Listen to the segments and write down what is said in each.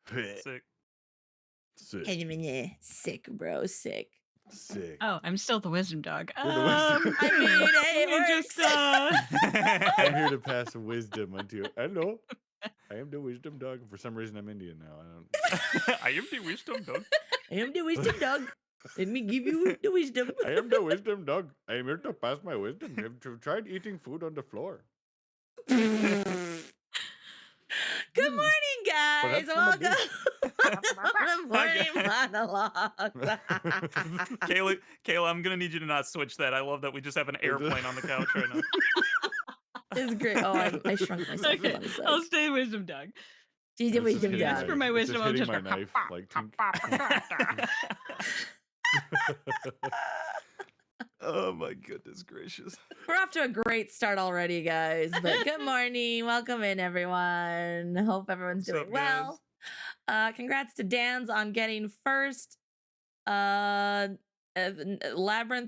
Sick. Sick. Sick, bro. Sick. Sick. Oh, I'm still the wisdom dog. You're the wisdom. I mean, hey, let me it just, I'm here to pass wisdom onto you. Hello. I am the wisdom dog. For some reason, I'm Indian now. I am the wisdom dog. I am the wisdom dog. Let me give you the wisdom. I am the wisdom dog. I am here to pass my wisdom. I've tried eating food on the floor. Good morning, guys. Perhaps from a Welcome to Morning Monologues. Cayla, I'm gonna need you to not switch that. I love that we just have an airplane on the couch right now. It's great. Oh, I shrunk myself. Okay, I'll stay wisdom dog. She's the It's just wisdom hitting That's dog. for my wisdom. I'll hitting just my go, knife like tink. Oh my goodness gracious. We're off to a great start already, guys. But good morning. Welcome in, everyone. Hope everyone's What's doing up, well. Congrats to Dan's on getting first. Labyrinth,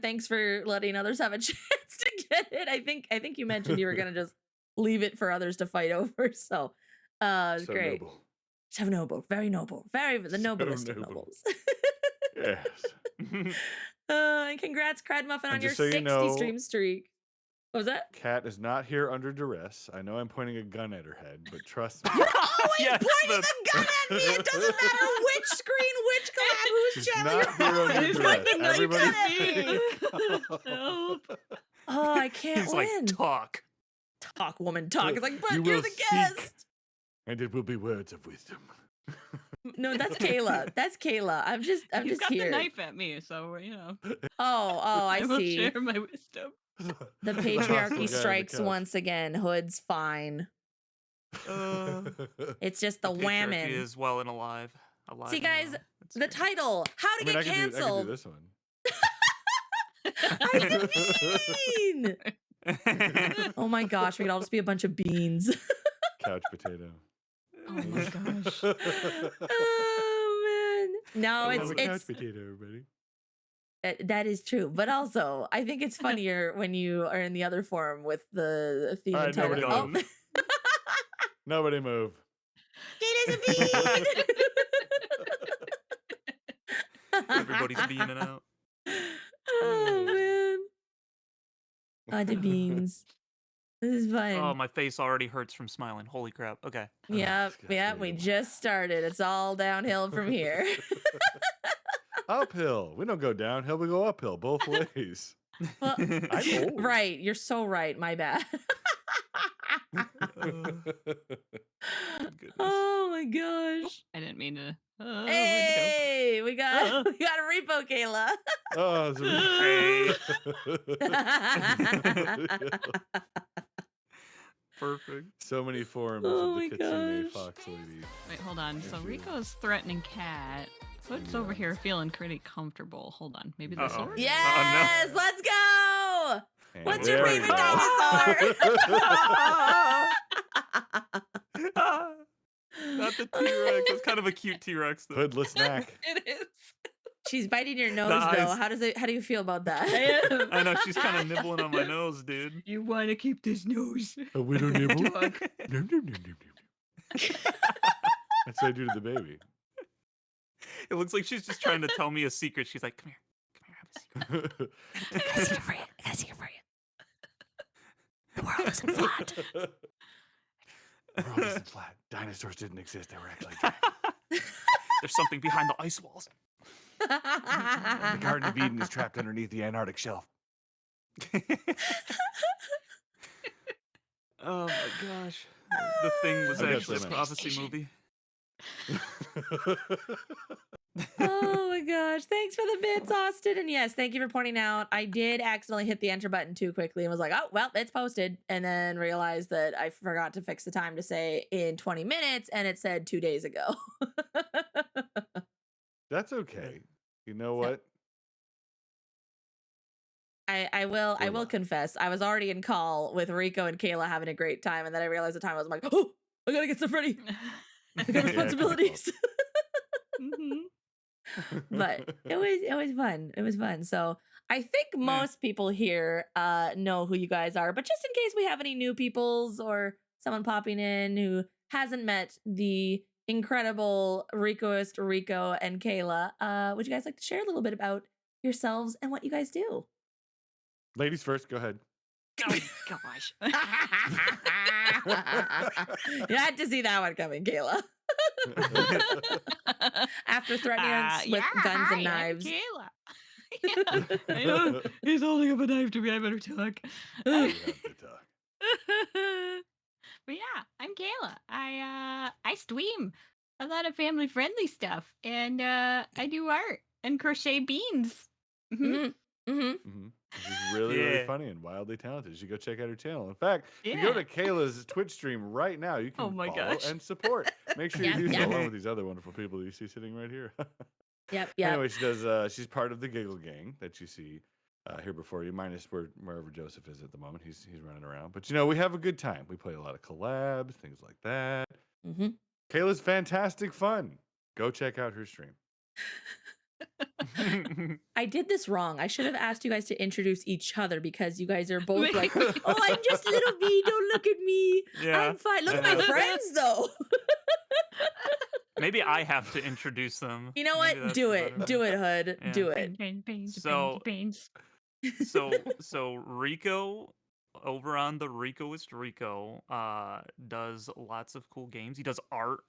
thanks for letting others have a chance to get it. I think you mentioned you were gonna just leave it for others to fight over. So So great. noble. So noble, very noble, very the noblest of noble. nobles. Yes. And congrats, Cred Muffin, on And your just so you 60 know- stream streak. What was that? Kat is not here under duress. I know I'm pointing a gun at her head, but trust me. You're always Yes, pointing the gun at me. It doesn't matter which screen, which collab, whose She's channel not here you're on. under It's duress. like a knife Everybody at me. Help. Oh, I can't He's win. like, talk. Talk, woman, talk. It's like, but You you're will the speak. guest. And it will be words of wisdom. No, that's Cayla. That's Cayla. I'm He's just got here. the knife at me, so you know. Oh, I will see. share my wisdom. The hostile guy patriarchy on the strikes couch. once again. Hood's fine. It's just the Patriarchy whammon. is well and alive. See, And guys, well. It's The great. title, How to I mean, Get I can do Canceled. this one. I didn't mean. Oh my gosh, we could all just be a bunch of beans. Couch potato. Oh my gosh. Oh man. No, I it's love a couch potato, everybody. that is true. But also, I think it's funnier when you are in the other form with the theme All and right, title. nobody Oh, Nobody move. it is a bean. Everybody's being it out. Oh man. The beans. This is fun. Oh, my face already hurts from smiling. Holy crap. Okay. Yep, we just started. It's all downhill from here. Uphill. We don't go downhill. We go uphill both ways. Well, I'm old. right, you're so right. My bad. Goodness. Oh my gosh. I didn't mean to. Hey, we got a repo, Cayla. Oh, Perfect. so many forms Oh of my the Kitsune gosh. Fox lady. Wait, hold on. So Thank you. Rico's threatening Cat. Hood's over here feeling pretty comfortable. Hold on. Maybe this will Uh-oh. work. Yes, let's go. And What's your there favorite we go. dinosaur? Not the T-Rex. It's kind of a cute T-Rex though. Hoodless snack. It is. She's biting your nose The though. eyes. How do you feel about that? I know she's kind of nibbling on my nose, dude. You want to keep this nose? A widow nibble. Nom, Dog. nom, nom, nom, nom. That's what I do to the baby. It looks like she's just trying to tell me a secret. She's like, come here, have a secret. I got a secret for you. I got a secret for you. The world isn't flat. The world isn't flat. Dinosaurs didn't exist. They were actually giant. There's something behind the ice walls. The Garden of Eden is trapped underneath the Antarctic shelf. Oh my gosh. The Thing was I got actually a some prophecy movie. Oh my gosh. Thanks for the bits, Austin. And yes, thank you for pointing out. I did accidentally hit the enter button too quickly and was like, oh, well, it's posted. And then realized that I forgot to fix the time to say in 20 minutes and it said 2 days ago. That's okay. You know what? I will confess. I was already in call with Rico and Cayla having a great time. And then I realized the time I was like, oh, I gotta get stuff ready. I got responsibilities. But it was fun. It was fun. So I think most people here know who you guys are, but just in case we have any new peoples or someone popping in who hasn't met the incredible Ricoist Rico and Cayla. Would you guys like to share a little bit about yourselves and what you guys do? Ladies first, go ahead. Oh gosh. You had to see that one coming, Cayla. After threatening us with guns and knives. I'm Cayla. Yeah, I know he's holding up a knife to me. I better talk. You have to talk. But yeah, I'm Cayla. I stream a lot of family friendly stuff, and I do art and crochet beans. Mhm. She's really, really Yeah. funny and wildly talented. You should go check out her channel. In fact, if you go Yeah. to Kayla's Twitch stream right now, you can Oh my follow gosh. and support. Make sure you Yep, do so yep. along with these other wonderful people that you see sitting right here. Yep. Anyway, she does. She's part of the Giggle Gang that you see here before you, minus wherever Joseph is at the moment. He's running around, but we have a good time. We play a lot of collabs, things like that. Mm-hmm. Kayla's fantastic fun. Go check out her stream. I did this wrong. I should have asked you guys to introduce each other because you guys are both Maybe. like, "Oh, I'm just little me. Don't look at me. Yeah. I'm fine. Look at my friends, though." Maybe I have to introduce them. You know Maybe what? that's Do the it. better Do way. it, Hood. Yeah. Do it. Beans, So- beans. So Rico over on the Ricoist Rico does lots of cool games. He does art.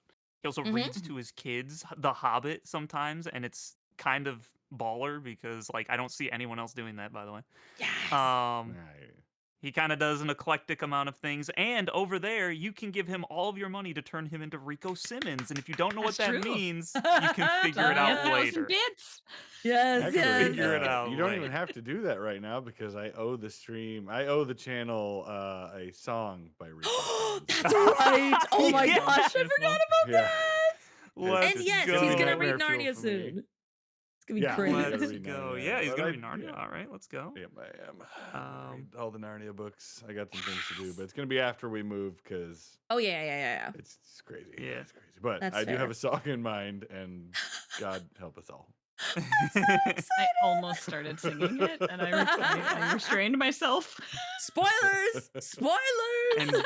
He also Mhm. reads to his kids The Hobbit sometimes, and it's kind of baller because like I don't see anyone else doing that, by the way. Yes. Um Right. he kind of does an eclectic amount of things, and over there you can give him all of your money to turn him into Rico Simmons, and if you don't know what That's that true. means, you can figure it out 1,000 later. bits. Yes. Actually, Yes. Figure it out You don't later. even have to do that right now because I owe the channel a song by Rico. That's right. Oh my Yeah. gosh, I forgot about Yeah. that. Let's And yes, go. he's gonna Nightmare read fuel Narnia for me. soon. It's gonna be Yeah, crazy. I gotta Let's read go. Narnia, Yeah, he's but gonna I- read Narnia. yeah. All right, let's go. Yep, I am. Um, Read all the Narnia books. I got some things to do, but it's gonna be after we move because Oh yeah. it's crazy. Yeah. It's crazy. But That's I do fair. have a song in mind, and God help us all. I almost started singing it, and I restrained myself. Spoilers! Spoilers!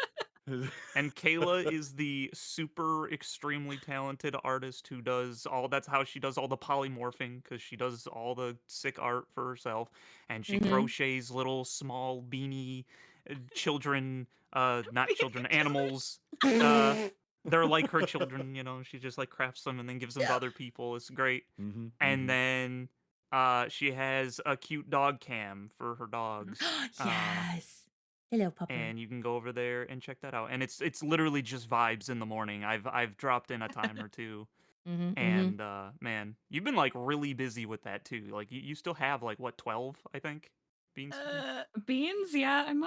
and Cayla is the super extremely talented artist who does all. That's how she does all the polymorphing because she does all the sick art for herself, and she Mhm. crochets little small beanie children, not children, animals. They're like her children, she just like crafts them and then gives them to Yeah. other people. It's great. Mm-hmm, And then she has a cute dog cam for her dogs. Yes. Hello, Papa. And you can go over there and check that out. And it's literally just vibes in the morning. I've dropped in a time or two. Mhm, mhm. And man, you've been like really busy with that too. Like you still have like what, 12, I think? Beans? Beans, yeah. I'm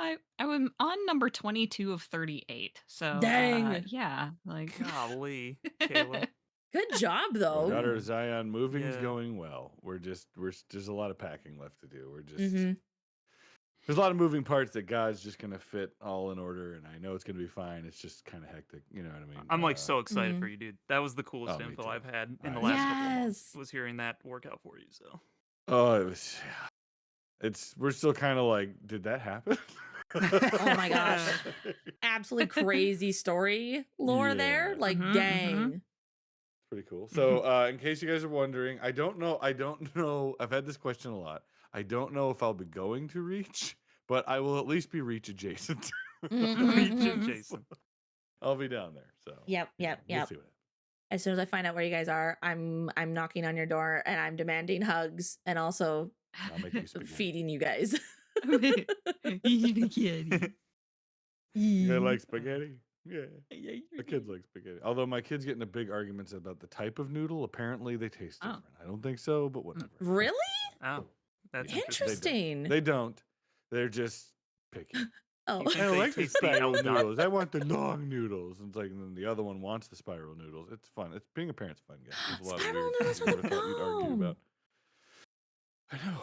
on number 22 of 38. So Dang. yeah, like Golly, Cayla. Good job, Our though. daughter Zion moving's Yeah. going well. There's a lot of packing left to do. Mhm. There's a lot of moving parts that God's just gonna fit all in order, and I know it's gonna be fine. It's just kind of hectic, you know what I mean? I'm like so excited Mhm. for you, dude. That was the coolest me info too. I've had in the I- last couple of months. Yes. Was hearing that work out for you. So Oh, it was. We're still kind of like, did that happen? Oh my gosh. Absolutely crazy story lore Yeah. there. Like, Mhm, dang. Pretty cool. So, in case you guys are wondering, I don't know. I've had this question a lot. I don't know if I'll be going to Reach, but I will at least be Reach adjacent. Mhm, Reach mhm. adjacent. I'll be down there. So, Yep, you know, yep, we'll yep. see what happens. As soon as I find out where you guys are, I'm knocking on your door and I'm demanding hugs and also I'll make you spaghetti. feeding you guys. You guys like spaghetti? Yeah. The kids like spaghetti. Although my kids get into big arguments about the type of noodle. Apparently, they taste Oh. different. I don't think so, but whatever. Really? Oh, that's Yeah. Interesting. They don't. They're just picky. Oh. You think I they like the taste the spiral El Doc- noodles. I want the long noodles. And it's like, and then the other one wants the spiral noodles. It's fun. It's being a parent's fun, guys. There's a lot Spiral of weird noodles things are you the never thought you'd argue bomb. about. I know.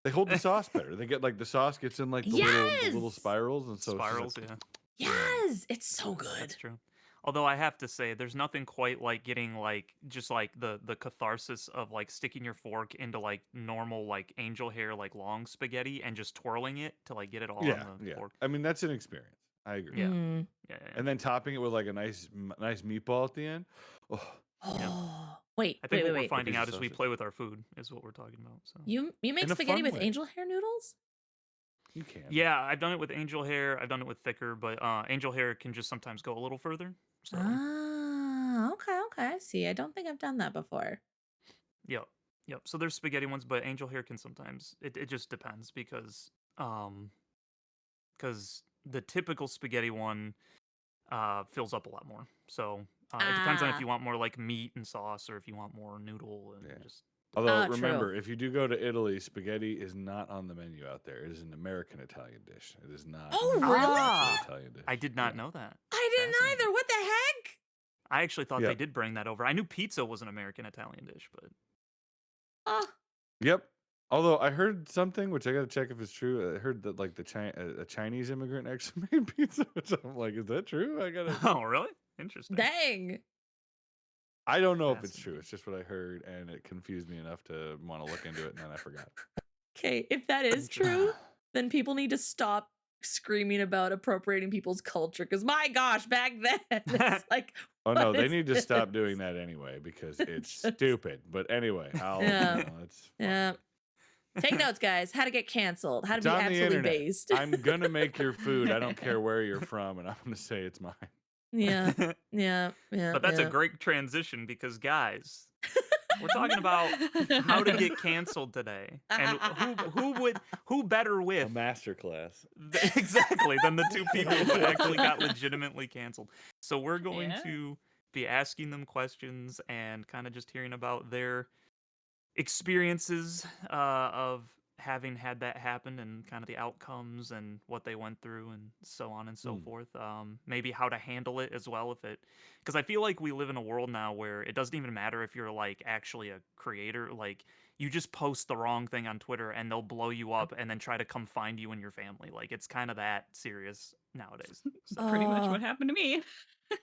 They hold the sauce better. They get like the sauce gets in like the little Yes! spirals, and so it's just spirals, like, yeah. Yes, it's so That's good. true. Although I have to say, there's nothing quite like getting like just like the catharsis of like sticking your fork into like normal like angel hair like long spaghetti and just twirling it to like get it all yeah, on the yeah. fork. I mean, that's an experience. I agree. Yeah. Mm. Yeah. And then topping it with like a nice meatball at the end. Oh, Yeah. Oh, wait, I think wait, wait, what we're wait. a finding piece of out as we sausage. play with our food is what we're talking about. So You make In a spaghetti fun with way. angel hair noodles? You can. yeah, I've done it with angel hair. I've done it with thicker, but angel hair can just sometimes go a little further. So Ah, okay, okay. I see. I don't think I've done that before. yep, yep. So there's spaghetti ones, but angel hair can sometimes. It just depends because the typical spaghetti one fills up a lot more. So it depends on if Ah, you want more like meat and sauce or if you want more noodle and Yeah. just Although oh, true. remember, if you do go to Italy, spaghetti is not on the menu out there. It is an American Italian dish. It is not Oh, an really? actual Italian dish. I did not Yeah. know that. I didn't Fascinating. either. What the heck? I actually thought they Yep. did bring that over. I knew pizza was an American Italian dish, but Oh, Yep. Although I heard something, which I got to check if it's true. I heard that like a Chinese immigrant actually made pizza, which I'm like, is that true? I gotta. oh really? Interesting. dang. I don't know if it's true. Fascinating. It's just what I heard, and it confused me enough to want to look into it, and then I forgot. Okay, if that is true, then people need to stop screaming about appropriating people's culture. Because my gosh, back then, it's like, Oh no, what they is need to stop this? doing that anyway because it's Just- stupid. But anyway, Yeah. it's fine. Yeah. Take notes, guys. How to get canceled. How to It's be on the absolutely internet. based. I'm gonna make your food. I don't care where you're from, and I'm gonna say it's mine. Yeah. Yeah. Yeah. But that's a yeah. great transition because guys, we're talking about how to get canceled today, and who better A with masterclass. exactly than the two people who actually got legitimately canceled. So we're going Yeah. to be asking them questions and kind of just hearing about their experiences of having had that happen and kind of the outcomes and what they went through and so on and so Hmm. forth. Maybe how to handle it as well if it, because I feel like we live in a world now where it doesn't even matter if you're like actually a creator. Like you just post the wrong thing on Twitter and they'll blow you up and then try to come find you and your family. Like it's kind of that serious nowadays. So Pretty much Oh. what happened to me.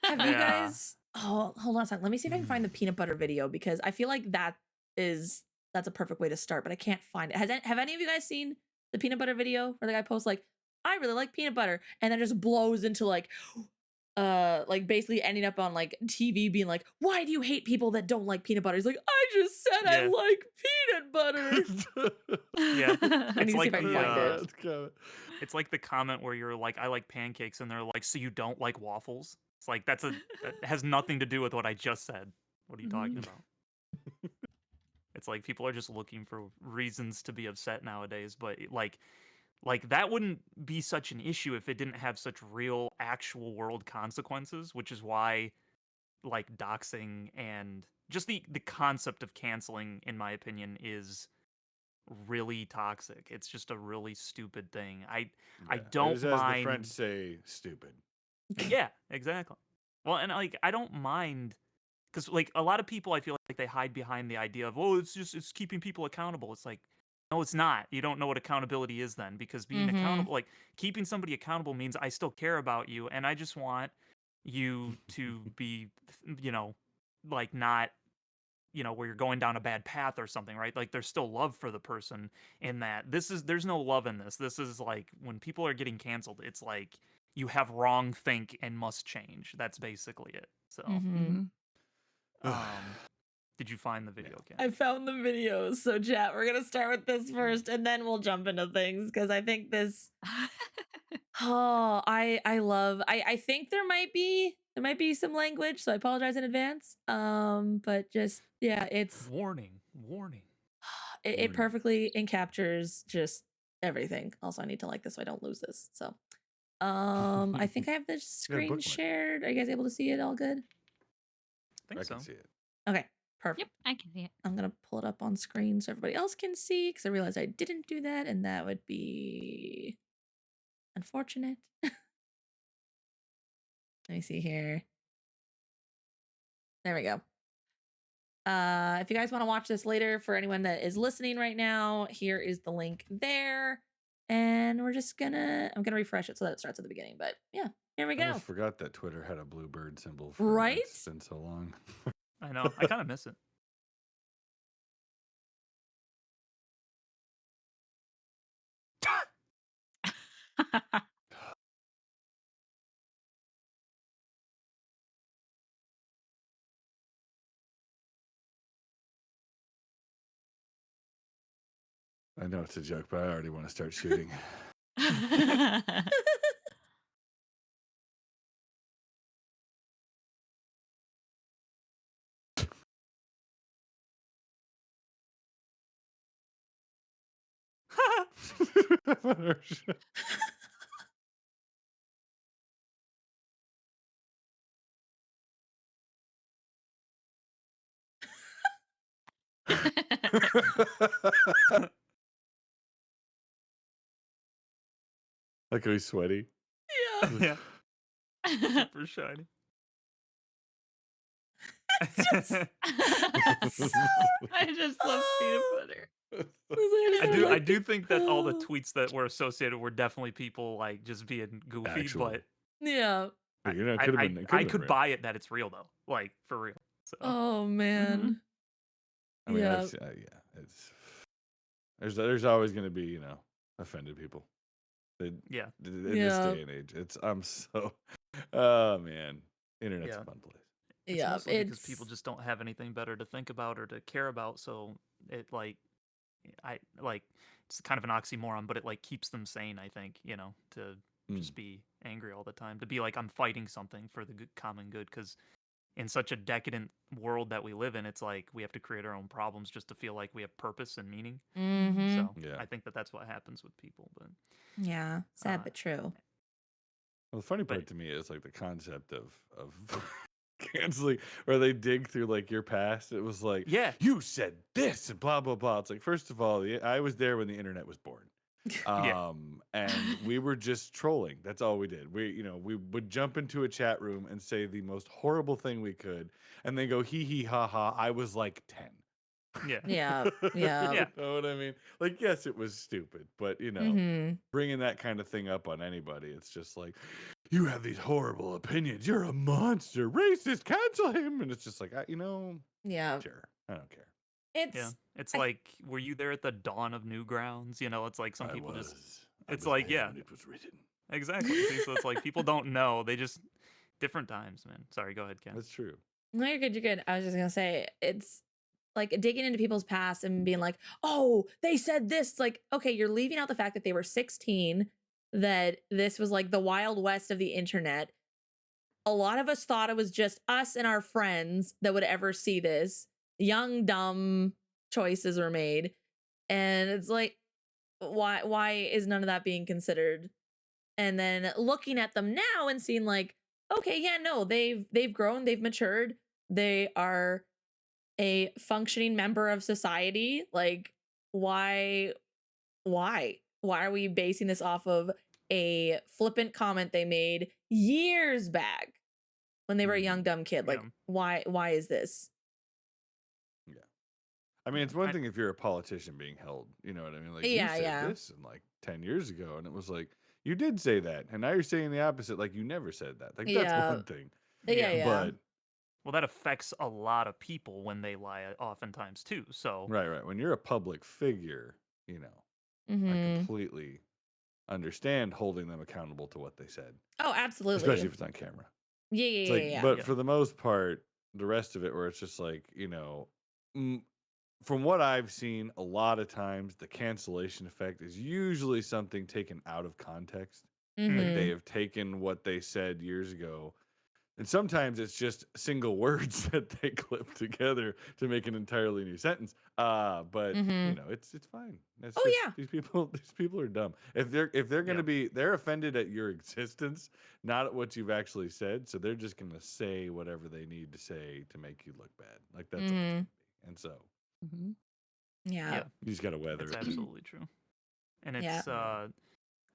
Have you Yeah. guys? Oh, hold on a second. Let me see if I can find the peanut butter video because I feel like that's a perfect way to start, but I can't find it. Have any of you guys seen the peanut butter video where the guy posts like, "I really like peanut butter," and then just blows into like basically ending up on like TV being like, "Why do you hate people that don't like peanut butter?" He's like, "I just said I Yeah. like peanut butter." Yeah. I need to see if I can find it. That's coming. It's like the comment where you're like, I like pancakes, and they're like, so you don't like waffles? It's like that has nothing to do with what I just said. What are you talking Mhm. about? It's like people are just looking for reasons to be upset nowadays, but like that wouldn't be such an issue if it didn't have such real actual world consequences, which is why like doxing and just the concept of canceling, in my opinion, is really toxic. It's just a really stupid thing. I Yeah, don't it is, as the French mind. say, stupid. Yeah, exactly. Well, and like I don't mind because like a lot of people, I feel like they hide behind the idea of, oh, it's keeping people accountable. It's like, no, it's not. You don't know what accountability is then, because being Mhm. accountable, like keeping somebody accountable means I still care about you and I just want you to be, you know, like not, you know, where you're going down a bad path or something, right? Like there's still love for the person in that. There's no love in this. This is like when people are getting canceled, it's like you have wrong think and must change. That's basically it. So, Mhm. um, did you find the video, Ken? I found the videos. So, chat, we're gonna start with this first, and then we'll jump into things because I think this. Oh, I love. I think there might be some language, so I apologize in advance. But just yeah, it's Warning, warning. it Warning. perfectly encaptures just everything. Also, I need to like this so I don't lose this. So, I think I have the screen bookmark. shared. Are you guys able to see it all good? I think I so. can see it. Okay, perfect. Yep, I can see it. I'm gonna pull it up on screen so everybody else can see because I realized I didn't do that, and that would be unfortunate. Let me see here. There we go. If you guys want to watch this later, for anyone that is listening right now, here is the link there. And I'm gonna refresh it so that it starts at the beginning. But yeah, here we I go. almost forgot that Twitter had a blue bird symbol. For Right? It's been so long. I know. I kind of miss it. I know it's a joke, but I already want to start shooting. Like, are you sweaty? Yeah. Yeah, super shiny. I just love peanut Oh. butter. I do think that all the tweets that were associated were definitely people like just being goofy, Actual. but Yeah. But, you know, it could have been. It could I have been could real. buy it that it's real though, like for real. So Oh man. I mean, Yeah. yeah, there's always going to be, you know, offended people. yeah, In this Yeah. day and age, I'm so. Oh man, internet's Yeah. a fun place. it's Yeah. mostly because people just don't have anything better to think about or to care about. So it it's kind of an oxymoron, but it like keeps them sane. I think to just be angry all the time, to be like I'm fighting something for the common good, because in such a decadent world that we live in, it's like we have to create our own problems just to feel like we have purpose and meaning. Mm-hmm. So Yeah. I think that that's what happens with people. But Yeah. Sad Uh, but true. Well, the funny part but- to me is like the concept of canceling, where they dig through like your past. It was like, yeah, you said this and blah blah blah. It's like, first of all, I was there when the internet was born. Yeah. And we were just trolling. That's all we did. We would jump into a chat room and say the most horrible thing we could, and then go hee hee ha ha. I was like 10. yeah, Yeah. Yeah. Yeah. You know what I mean? Like, yes, it was stupid, but Mm-hmm. bringing that kind of thing up on anybody, it's just like, you have these horrible opinions. You're a monster, racist. Cancel him. And it's just like, Yeah. sure, I don't care. It's It's I- like, were you there at the dawn of Newgrounds? It's like some people just I it's was like, there yeah. when it was written. exactly. See, so it's like people don't know. They just different times, man. Sorry, go ahead, Ken. That's true. No, you're good. You're good. I was just gonna say it's like digging into people's past and being like, oh, they said this. Like, okay, you're leaving out the fact that they were 16, that this was like the Wild West of the internet. A lot of us thought it was just us and our friends that would ever see this. Young, dumb choices were made. And it's like, why is none of that being considered? And then looking at them now and seeing like, okay, yeah, no, they've grown, they've matured, they are a functioning member of society. Like, why are we basing this off of a flippant comment they made years back when they were a young dumb kid? Like, Yeah. why is this? I mean, it's one thing if you're a politician being held, you know what I mean? Like, Yeah, you said yeah. this in like 10 years ago, and it was like, you did say that, and now you're saying the opposite, like you never said that. Like, that's Yeah. one thing. Yeah. But Well, that affects a lot of people when they lie, oftentimes too. So right. When you're a public figure, I Mhm. completely understand holding them accountable to what they said, Oh, absolutely. especially if it's on camera. Yeah, It's yeah, like, yeah. but Yeah. for the most part, the rest of it, where it's just like, from what I've seen, a lot of times the cancellation effect is usually something taken out of context. Like Mhm. they have taken what they said years ago, and sometimes it's just single words that they clip together to make an entirely new sentence. But Mhm. it's fine. It's Oh, just, yeah. these people are dumb. If they're gonna Yeah. be, they're offended at your existence, not at what you've actually said. So they're just gonna say whatever they need to say to make you look bad. Like that's all it's gonna be. And so Yeah. Yeah. you just gotta weather It's it. absolutely true. And Yeah. it's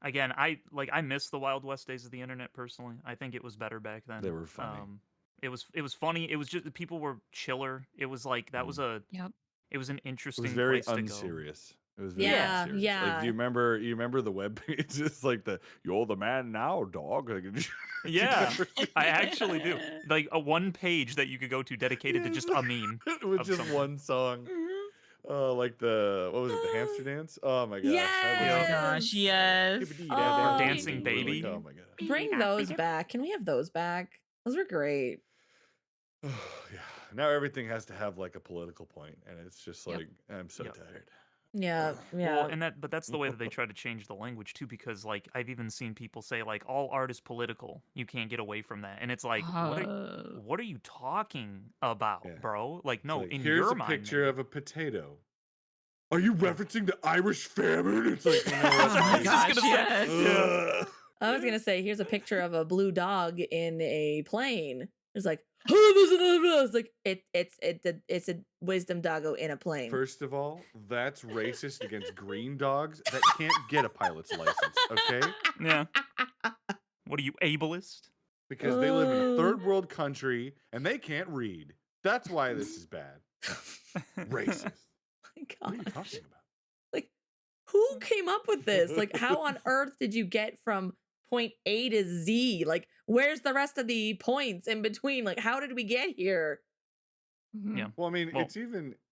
again, I miss the Wild West days of the internet personally. I think it was better back then. They were funny. It was funny. It was just people were chiller. It was like that was Yep. it was an It interesting was very place to go. unserious. It was very Yeah, unserious. yeah. Like, do you remember the web pages? Like you're the man now, dog. Like, did you Yeah, ever see I that? actually do. Like a one page that you could go to dedicated to just a meme. With of just something. one song. Oh, like what was it, the hamster dance? Oh my gosh. that Oh my was- gosh, Yes. yes. Hippity Oh. da da Dancing doo. Baby. Like, oh my god. Bring those back. Can we have those back? Those were great. Yeah. Now everything has to have like a political point, and it's just Yep. like, I'm so Yep. tired. Yeah, Well, yeah. and that's the way that they try to change the language too, because like I've even seen people say like all art is political. You can't get away from that. And it's like, Uh, what are you talking about, Yeah. bro? Like, It's no, like, in here's your a mind picture maybe. of a potato. Are you Yeah. referencing the Irish famine? It's like, no, That's what I was just gosh, gonna say. yes. Yeah. Ugh. I was gonna say, here's a picture of a blue dog in a plane. It's like, oh, there's another. It's like it's a wisdom doggo in a plane. First of all, that's racist against green dogs that can't get a pilot's license, okay? Yeah. What are you, ableist? Because they live in a Oh. third world country and they can't read. That's why this is bad. Racist. My What are you gosh. talking about? Like, who came up with this? Like, how on earth did you get from point A to Z? Like, where's the rest of the points in between? Like, how did we get here? Mhm. Yeah. Well, I mean, Well,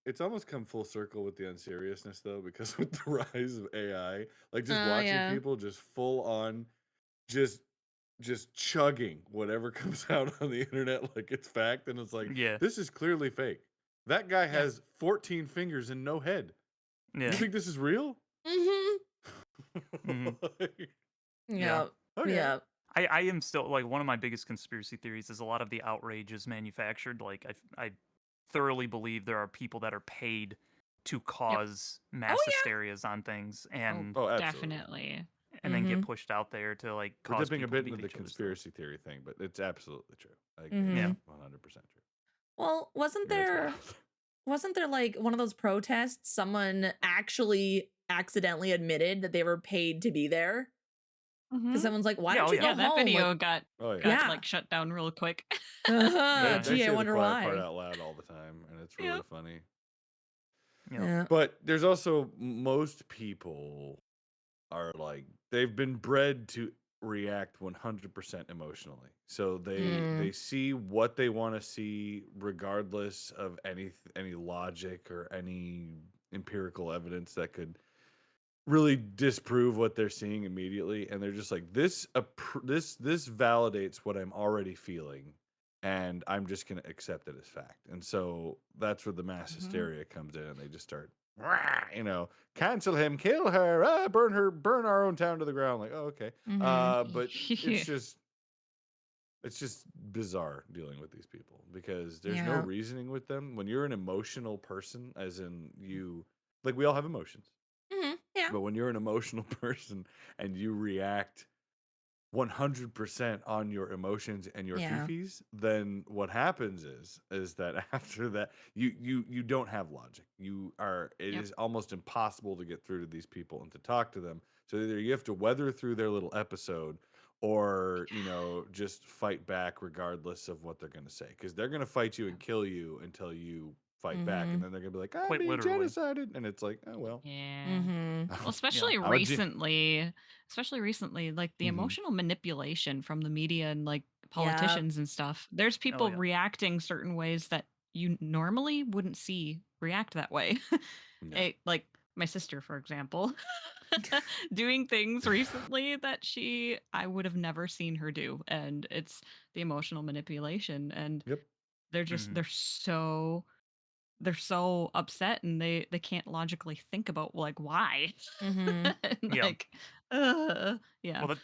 it's almost come full circle with the unseriousness though, because with the rise of AI, like just Oh, watching yeah. people just full on just chugging whatever comes out on the internet like it's fact, and it's like, yeah. this is clearly fake. That guy Yeah. has 14 fingers and no head. You Yeah. think this is real? Mm-hmm. Mhm. Like, Yeah. okay. Yeah. I am still like one of my biggest conspiracy theories is a lot of the outrage is manufactured. Like I thoroughly believe there are people that are paid to cause mass yeah. hysterias on things and Oh, absolutely. Definitely. then get Mhm. pushed out there to like We're cause dipping a people to bit be into the chose stuff. conspiracy theory thing, but it's absolutely true. Like, Mhm. it's 100% true. Well, wasn't And it's there wild. wasn't there like one of those protests? Someone actually accidentally admitted that they were paid to be there. Because Mhm. someone's like, why Yeah, don't oh you yeah. go Yeah, that home? video Like, got Oh yeah. yeah. like shut down real quick. Yeah. They Gee, I say the wonder quiet part why. out loud all the time, and it's really Yep. funny. Yeah. Yeah. But there's also most people are like they've been bred to react 100% emotionally. So they see what they want to see regardless of any logic or any empirical evidence that could really disprove what they're seeing immediately, and they're just like this validates what I'm already feeling, and I'm just going to accept it as fact. And so that's where the mass Mhm. hysteria comes in, and they just start cancel him, kill her, burn our own town to the ground. Like, oh, okay. But Yeah. it's just bizarre dealing with these people because there's no Yeah. reasoning with them. When you're an emotional person, as in you, like, we all have emotions. Yeah. But when you're an emotional person and you react 100% on your emotions and your Yeah. fifis, then what happens is that after that you don't have logic. It Yep. is almost impossible to get through to these people and to talk to them. So either you have to weather through their little episode or, just fight back regardless of what they're going to say, because they're going to fight you and kill you until you fight back, and then they're going to be like, I'm Quite being literally. genocided, and it's like, oh well. Yeah. Well, Yeah. especially I'm a G- recently, like the Mhm. emotional manipulation from the media and like Yeah. politicians and stuff. There's people yeah. reacting certain ways that you normally wouldn't see react that way. No. Like my sister, for example, doing things recently that I would have never seen her do, and it's the emotional manipulation, and Yep. they're just Mhm. they're so upset, and they can't logically think about like why. Mhm. And, Yeah. like yeah. Well,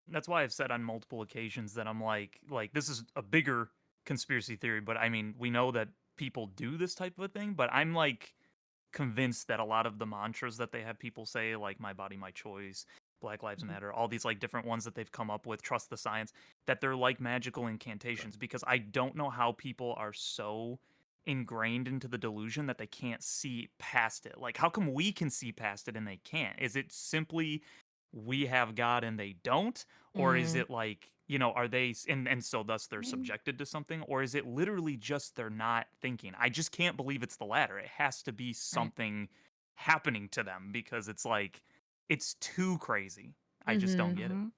that's why I've said on multiple occasions that I'm like this is a bigger conspiracy theory, but I mean, we know that people do this type of a thing, but I'm like convinced that a lot of the mantras that they have people say, like my body, my choice, Black Lives Mhm. Matter, all these like different ones that they've come up with, trust the science, that they're like magical incantations, because I don't know how people are so ingrained into the delusion that they can't see past it. Like, how come we can see past it and they can't? Is it simply we have God and they don't? Or is Mm. it like, are they, and so thus they're subjected to something? Or is it literally just they're not thinking? I just can't believe it's the latter. It has to be something happening to them, because it's like, it's too crazy. I just don't get it. Mhm.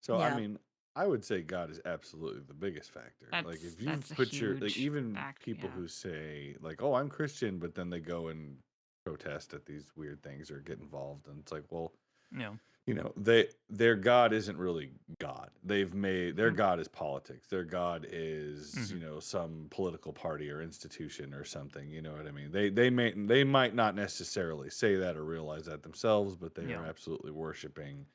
So I Yeah. mean, I would say God is absolutely the biggest factor. Like if you've That's a put your like huge even factor. people Yeah. who say like, "Oh, I'm Christian," but then they go and protest at these weird things or get involved, and it's like, well, Yeah. their god isn't really God. They've made their Mm. god is politics. Their god is Mhm. some political party or institution or something. You know what I mean? They might not necessarily say that or realize that themselves, but they are Yeah. absolutely worshiping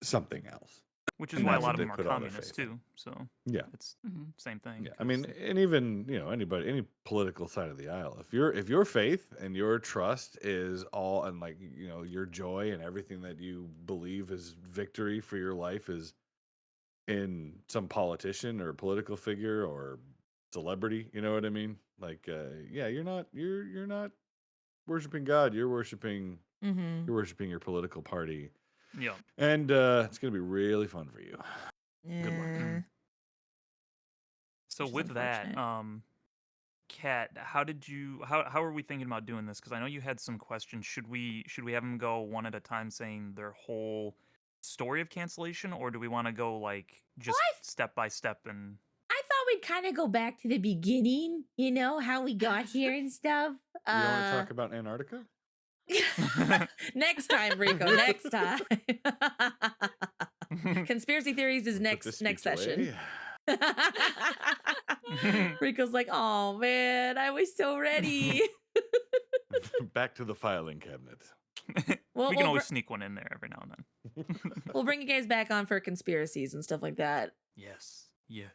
something else, Which is and why a that's lot what of they them are put all their communists faith in. too. So Yeah. it's Mhm. same thing. Yeah, I mean, 'Cause and even any political side of the aisle, if your faith and your trust is all, and like your joy and everything that you believe is victory for your life is in some politician or political figure or celebrity, you know what I mean? Like, yeah, you're not worshiping God. Mm-hmm. You're worshiping your political party, yeah. and it's gonna be really fun for you. Good luck. Yeah. So Which is with that, unfortunate. Kat, how are we thinking about doing this? Because I know you had some questions. Should we have them go one at a time, saying their whole story of cancellation, or do we want to go like Well, just step by step and I thought we'd kind of go back to the beginning, how we got here and stuff. You want to talk about Antarctica? Next time, Rico. Next time. Conspiracy theories is Put next this next speech session. away. Rico's like, oh man, I was so ready. Back to the filing cabinet. Well, we can always sneak one in there every now and then. we'll bring you guys back on for conspiracies and stuff like that. Yes. Yes.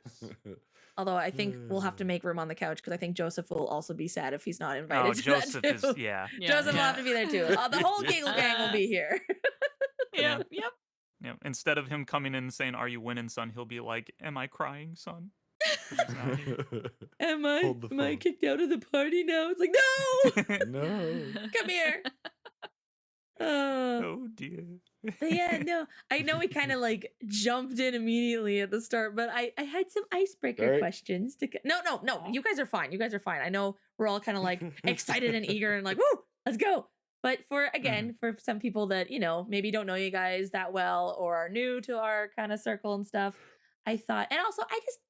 Although I think we'll have to make room on the couch because I think Joseph will also be sad if he's not invited. Oh, to Joseph that is too. yeah. Joseph will have to be there too. The whole Giggle Gang will be here. Yeah. Yep. Yeah. Instead of him coming in and saying, "Are you winning, son?" he'll be like, "Am I crying, son?" 'Cause he's not here. Am Hold the I phone. kicked out of the party now? It's like, no, No. come here. Oh dear. But yeah, no, I know we kind of like jumped in immediately at the start, but I had some icebreaker Sorry. questions to. No, you guys are fine. You guys are fine. I know we're all kind of like excited and eager and like, woo, let's go. But for some people that maybe don't know you guys that well or are new to our kind of circle and stuff, I thought, and also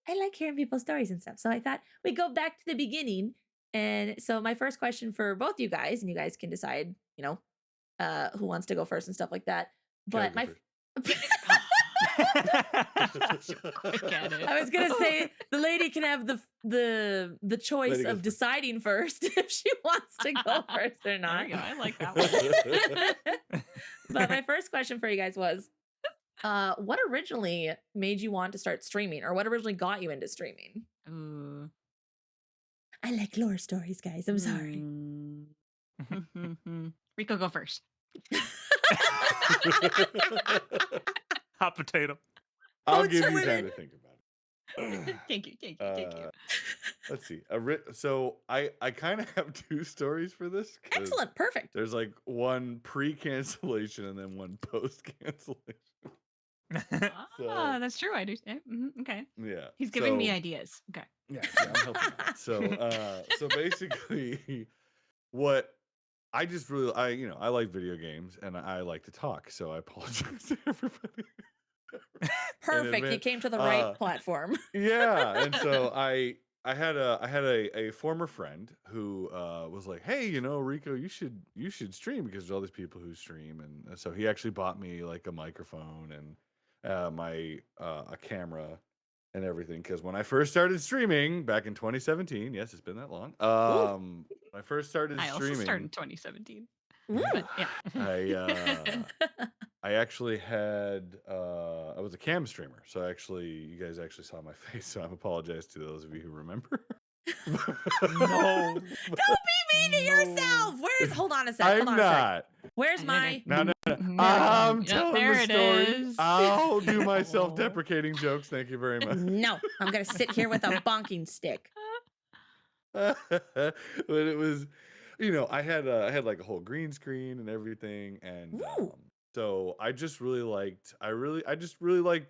I like hearing people's stories and stuff, so I thought we'd go back to the beginning. And so my first question for both you guys, and you guys can decide, who wants to go first and stuff like that. But my Quick at it. I was gonna say the lady can have the choice Lady goes of first. deciding first if she wants to go first or There not. you go. I like that one. But my first question for you guys was, what originally made you want to start streaming, or what originally got you into streaming? Ooh. I like lore stories, guys. I'm sorry. Rico, go first. Hot potato. I'll Votes give for you time women. to think about it. Thank you. Let's see. So I kind of have two stories for this. 'Cause Excellent, perfect. There's like one pre-cancellation and then one post-cancellation. That's true. I do. Okay. Yeah. He's giving me so- ideas. Okay. Yeah, I'm helping out. So basically, what I just really I like video games and I like to talk. So I apologize to everybody. Perfect. You advance. came to the right platform. Yeah, and so I had a former friend who was like, hey, Rico, you should stream because there's all these people who stream, and so he actually bought me like a microphone and a camera and everything, because when I first started streaming back in 2017, yes, it's been that long. When I first started I also streaming, started in 2017. Ooh. But yeah. I actually had I was a cam streamer, so you guys actually saw my face, so I apologize to those of you who remember. No. Don't be mean to yourself. Hold on a sec. I'm Hold on a sec. not. Where's my No. I'm Yep, telling there the it story. is. I'll do my self-deprecating jokes. Thank you very much. No, I'm gonna sit here with a bonking stick. But it was, I had like a whole green screen and everything, and Ooh. so I just really liked. I just really liked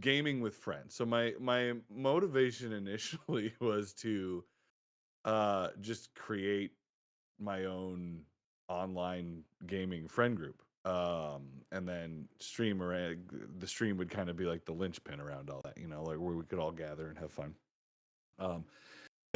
gaming with friends. So my motivation initially was to just create my own online gaming friend group, and then the stream would kind of be like the linchpin around all that, like where we could all gather and have fun.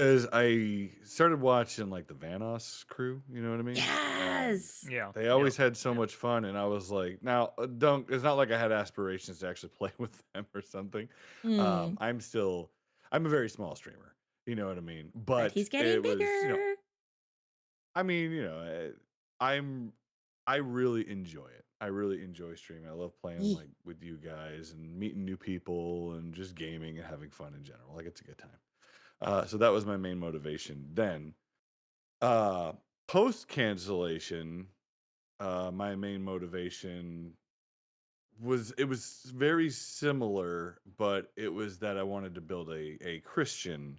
Because I started watching like the Vanoss crew, you know what I mean? Yes. Yeah. They Yep. always had so much fun, and I was like, now don't. It's not like I had aspirations to actually play with them or something. Mm, I'm a very small streamer, you know what I mean? but But he's getting it was, bigger. I mean, I'm, I really enjoy it. I really enjoy streaming. I love playing Yee. like with you guys and meeting new people and just gaming and having fun in general. Like it's a good time. So that was my main motivation. Then, uh, post cancellation, my main motivation was very similar, but it was that I wanted to build a Christian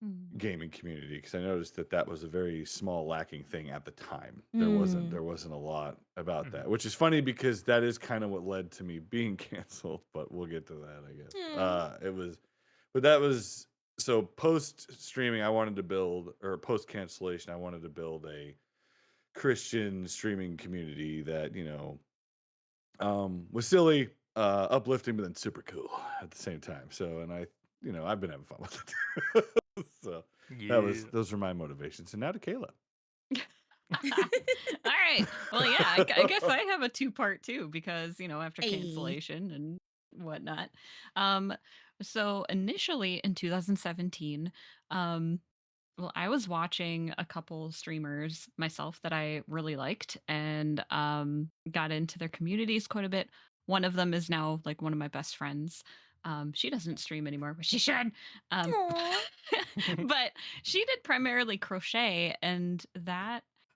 Mm. gaming community because I noticed that that was a very small lacking thing at the time. Mm. There wasn't a lot about Mhm. that, which is funny because that is kind of what led to me being canceled. But we'll get to that, I guess. It was, but that was so post streaming. I wanted to build, or post cancellation, I wanted to build a Christian streaming community that was silly, uplifting, but then super cool at the same time. So, and I've been having fun with it. So Yeah. those were my motivations. And now to Kayla. All right. Well, yeah, I guess I have a two-part too because, after Hey. cancellation and whatnot. Um, so initially in 2017, well, I was watching a couple streamers myself that I really liked and got into their communities quite a bit. One of them is now like one of my best friends. She doesn't stream anymore, but she should. Um, Aw. but she did primarily crochet, and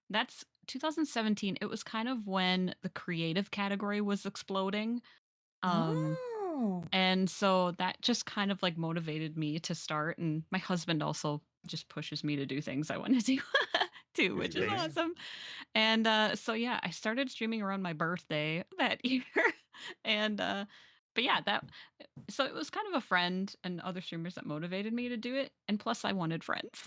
that's 2017. It was kind of when the creative category was exploding. Um, Oh. and so that just kind of like motivated me to start. And my husband also just pushes me to do things I want to do too, which is Nice. awesome. And so yeah, I started streaming around my birthday that year. And but yeah, that so it was kind of a friend and other streamers that motivated me to do it. And plus I wanted friends.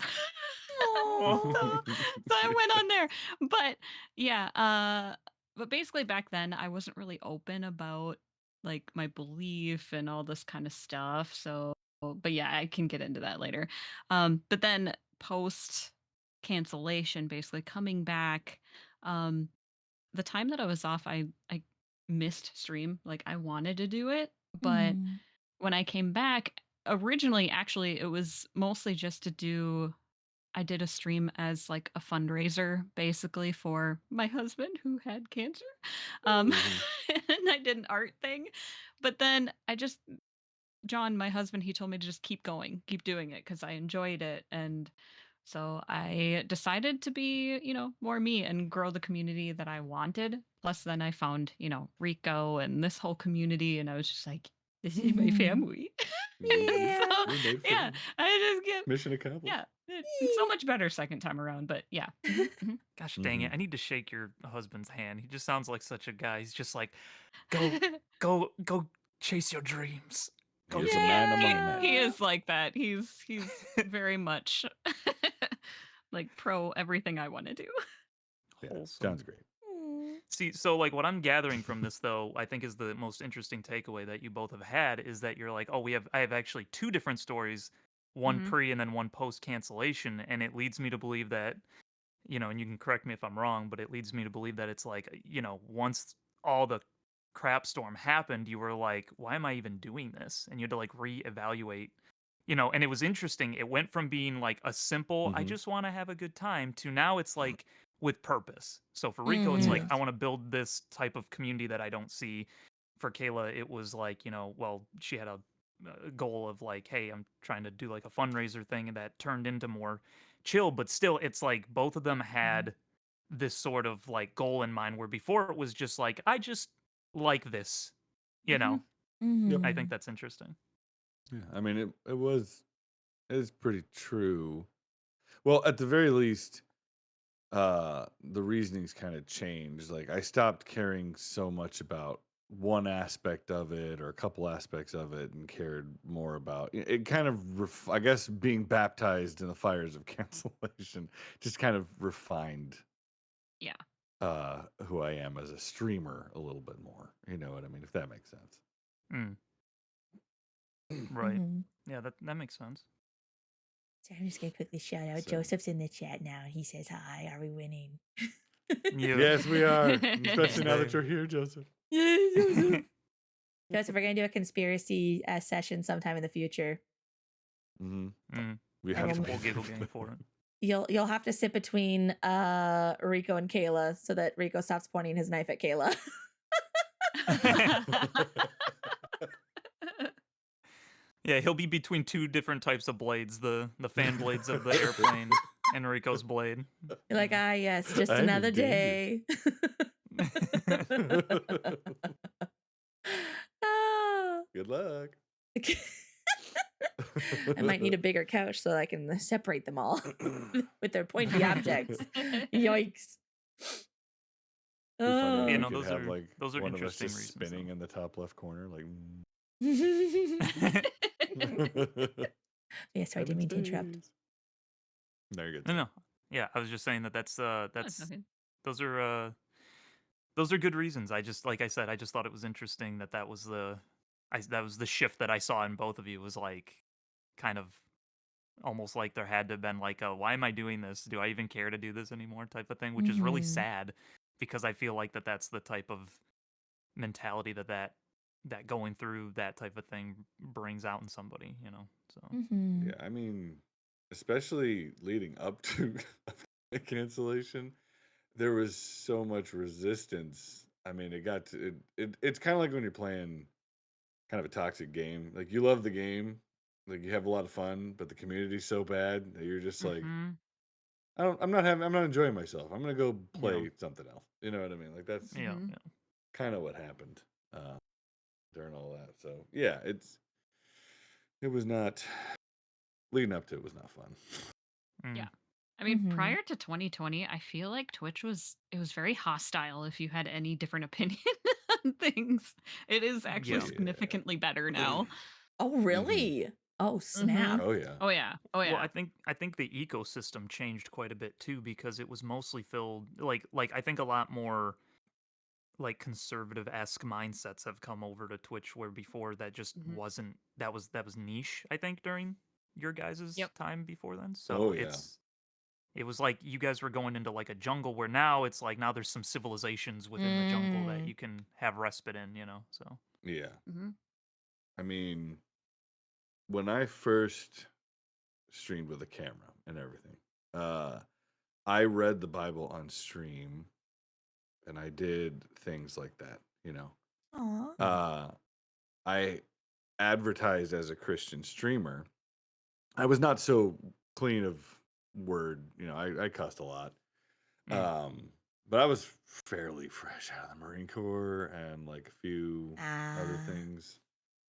Aw. So I went on there. But yeah, but basically back then I wasn't really open about like my belief and all this kind of stuff. So but yeah, I can get into that later. But then post cancellation, basically coming back, um, the time that I was off, I missed stream. Like I wanted to do it, but Mm. when I came back, originally actually it was mostly just to do I did a stream as like a fundraiser basically for my husband who had cancer. Um Mhm. and I did an art thing. But then John, my husband, he told me to just keep going, keep doing it because I enjoyed it. And so I decided to be, more me and grow the community that I wanted. Plus, then I found, Rico and this whole community. And I was just like, this is my Mhm. family. Yeah. So, We're made for yeah, this. I just get, Mission accomplished. yeah, it's so much better second time around. But yeah. Mhm, Gosh dang it! Mhm. I need to shake your husband's hand. He just sounds like such a guy. He's just like, go, mhm. go, chase your dreams. He Go is a chase. man He among men. he is like that. He's very much like pro everything I want to do. Yeah, Wholesome. sounds great. Mm. See, so like what I'm gathering from this though, I think is the most interesting takeaway that you both have had is that you're like, oh, I have actually two different stories, one Mhm. pre and then one post cancellation, and it leads me to believe that, and you can correct me if I'm wrong, but it leads me to believe that it's like, once all the crap storm happened, you were like, why am I even doing this? And you had to like reevaluate, and it was interesting. It went from being like a simple, I Mhm. just want to have a good time to now it's like with purpose. So for Rico, it's like, Mm. I Yes. want to build this type of community that I don't see. For Kayla, it was like, well, she had a goal of like, hey, I'm trying to do like a fundraiser thing, and that turned into more chill, but still it's like both of them Mhm. had this sort of like goal in mind where before it was just like I just like this, you know. Mhm. Yep. I think Mhm. that's interesting. Yeah. I mean, it is pretty true. Well, at the very least, the reasonings kind of changed. Like I stopped caring so much about one aspect of it or a couple aspects of it and cared more about it kind of I guess being baptized in the fires of cancellation just kind of refined Yeah. who I am as a streamer a little bit more. You know what I mean? If that makes sense. Mm, right. Mhm. Yeah, that makes sense. So I'm just gonna quickly shout out So Joseph's in the chat now. He says hi. Are we winning? Yeah. yes, we are. Especially now that Stay. you're here, Joseph. Yay, Joseph. Joseph, we're gonna do a conspiracy session sometime in the future. Mm-hmm. Mm, We And have get to the whole make giggle it. gang for it. you'll have to sit between Rico and Cayla so that Rico stops pointing his knife at Cayla. Yeah, he'll be between two different types of blades, the fan blades of the airplane and Rico's blade. You're like, ah, yes, just I'm another in danger. day. Ah. Good luck. I might need a bigger couch so I can separate them all with their pointy objects. Yikes. Be funny if You we know, could have like those are one of us interesting just reasons. spinning in the top left corner, like. Yeah, sorry, I I'm in didn't mean to interrupt. space. No, you're good. No, Sam. no. Yeah, I was just saying that that's Okay. those are good reasons. I just like I said, I just thought it was interesting that that was the shift that I saw in both of you was like kind of almost like there had to have been like a why am I doing this? Do I even care to do this anymore type of thing, which is really Mhm. sad because I feel like that's the type of mentality that going through that type of thing brings out in somebody, you know. So Mhm. Yeah, I mean, especially leading up to the cancellation, there was so much resistance. I mean, it got to it's kind of like when you're playing kind of a toxic game. Like you love the game, like you have a lot of fun, but the community's so bad that you're just like, Mhm. I'm not enjoying myself. I'm gonna go yeah, play something else. You know what I mean? Like that's yeah, Mhm. yeah. kind of what happened during all that. So yeah, it was not leading up to it was not fun. Mm, Yeah. I mean, Mhm. prior to 2020, I feel like Twitch was very hostile if you had any different opinion on things. It is actually yeah. Yeah. significantly better now. Oh, Hmm. really? Oh, Mhm. snap. Oh yeah. Oh yeah. Oh Well, yeah. I think the ecosystem changed quite a bit too because it was mostly filled like I think a lot more like conservative esque mindsets have come over to Twitch where before that just Mhm. wasn't that was niche, I think, during your guys' Yep. time before then. Oh So yeah. it was like you guys were going into like a jungle where now it's like now there's some civilizations within the jungle that Mm. you can have respite in, you know. So Yeah. Mhm. I mean, when I first streamed with a camera and everything, uh, I read the Bible on stream and I did things like that, you know. Aw. Uh, I advertised as a Christian streamer. I was not so clean of word, you know, I cussed a lot. mm, But I was fairly fresh out of the Marine Corps and like a few other Ah. things.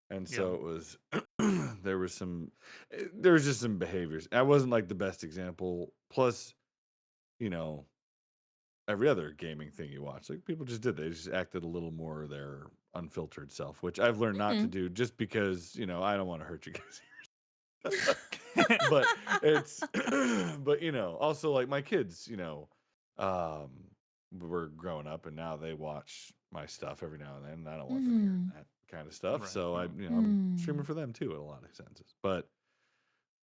And yeah. so it was there was just some behaviors. I wasn't like the best example. Plus, you know, every other gaming thing you watch, like people just did. They just acted a little more their unfiltered self, which I've learned not to Mhm. do just because, you know, I don't want to hurt you guys. But it's but you know, also like my kids, you know, um were growing up and now they watch my stuff every now and then and I don't want them hearing Mhm. that kind of stuff. Right. So I, Right. you know, I'm streaming Mm. for them too in a lot of senses. But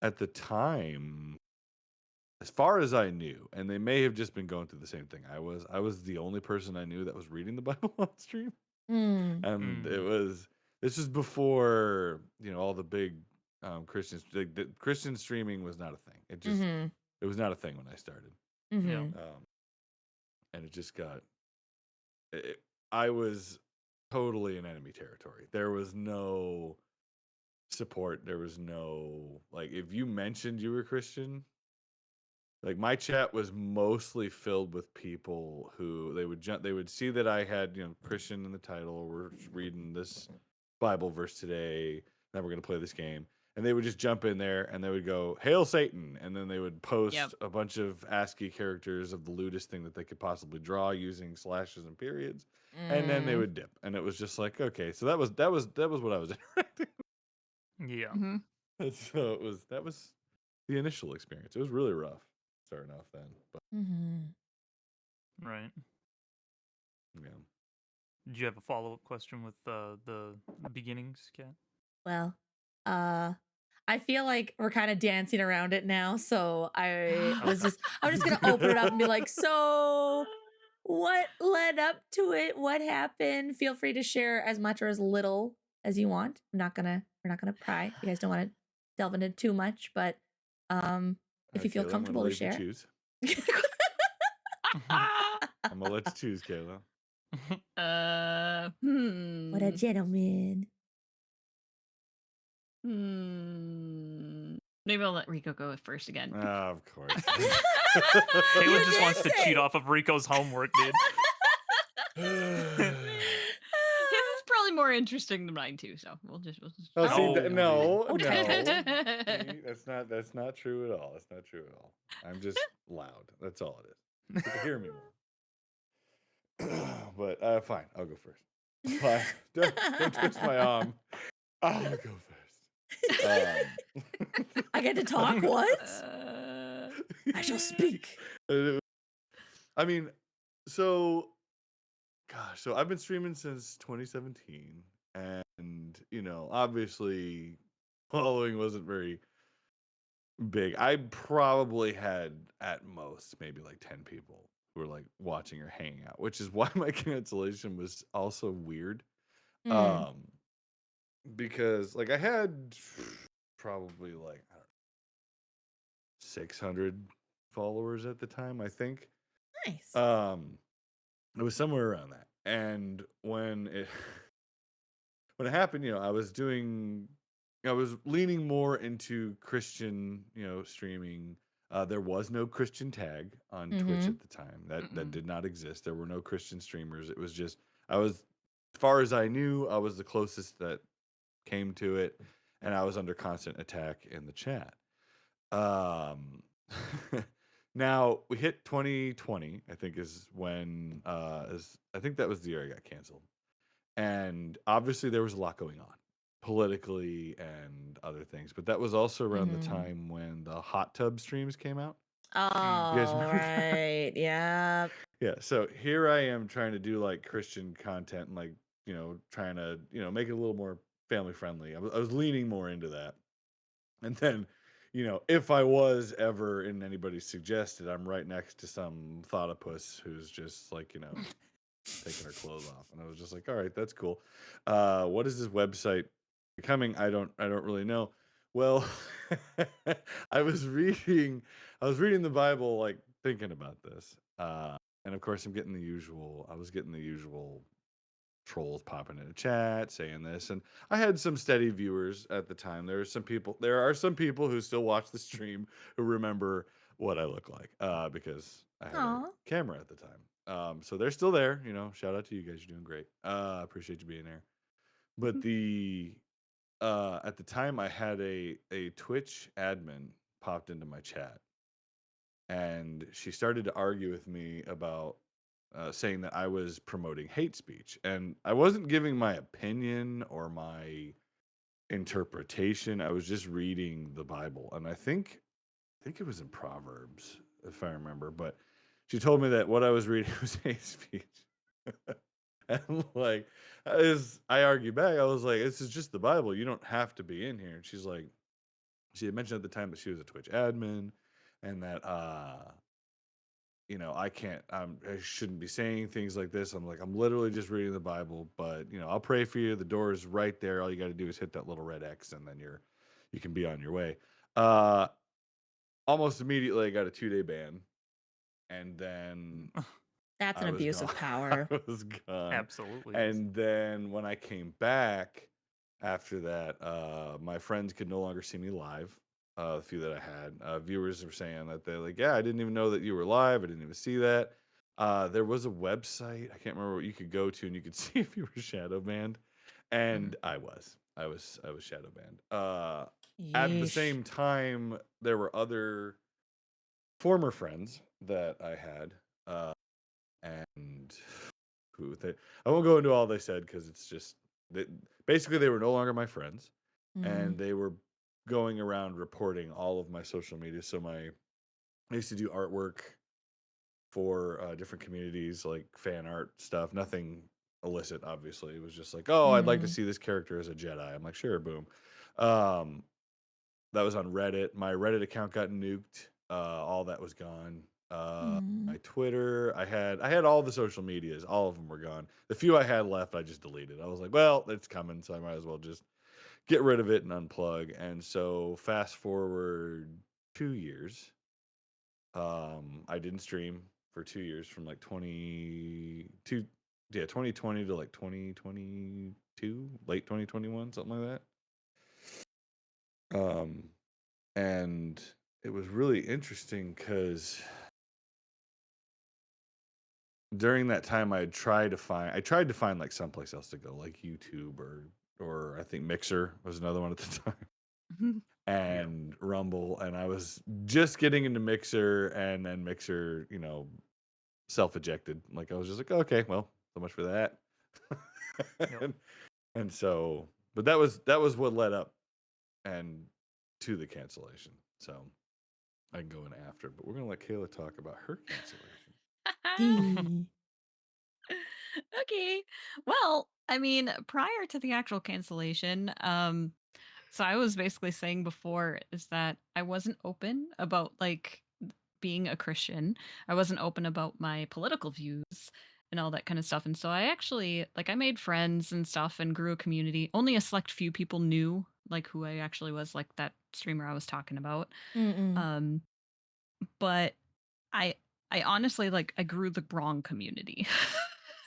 at the time, as far as I knew, and they may have just been going through the same thing. I was the only person I knew that was reading the Bible on stream. Mm. And it Mm, was this was before, you know, all the big Christians the Christian streaming was not a thing. Mhm. It was not a thing when I started. yeah. Mhm. And it just got it, I was totally in enemy territory. There was no support. There was no like if you mentioned you were Christian, like my chat was mostly filled with people who they would see that I had, you know, Christian in the title, or we're reading this Bible verse today, then we're gonna play this game. And they would just jump in there and they would go, Hail Satan, and then they would Yep. post a bunch of ASCII characters of the lewdest thing that they could possibly draw using slashes and periods. And then they Mm. would dip. And it was just like, okay, so that was what I was interacting Yeah. Mhm. with. So that was the initial experience. It was really rough starting off then. But Mhm. Right. yeah. Did you have a follow up question with the beginnings, Kat? Well, uh, I feel like we're kind of dancing around it now. So I'm Okay. just gonna open it up and be like, so what led up to it? What happened? Feel free to share as much or as little as you want. We're not gonna pry. If you guys don't want to delve into too much, but um All if you right, feel Kayla, I'm gonna comfortable to let you share. choose. I'm gonna let you choose, Kayla. What a gentleman. Maybe I'll let Rico go first again. Of course. Cayla You just did wants to say cheat it. off of Rico's homework, dude. His is probably more interesting than mine too, so we'll just Oh, see, Oh. no, Oh, no. Okay. See, that's not true at all. That's not true at all. I'm just loud. That's all it is. You can hear me more. But fine, I'll go first. Fine. Don't twist my arm. I'll go first. I get to talk? What? I shall speak. I mean, so gosh, so I've been streaming since 2017, and obviously, following wasn't very big. I probably had at most maybe like 10 people who were like watching or hanging out, which is why my cancellation was also weird. Mm, Um, because like I had probably like I don't know, 600 followers at the time, I think. nice. Um, it was somewhere around that. And when it when it happened, I was leaning more into Christian, streaming. There was no Christian tag on Twitch Mm-hmm. at the time. That did not exist. There were no Christian streamers. It was just I was, as far as I knew, I was the closest that came to it, and I was under constant attack in the chat. Um, now we hit 2020. I think is when I think that was the year I got canceled. And obviously, there was a lot going on politically and other things. But that was also around the Mm-hmm. time when the hot tub streams came out. You guys Oh, remember that? right. Yeah. Yeah. So here I am trying to do like Christian content and like, trying to, make it a little more family friendly. I was leaning more into that. And then, if I was ever in anybody's suggested, I'm right next to some thoughtopus who's just like, taking her clothes off, and I was just like, all right, that's cool. What is this website becoming? I don't really know. Well, I was reading the Bible, like thinking about this, and of course I was getting the usual trolls popping in the chat saying this, and I had some steady viewers at the time. There are some people who still watch the stream who remember what I look like, because I had a Aw. camera at the time. So they're still there. Shout out to you guys. You're doing great. Appreciate you being there. But the at the time, I had a Twitch admin popped into my chat, and she started to argue with me about saying that I was promoting hate speech, and I wasn't giving my opinion or my interpretation. I was just reading the Bible, and I think it was in Proverbs, if I remember. But she told me that what I was reading was hate speech. And like, as I argued back, I was like, "This is just the Bible. You don't have to be in here." And she's like, she had mentioned at the time that she was a Twitch admin, and that I can't, I shouldn't be saying things like this. I'm like, I'm literally just reading the Bible, but I'll pray for you. The door is right there. All you got to do is hit that little red X, and then you can be on your way. Uh, Almost immediately, I got a 2-day ban, and then That's an I was abuse gone. of I power. was gone. Absolutely is. And then when I came back after that, my friends could no longer see me live. The few that I had, viewers were saying that they're like, "Yeah, I didn't even know that you were live. I didn't even see that." There was a website, I can't remember what you could go to, and you could see if you were shadow banned, and I was shadow banned. At the Yeesh. same time, there were other former friends that I had, and who they I won't go into all they said because it's just that basically they were no longer my friends, Mm, and they were going around reporting all of my social media. So I used to do artwork for different communities, like fan art stuff. Nothing illicit, obviously. It was just like, oh, I'd like to mm, see this character as a Jedi. I'm like, sure, boom. Um, That was on Reddit. My Reddit account got nuked. All that was gone. My Twitter, I had all the social medias. All of them were gone. The few I had left, I just deleted. I was like, well, it's coming, so I might as well just get rid of it and unplug. And so fast forward 2 years. I didn't stream for 2 years from like 2020 to like 2022, late 2021, something like that. And it was really interesting because during that time I tried to find like someplace else to go, like YouTube or I think Mixer was another one at the time. And Rumble, and I was just getting into Mixer, and then Mixer, self-ejected. Like I was just like, okay, well, so much for that. Yep. and so, but that was what led up and to the cancellation. So I can go in after, but we're gonna let Cayla talk about her cancellation. Okay. Well, I mean, prior to the actual cancellation, so I was basically saying before is that I wasn't open about like being a Christian. I wasn't open about my political views and all that kind of stuff. And so I actually like I made friends and stuff and grew a community. Only a select few people knew like who I actually was, like that streamer I was talking about. Um, but I I honestly like I grew the wrong community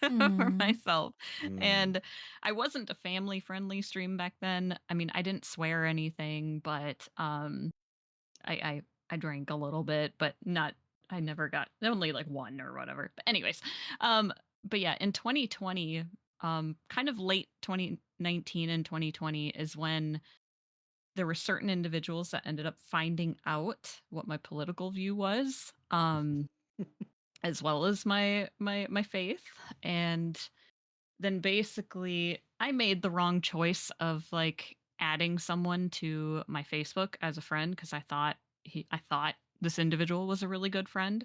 for myself. And I wasn't a family friendly stream back then. I mean, I didn't swear or anything, but I drank a little bit, but not I never got only like one or whatever. But anyways, um but yeah, in 2020, kind of late 2019 and 2020 is when there were certain individuals that ended up finding out what my political view was, as well as my faith. And then basically I made the wrong choice of like adding someone to my Facebook as a friend because I thought this individual was a really good friend.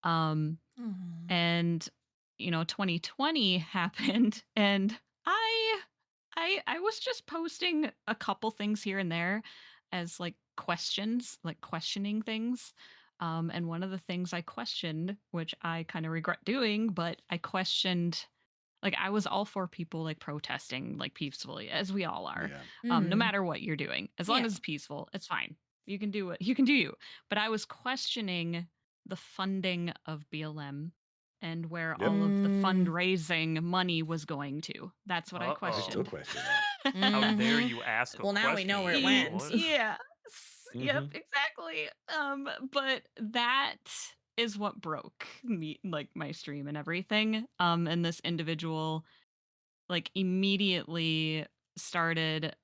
Um and 2020 happened, and I I was just posting a couple things here and there as like questions, like questioning things. And one of the things I questioned, which I kind of regret doing, but I questioned like I was all for people like protesting like peacefully, as we all are. No matter what you're doing, as long Yeah. as it's peaceful, it's fine. You can do what you can do you. But I was questioning the funding of BLM and where Yep. all of the fundraising money was going to. That's what I Uh-oh. I still questioned. question that. How dare you ask a Well, now we know question, where it young went. blood? Yeah. Yep, Mhm. exactly. But that is what broke me, like my stream and everything. And this individual like immediately started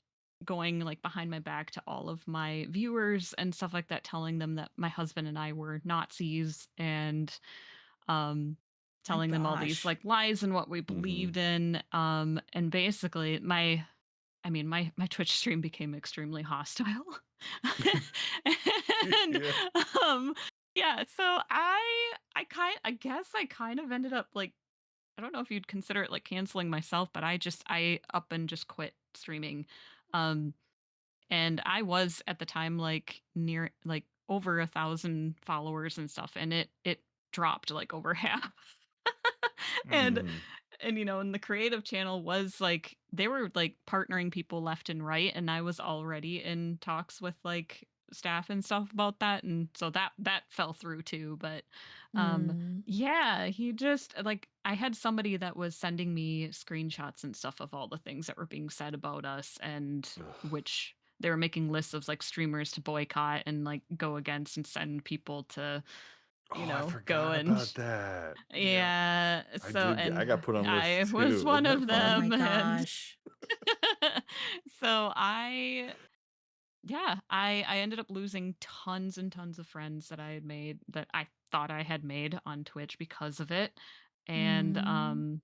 going like behind my back to all of my viewers and stuff like that, telling them that my husband and I were Nazis, and um My telling them all these gosh. like lies and what we believed in. And basically my Twitch stream became extremely hostile. And Yeah. um yeah, so I guess I kind of ended up like, I don't know if you'd consider it like canceling myself, but I up and just quit streaming. Um and I was at the time like near like over 1,000 followers and stuff, and it dropped like over half. and Mhm. and the creative channel was like they were like partnering people left and right, and I was already in talks with like staff and stuff about that, and so that fell through too. But yeah, he just like I had somebody that was sending me screenshots and stuff of all the things that were being said about us, and Ugh. which they were making lists of like streamers to boycott and like go against and send people to Oh, I go forgot and about that. Yeah. yeah, so I and got put on I lists was too. one Wasn't that of Oh fun? my them. And gosh. so I ended up losing tons and tons of friends that I had made, that I thought I had made on Twitch because of it. And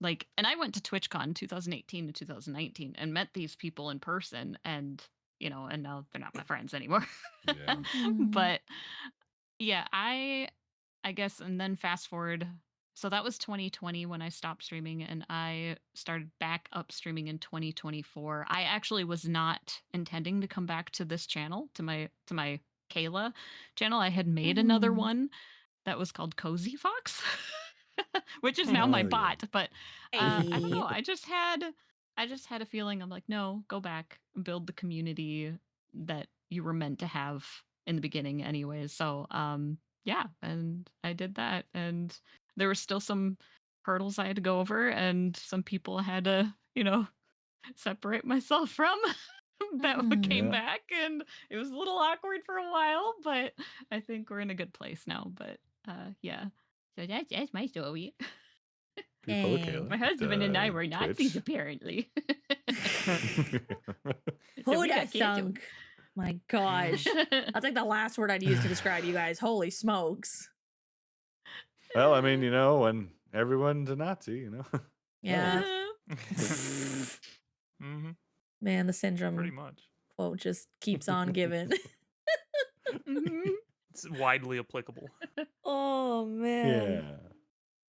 like, and I went to TwitchCon 2018 to 2019 and met these people in person, and and now they're not my friends anymore. Yeah. But yeah, I guess, and then fast forward So that was 2020 when I stopped streaming, and I started back up streaming in 2024. I actually was not intending to come back to this channel, to my Cayla channel. I had made another Mm. one that was called Cozy Fox, which is now my Oh, yeah. bot. But I don't Hey. know. I just had a feeling. I'm like, no, go back and build the community that you were meant to have in the beginning, anyways. So yeah, and I did that, and there were still some hurdles I had to go over, and some people I had to, separate myself from that came Mm. Yeah. back, and it was a little awkward for a while, but I think we're in a good place now. But yeah, so that's my story. Pretty full of Dang. My Cayla. husband and I were Nazis, Twitch. apparently. So Who we da got canceled. thunk? My gosh. That's like the last word I'd use to describe you guys. Holy smokes. Well, I mean, when everyone's a Nazi, that Yeah. works. Hmm. Man, the Pretty syndrome much. quote just keeps on giving. Mhm. It's widely applicable. Oh man. Yeah.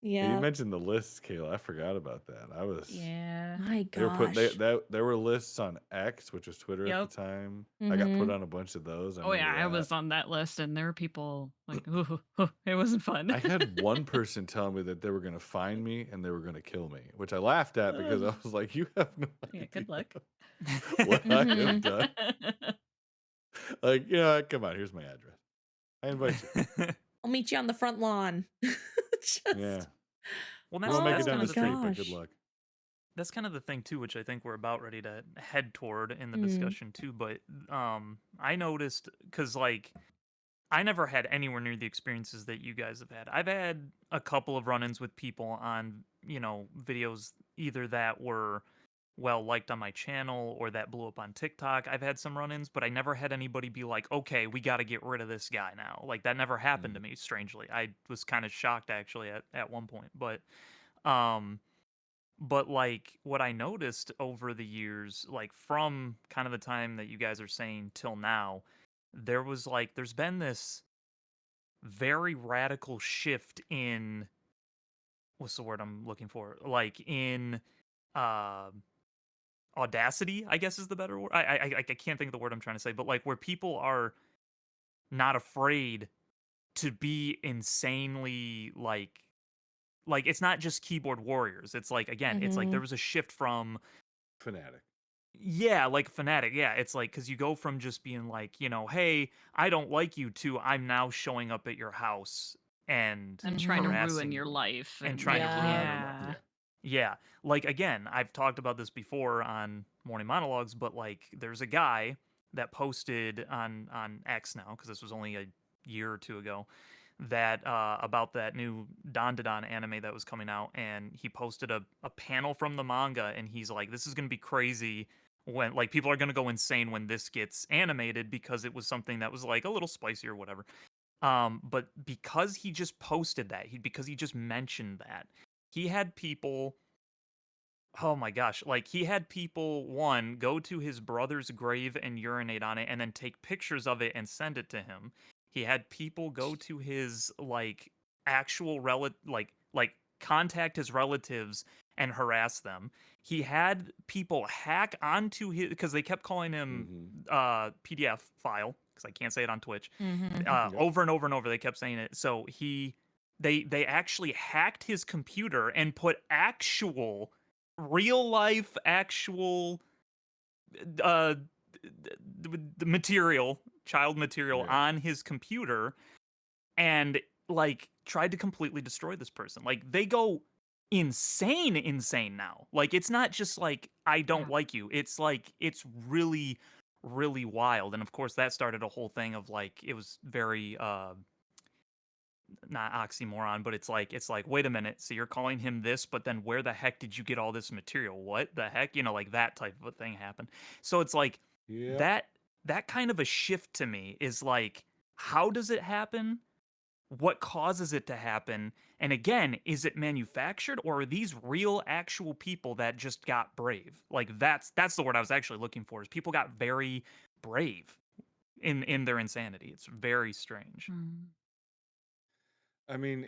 You Yeah. mentioned the lists, Kayla. I forgot about that. Yeah. My They were put gosh. there were lists on X, which was Twitter at Yep. the time. I got put Mm-hmm. on a bunch of those. I Oh yeah, remember I that. was on that list, and there were people like, ooh, it wasn't fun. I had one person tell me that they were going to find me and they were going to kill me, which I laughed at because I was like, "You have no Yeah, idea good luck. what I have Mm-hmm. done." Like, come on, here's my address. I invite you. I'll meet you on the front lawn. Just Yeah, Well, you that's won't make it that's oh down kind my the of the street, thing. but good gosh. luck. That's kind of the thing too, which I think we're about ready to head toward in the Mm. discussion too. But I noticed because like I never had anywhere near the experiences that you guys have had. I've had a couple of run-ins with people on videos either that were well liked on my channel or that blew up on TikTok. I've had some run-ins, but I never had anybody be like, "Okay, we got to get rid of this guy now." Like that never happened to Mm. me. Strangely, I was kind of shocked actually at one point, um but like what I noticed over the years, like from kind of the time that you guys are saying till now, there's been this very radical shift in what's the word I'm looking for? Like in uh audacity, I guess is the better word. I can't think of the word I'm trying to say, but like where people are not afraid to be insanely like it's not just keyboard warriors. It's like again, it's like Mm-hmm. there was a shift from Fanatic. yeah, like fanatic. Yeah, it's like cuz you go from just being like, "Hey, I don't like you," to I'm now showing up at your house and And trying to Mm-hmm. ruin harassing your you life, and and trying to ruin Yeah. your life. yeah. Yeah. Like again, I've talked about this before on Morning Monologues, but like there's a guy that posted on X now cuz this was only a year or two ago that about that new Dandadan anime that was coming out, and he posted a panel from the manga, and he's like, "This is gonna be crazy when like people are gonna go insane when this gets animated because it was something that was like a little spicy or whatever." But because he just posted that, because he just mentioned that, he had people oh my gosh, like he had people one go to his brother's grave and urinate on it and then take pictures of it and send it to him. He had people go to his like actual like contact his relatives and harass them. He had people hack onto his because they kept calling him Mm-hmm. PDF file because I can't say it on Twitch. Mm-hmm. Yep. Over and over and over they kept saying it. So they actually hacked his computer and put actual real life actual uh the material child material Yeah. on his computer and like tried to completely destroy this person. Like they go insane now. Like it's not just like I don't Yeah. like you, it's like it's really wild. And of course that started a whole thing of like it was very not oxymoron, but it's like, wait a minute, so you're calling him this, but then where the heck did you get all this material? What the heck? Like that type of a thing happened. So it's like Yep. that kind of a shift to me is like, how does it happen? What causes it to happen? And again, is it manufactured or are these real actual people that just got brave? Like that's the word I was actually looking for, is people got very brave in their insanity. It's very strange. Mm. I mean,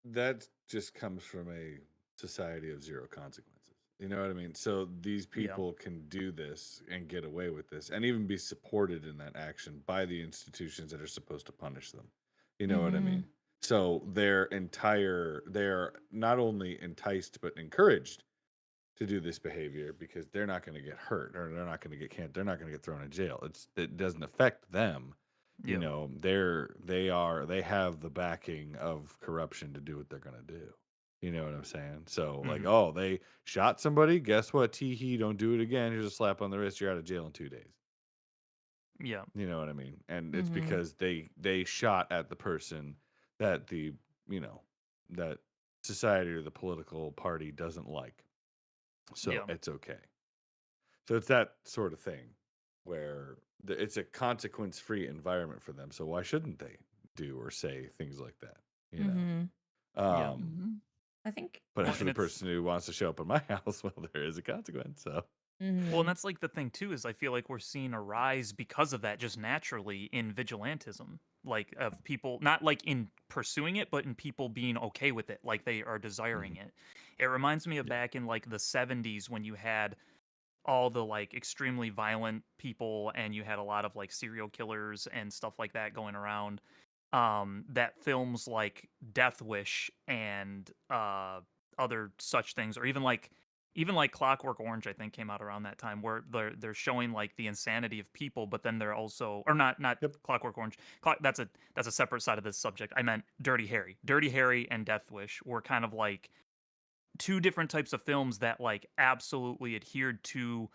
that just comes from a society of zero consequences. You know what I mean? So these Yeah. people can do this and get away with this and even be supported in that action by the institutions that are supposed to punish them. You know what I Mm-hmm. mean? So they're not only enticed but encouraged to do this behavior because they're not going to get hurt or they're not going to get can't they're not going to get thrown in jail. It doesn't affect them. You Yep. know, they have the backing of corruption to do what they're going to do. You know what I'm saying? So like, Mhm. oh, they shot somebody, guess what? Tee hee, don't do it again. Here's a slap on the wrist, you're out of jail in 2 days. Yeah. You know what I mean? And it's Mm-hmm. because they shot at the person that you know, that society or the political party doesn't like. So Yeah. it's okay. So it's that sort of thing where it's a consequence-free environment for them. So why shouldn't they do or say things like that? You know. Mm-hmm. Yeah. Mhm. I think But Well, as for and the it's person who wants to show up at my house, well, there is a consequence. So well, mm-hmm. and that's like the thing too is I feel like we're seeing a rise because of that just naturally in vigilantism, like of people not like in pursuing it, but in people being okay with it, like they are desiring mhm. it. It reminds me of Yeah. back in like the 70s when you had all the like extremely violent people and you had a lot of like serial killers and stuff like that going around that films like Death Wish and other such things or even like Clockwork Orange I think came out around that time where they're showing like the insanity of people but then they're also or not Yep. Clockwork Orange that's a separate side of this subject. I meant Dirty Harry and Death Wish were kind of like two different types of films that like absolutely adhered to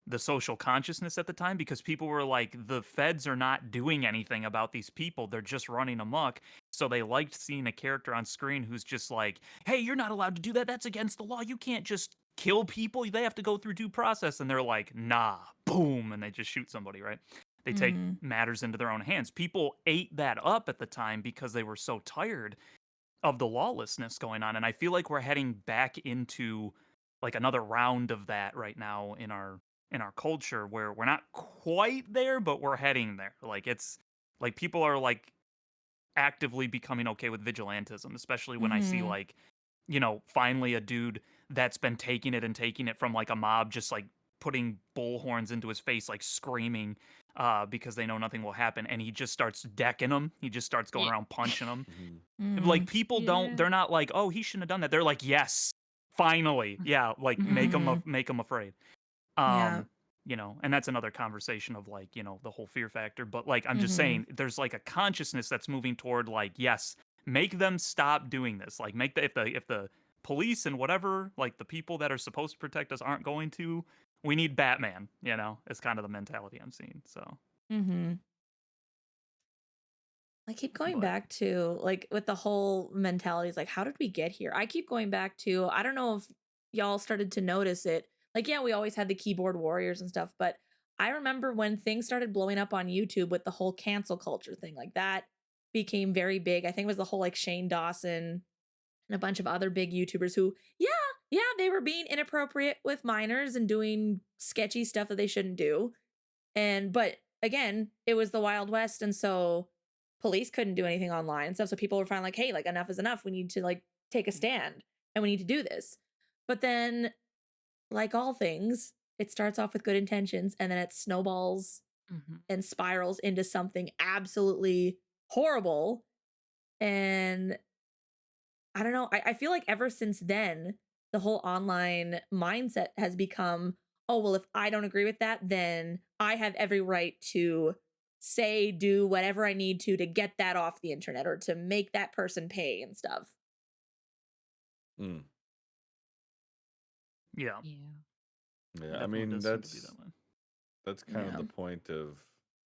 the social consciousness at the time because people were like the feds are not doing anything about these people, they're just running amok. So they liked seeing a character on screen who's just like, hey, you're not allowed to do that, that's against the law, you can't just kill people, they have to go through due process. And they're like, nah, boom, and they just shoot somebody, right? They take Mm-hmm. matters into their own hands. People ate that up at the time because they were so tired of the lawlessness going on. And I feel like we're heading back into like another round of that right now in our culture where we're not quite there, but we're heading there. Like it's like people are like actively becoming okay with vigilantism, especially when I see Mm-hmm. like, you know, finally a dude that's been taking it from like a mob just like putting bullhorns into his face, like screaming because they know nothing will happen. And he just starts decking them. He just starts going Yeah. around punching them Mhm. Mm-hmm. like people don't Yeah. they're not like, "Oh, he shouldn't have done that." They're like, "Yes, finally." Yeah, like Mm-hmm. make them afraid. Yeah. Um, you know, and that's another conversation of like, you know, the whole fear factor, but like I'm just Mm-hmm. saying there's like a consciousness that's moving toward like, yes, make them stop doing this. Like make the if the police and whatever, like the people that are supposed to protect us aren't going to, we need Batman, you know? It's kind of the mentality I'm seeing. So, Mm-hmm. I keep going but back to like with the whole mentalities, like how did we get here? I keep going back to I don't know if y'all started to notice it. Like, yeah, we always had the keyboard warriors and stuff, but I remember when things started blowing up on YouTube with the whole cancel culture thing, like that became very big. I think it was the whole like Shane Dawson and a bunch of other big YouTubers who, yeah, they were being inappropriate with minors and doing sketchy stuff that they shouldn't do. But again, it was the Wild West, and so police couldn't do anything online and stuff. So people were finally like, hey, like enough is enough. We need to like take a stand and we need to do this. But then, like all things, it starts off with good intentions and then it snowballs Mhm. and spirals into something absolutely horrible. And I don't know. I feel like ever since then, the whole online mindset has become, oh, well, if I don't agree with that, then I have every right to say, do whatever I need to get that off the internet or to make that person pay and stuff. Mm. yeah, Yeah. Yeah, I definitely mean does seem to be that way. that's kind of Yeah. the point of,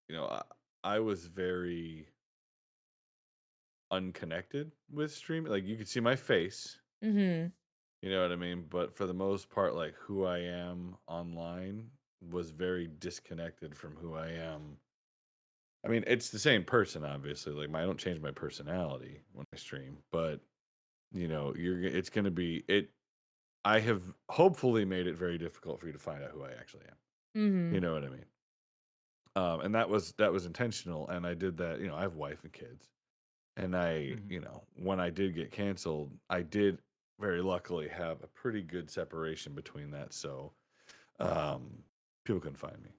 you know, I was very unconnected with streaming. Like you could see my face, Mm-hmm. you know what I mean? But for the most part, like who I am online was very disconnected from who I am. I mean, it's the same person, obviously. Like I don't change my personality when I stream, but you know, it's gonna be it. I have hopefully made it very difficult for you to find out who I actually am. Mm-hmm. You know what I mean? And that was intentional, and I did that. You know, I have a wife and kids, And when I did get canceled, I did very luckily have a pretty good separation between that. So people couldn't find me,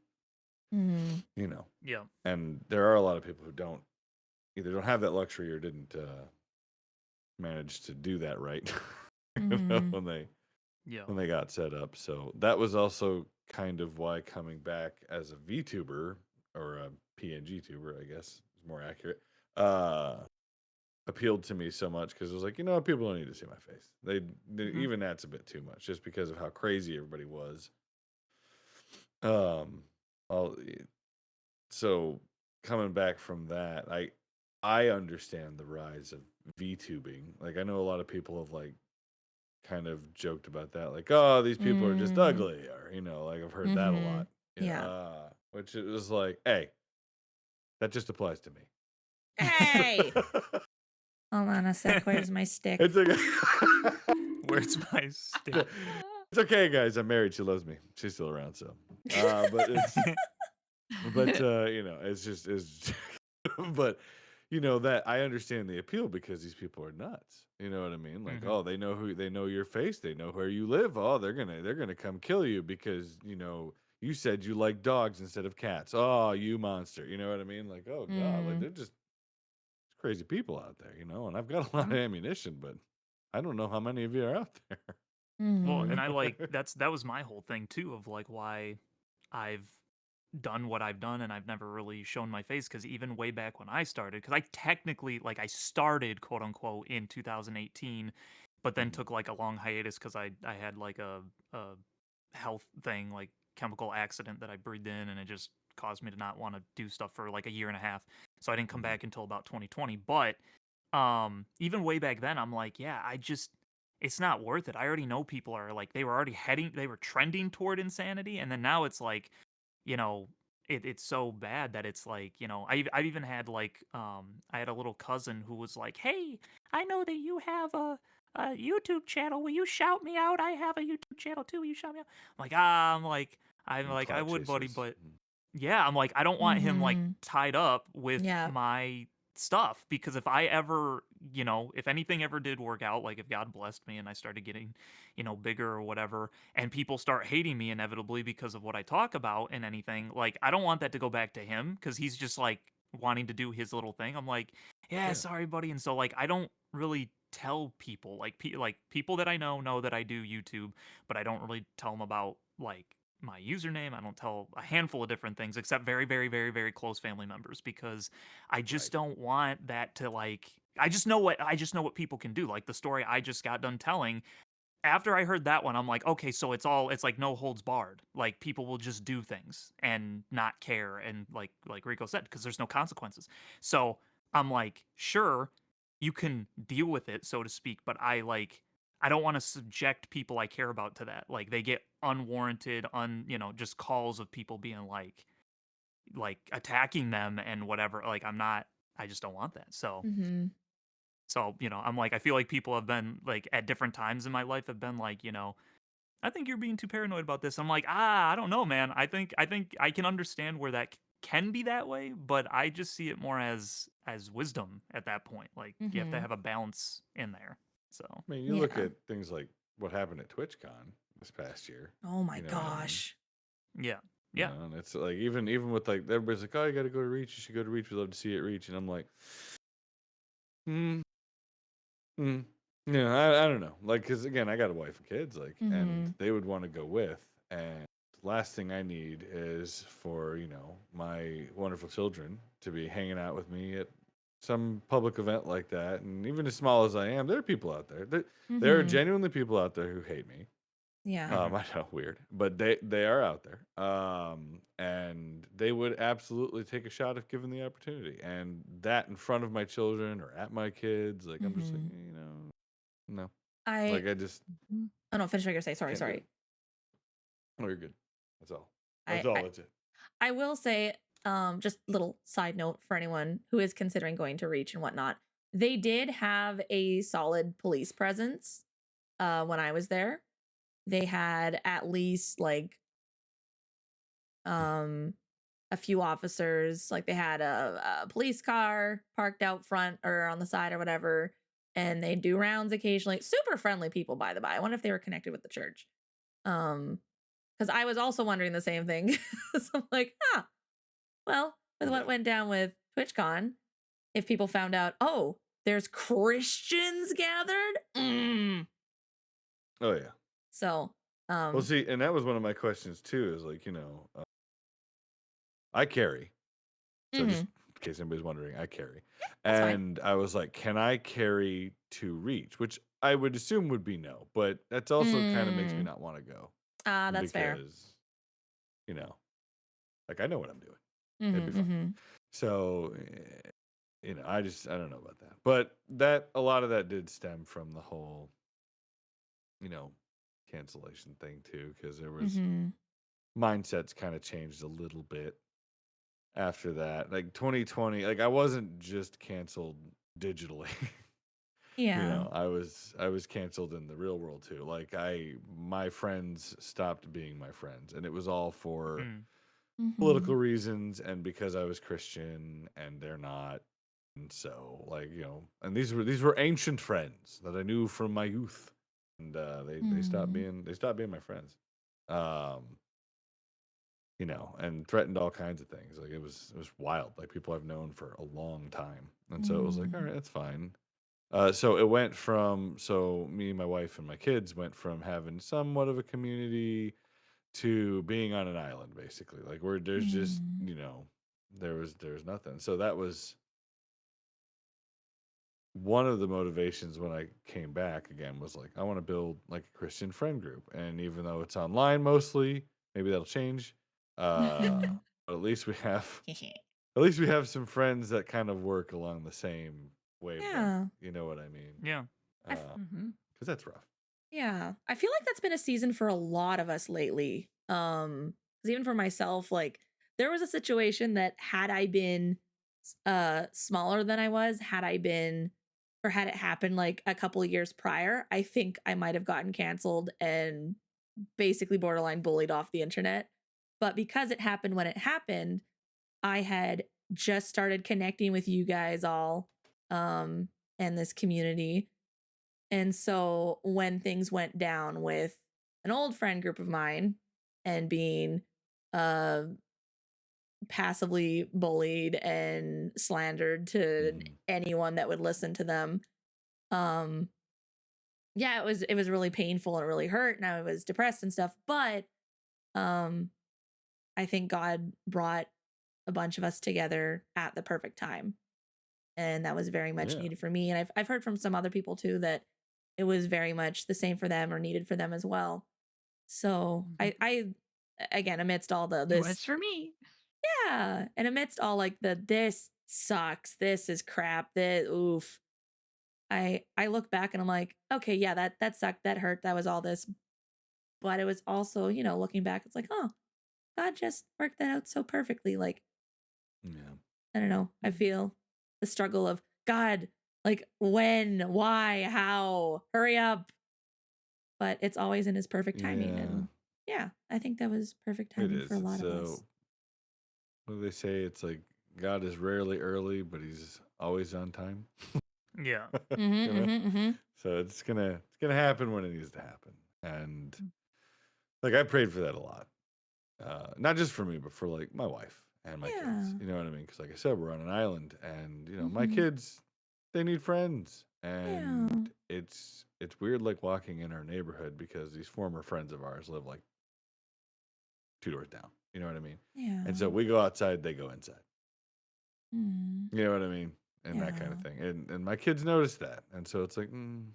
Mm-hmm. Yeah. and there are a lot of people who either don't have that luxury or didn't manage to do that right Mm-hmm. Yeah. when they got set up. So that was also kind of why coming back as a VTuber or a PNG tuber, I guess is more accurate, appealed to me so much because it was like, people don't need to see my face. Mm-hmm. Even that's a bit too much just because of how crazy everybody was. Um, all so coming back from that, I understand the rise of VTubing. Like I know a lot of people have like kind of joked about that, like, oh, these people are just Mm-hmm. ugly, or like I've heard that a Mm-hmm. lot. Yeah. Which it was like, hey, that just applies to me. Hey, hold on a sec. Where's my stick? It's okay. Where's my stick? It's okay, guys. I'm married. She loves me. She's still around, so. But it's just, but that I understand the appeal because these people are nuts. You know what I mean? Like, Mhm. oh, they know your face, they know where you live. Oh, they're gonna come kill you because you said you like dogs instead of cats. Oh, you monster. You know what I mean? Like, oh god, like Mm, they're just crazy people out there. And I've got a lot of I'm ammunition, but I don't know how many of you are out Well, mm-hmm. and I like there. that was my whole thing too of like why I've done what I've done and I've never really shown my face because even way back when I started, because I technically like I started quote unquote in 2018, but then Mhm. took like a long hiatus because I had like a health thing, like chemical accident that I breathed in and it just caused me to not want to do stuff for like a year and a half. So I didn't come Mhm. back until about 2020. But even way back then I'm like, yeah, it's not worth it. I already know people are like they were trending toward insanity and then now it's like you know, it's so bad that it's like, I've even had like I had a little cousin who was like, "Hey, I know that you have a YouTube channel. Will you shout me out? I have a YouTube channel too. Will you shout me out?" I'm like I Clout would, buddy, chasers. but yeah, I'm like I don't want him like Mm-hmm. tied up with Yeah. my stuff because if I ever, if anything ever did work out, like if God blessed me and I started getting, bigger or whatever, and people start hating me inevitably because of what I talk about and anything, like I don't want that to go back to him because he's just like wanting to do his little thing. I'm like, yeah, Yeah. sorry, buddy. And so like I don't really tell people like people that I know that I do YouTube, but I don't really tell them about like my username. I don't tell a handful of different things except very, very, very, very close family members because I just Right. don't want that to like I just know what people can do. Like the story I just got done telling, after I heard that one, I'm like, okay, so it's like no holds barred. Like people will just do things and not care and like Rico said because there's no consequences. So, I'm like, sure, you can deal with it so to speak, but I don't want to subject people I care about to that. Like they get unwarranted just calls of people being like attacking them and whatever. Like I just don't want that. Mm-hmm. So, I'm like, I feel like people have been like at different times in my life have been like, I think you're being too paranoid about this. I'm like, I don't know, man. I think I can understand where that can be that way, but I just see it more as wisdom at that point. Like you have to Mm-hmm. have a balance in there. So, I mean, you look Yeah. at things like what happened at TwitchCon this past year. Oh my You know what I mean? gosh. yeah. Yeah. And it's like even with like everybody's like, oh, you got to go to Reach. You should go to Reach. We'd love to see it Reach. And I'm like, hmm, hmm. Yeah, I don't know. Like, because again, I got a wife and kids, like, and Mm-hmm. they would want to go with. And last thing I need is for my wonderful children to be hanging out with me at some public event like that. And even as small as I am, there are people out there. There are Mm-hmm. genuinely people out there who hate me. Yeah. Mhm. I know, weird, but they are out there. And they would absolutely take a shot if given the opportunity. And that in front of my children or at my kids, like I'm just like, Mm-hmm. no, I like I just oh no, finish what you're gonna say. Sorry, can't do sorry. it. Oh, you're good. That's all. I That's all. I, That's it. I will say, just little side note for anyone who is considering going to Reach and whatnot. They did have a solid police presence when I was there. They had at least like um a few officers. Like they had a police car parked out front or on the side or whatever, and they do rounds occasionally. Super friendly people, by the by. I wonder if they were connected with the church. Because I was also wondering the same thing. So I'm like, well, with what Yeah. went down with TwitchCon, if people found out, oh, there's Christians gathered. Oh yeah. So, Well, see, and that was one of my questions too. Is like, I carry. So just mhm. in case anybody's wondering, I carry. That's fine. And I was like, can I carry to reach? Which I would assume would be no, but that's also kind of makes me Mm. not want to go That's fair. because, you know, like I know what I'm doing. It'd be Mm-hmm, fine. mm-hmm. So, I don't know about that. But a lot of that did stem from the whole, cancellation thing too, because there was Mm-hmm. mindsets kind of changed a little bit after that. Like 2020, like I wasn't just canceled digitally. Yeah. I was canceled in the real world too. Like my friends stopped being my friends, and it was all for Mm. Mm-hmm. political reasons and because I was Christian and they're not. And so like, and these were ancient friends that I knew from my youth. And they stopped Mm. being my friends. Um and threatened all kinds of things. Like it was wild. Like people I've known for a long time. And so it was like, all Mm. right, that's fine. So it went from me, my wife, and my kids went from having somewhat of a community to being on an island, basically. Like where there's just, Mm. there was nothing. So that was one of the motivations when I came back again was like I want to build like a Christian friend group. And even though it's online mostly, maybe that'll change. But at least we have some friends that kind of work along the same wavelength. Yeah. You know what I mean? Yeah. I f- Mm-hmm. Because that's rough. yeah. I feel like that's been a season for a lot of us lately. 'Cause even for myself, like there was a situation that had I been smaller than I was, had I been or had it happened like a couple of years prior, I think I might have gotten canceled and basically borderline bullied off the internet. But because it happened when it happened, I had just started connecting with you guys all um and this community. And so when things went down with an old friend group of mine and being uh passively bullied and slandered to Mhm. anyone that would listen to them, um yeah, it was really painful and it really hurt and I was depressed and stuff, but um I think God brought a bunch of us together at the perfect time. And that was very much Yeah. needed for me. And I've heard from some other people too that it was very much the same for them or needed for them as well. So I again amidst all the It was this for me. yeah, and amidst all like the this sucks, this is crap, this oof. I look back and I'm like, okay, yeah, that sucked, that hurt, that was all this, but it was also, looking back, it's like, oh, God just worked that out so perfectly. Like Yeah. I don't know. I feel the struggle of God, like when, why, how, hurry up. But it's always in his perfect timing. Yeah. And yeah, I think that was perfect It timing for a is. It's lot of so us. what do they say? It's like God is rarely early, but he's always on time. Yeah. you know? Mm-hmm. So it's gonna happen when it needs to happen. And like I prayed for that a lot. Not just for me, but for like my wife and my kids. Yeah. You know what I mean? Because like I said, we're on an island, and my Mm-hmm. kids, they need friends, Yeah. and it's weird like walking in our neighborhood because these former friends of ours live like two doors down. You know what I mean? And so Yeah. we go outside, they go inside. Mm. You know what I mean? And that kind of Yeah. thing. And my kids notice that, and so it's like. And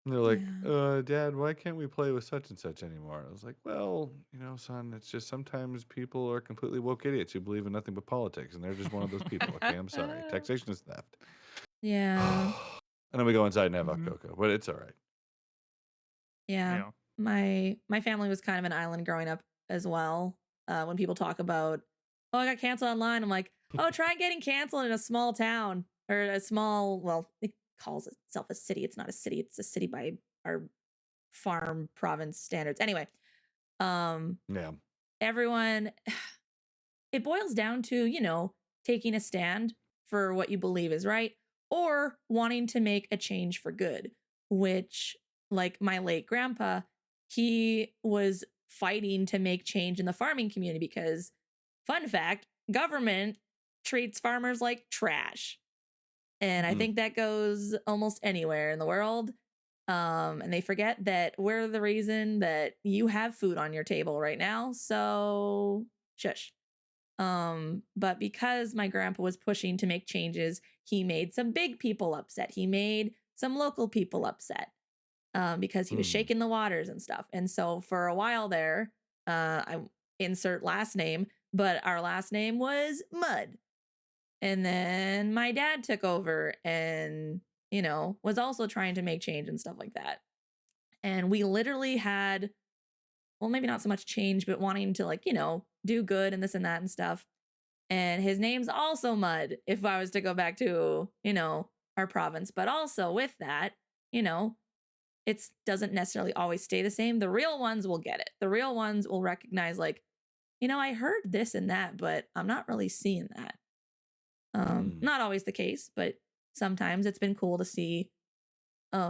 they're like, Yeah. Dad, why can't we play with such and such anymore? I was like, well, son, it's just sometimes people are completely woke idiots who believe in nothing but politics, and they're just one of those people. Okay, I'm sorry. Taxation is theft. Yeah. And then we go inside and have hot Mhm. cocoa, but it's all right. Yeah. Yeah. My family was kind of an island growing up as well. When people talk about, oh, I got canceled online, I'm like, oh, try getting canceled in a small town or a small, well, it calls itself a city. It's not a city. It's a city by our farm province standards. Anyway, um, Yeah. everyone it boils down to, taking a stand for what you believe is right or wanting to make a change for good, which, like my late grandpa, he was fighting to make change in the farming community because, fun fact, government treats farmers like trash. And I Mm. think that goes almost anywhere in the world. And they forget that we're the reason that you have food on your table right now. So shush. But because my grandpa was pushing to make changes, he made some big people upset. He made some local people upset because he was Mm. shaking the waters and stuff. And so for a while there, I insert last name, but our last name was Mud. And then my dad took over and, was also trying to make change and stuff like that. And we literally had, well, maybe not so much change, but wanting to, like, do good and this and that and stuff. And his name's also Mud if I was to go back to, our province. But also with that, it doesn't necessarily always stay the same. The real ones will get it. The real ones will recognize, like, I heard this and that, but I'm not really seeing that. Not always the case, but sometimes it's been cool to see,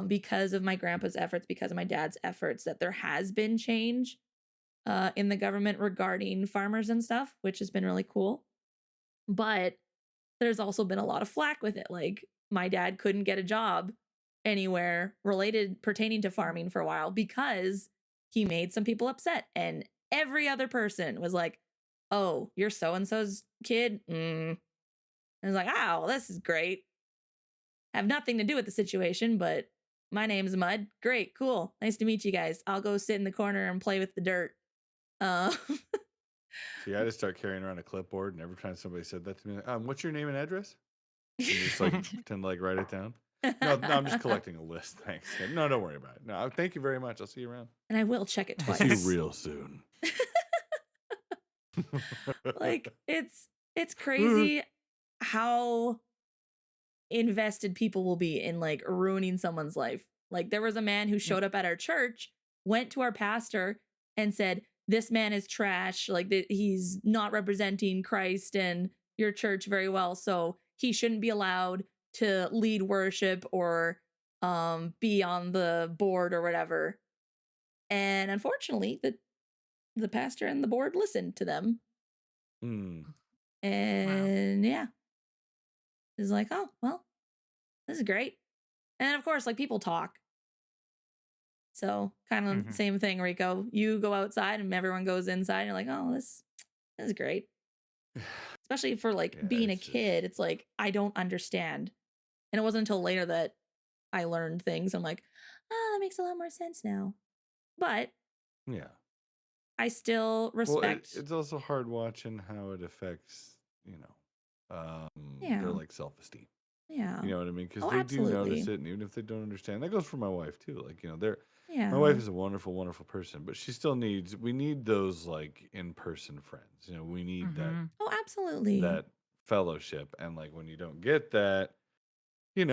because of my grandpa's efforts, because of my dad's efforts, that there has been change in the government regarding farmers and stuff, which has been really cool. But there's also been a lot of flack with it. Like, my dad couldn't get a job anywhere related pertaining to farming for a while because he made some people upset. And every other person was like, oh, you're so and so's kid. I was like, oh, this is great. Have nothing to do with the situation, but my name's Mud. Great, cool. Nice to meet you guys. I'll go sit in the corner and play with the dirt. Uh, See, I just start carrying around a clipboard, and every time somebody said that to me, what's your name and address? And just like pretend to like write it down. No, I'm just collecting a list. Thanks. No, don't worry about it. No, thank you very much. I'll see you around. and I will check it I'll see you twice. real soon. Like, it's crazy how invested people will be in, like, ruining someone's life. Like, there was a man who showed up at our church, went to our pastor and said, this man is trash, like, he's not representing Christ and your church very well, so he shouldn't be allowed to lead worship or be on the board or whatever. And unfortunately, the pastor and the board listened to them. Mm. And yeah, it's like, oh, well, this is great. And of course, like, people talk. So kind of Mhm. same thing, Rico. You go outside and everyone goes inside. And you're like, oh, this is great. Especially for, like, Yeah, being a it's kid. It's like, I don't understand. And it wasn't until later that I learned things. I'm like, oh, that makes a lot more sense now. But yeah. I still Well, respect. it's also hard watching how it affects, their Yeah. like self-esteem. Yeah. You know what I mean? Because Oh, they do notice absolutely. it, and even if they don't understand, that goes for my wife too. Like, my Yeah. wife is a wonderful, wonderful person, but she still we need those like in-person friends. We need Mhm. Oh, absolutely. that fellowship, and like when you don't get that, it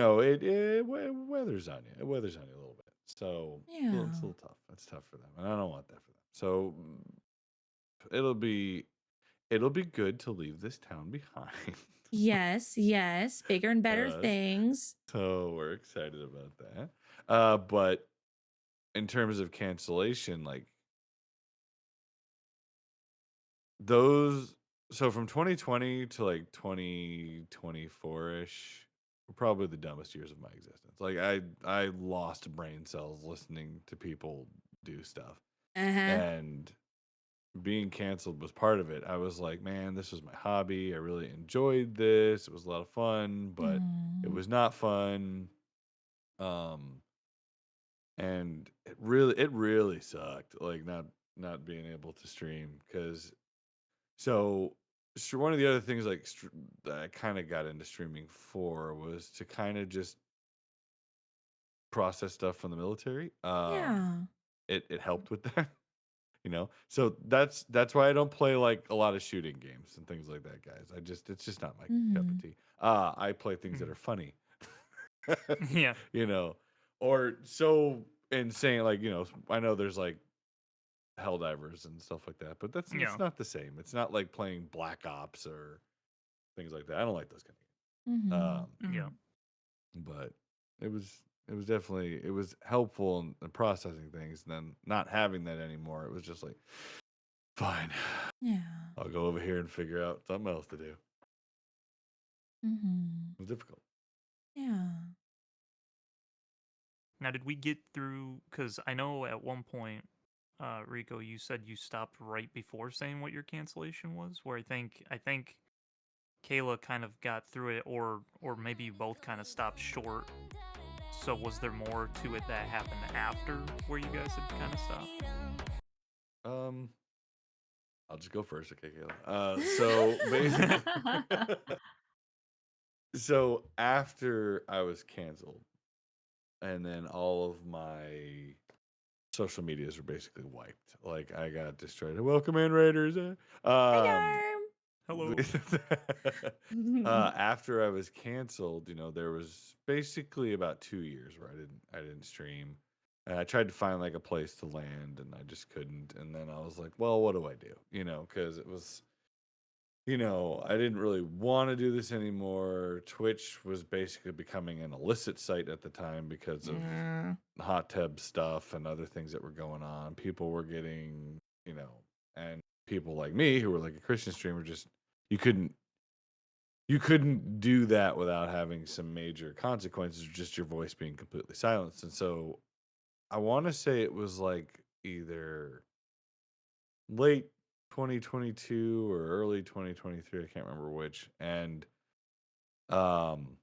weathers on you. It weathers on you a little bit. So it's a Yeah. little tough. It's tough for them, and I don't want that for them. So it'll be it'll be good to leave this town behind. Yes. Yes. Bigger and better Uh, things. so we're excited about that. But in terms of cancellation, like those, so from 2020 to like 2024-ish were probably the dumbest years of my existence. Like I lost brain cells listening to people do stuff, Uh huh. and being canceled was part of it. I was like, man, this was my hobby. I really enjoyed this. It was a lot of fun, but it was not fun. Um, and it really sucked, like not being able to stream because one of the other things like that I kind of got into streaming for was to kind of just process stuff from the military. Yeah. It helped with that. So that's why I don't play like a lot of shooting games and things like that, guys. It's just not my cup of Mm-hmm. tea. I play things that Mm. are funny. Yeah. you know or so insane, like, I know there's like Helldivers and stuff like that. But it's Yeah. not the same. It's not like playing Black Ops or things like that. I don't like those kind of games. Mhm. Yeah. But it was definitely helpful in processing things. And then not having that anymore, it was just like, fine, Yeah. I'll go over here and figure out something else to do. Mhm. It was difficult. Yeah. Now, did we get through? Because I know at one point, Rico, you said you stopped right before saying what your cancellation was. Where I think Cayla kind of got through it, or maybe you both kind of stopped short. So was there more to it that happened after where you guys had kind of stopped? I'll just go first, okay, Cayla. So basically, so after I was canceled, and then all of my social medias were basically wiped. Like I got destroyed. Welcome in, Raiders. Um, Hello. after I was canceled, there was basically about 2 years where I didn't stream. And I tried to find like a place to land, and I just couldn't. And then I was like, well, what do I do? Because it was, I didn't really want to do this anymore. Twitch was basically becoming an illicit site at the time because of hot tub stuff and other things that were going on. People were getting, and people like me who were like a Christian streamer, just you couldn't do that without having some major consequences or just your voice being completely silenced. And so I want to say it was like either late 2022 or early 2023, I can't remember which. And um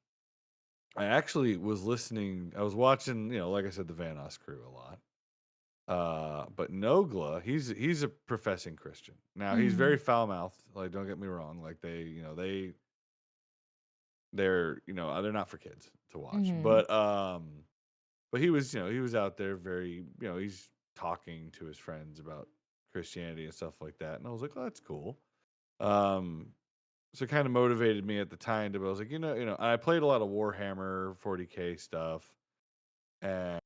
I actually was I was watching, like I said, the Vanos crew a lot. But Nogla, he's a professing Christian. Now he's very foul mouthed. Like, don't get me wrong. Like they're not for kids to watch. But he was, he was out there very, he's talking to his friends about Christianity and stuff like that. And I was like, oh, that's cool. So it kind of motivated me at the time to, I was like, I played a lot of Warhammer 40K stuff, and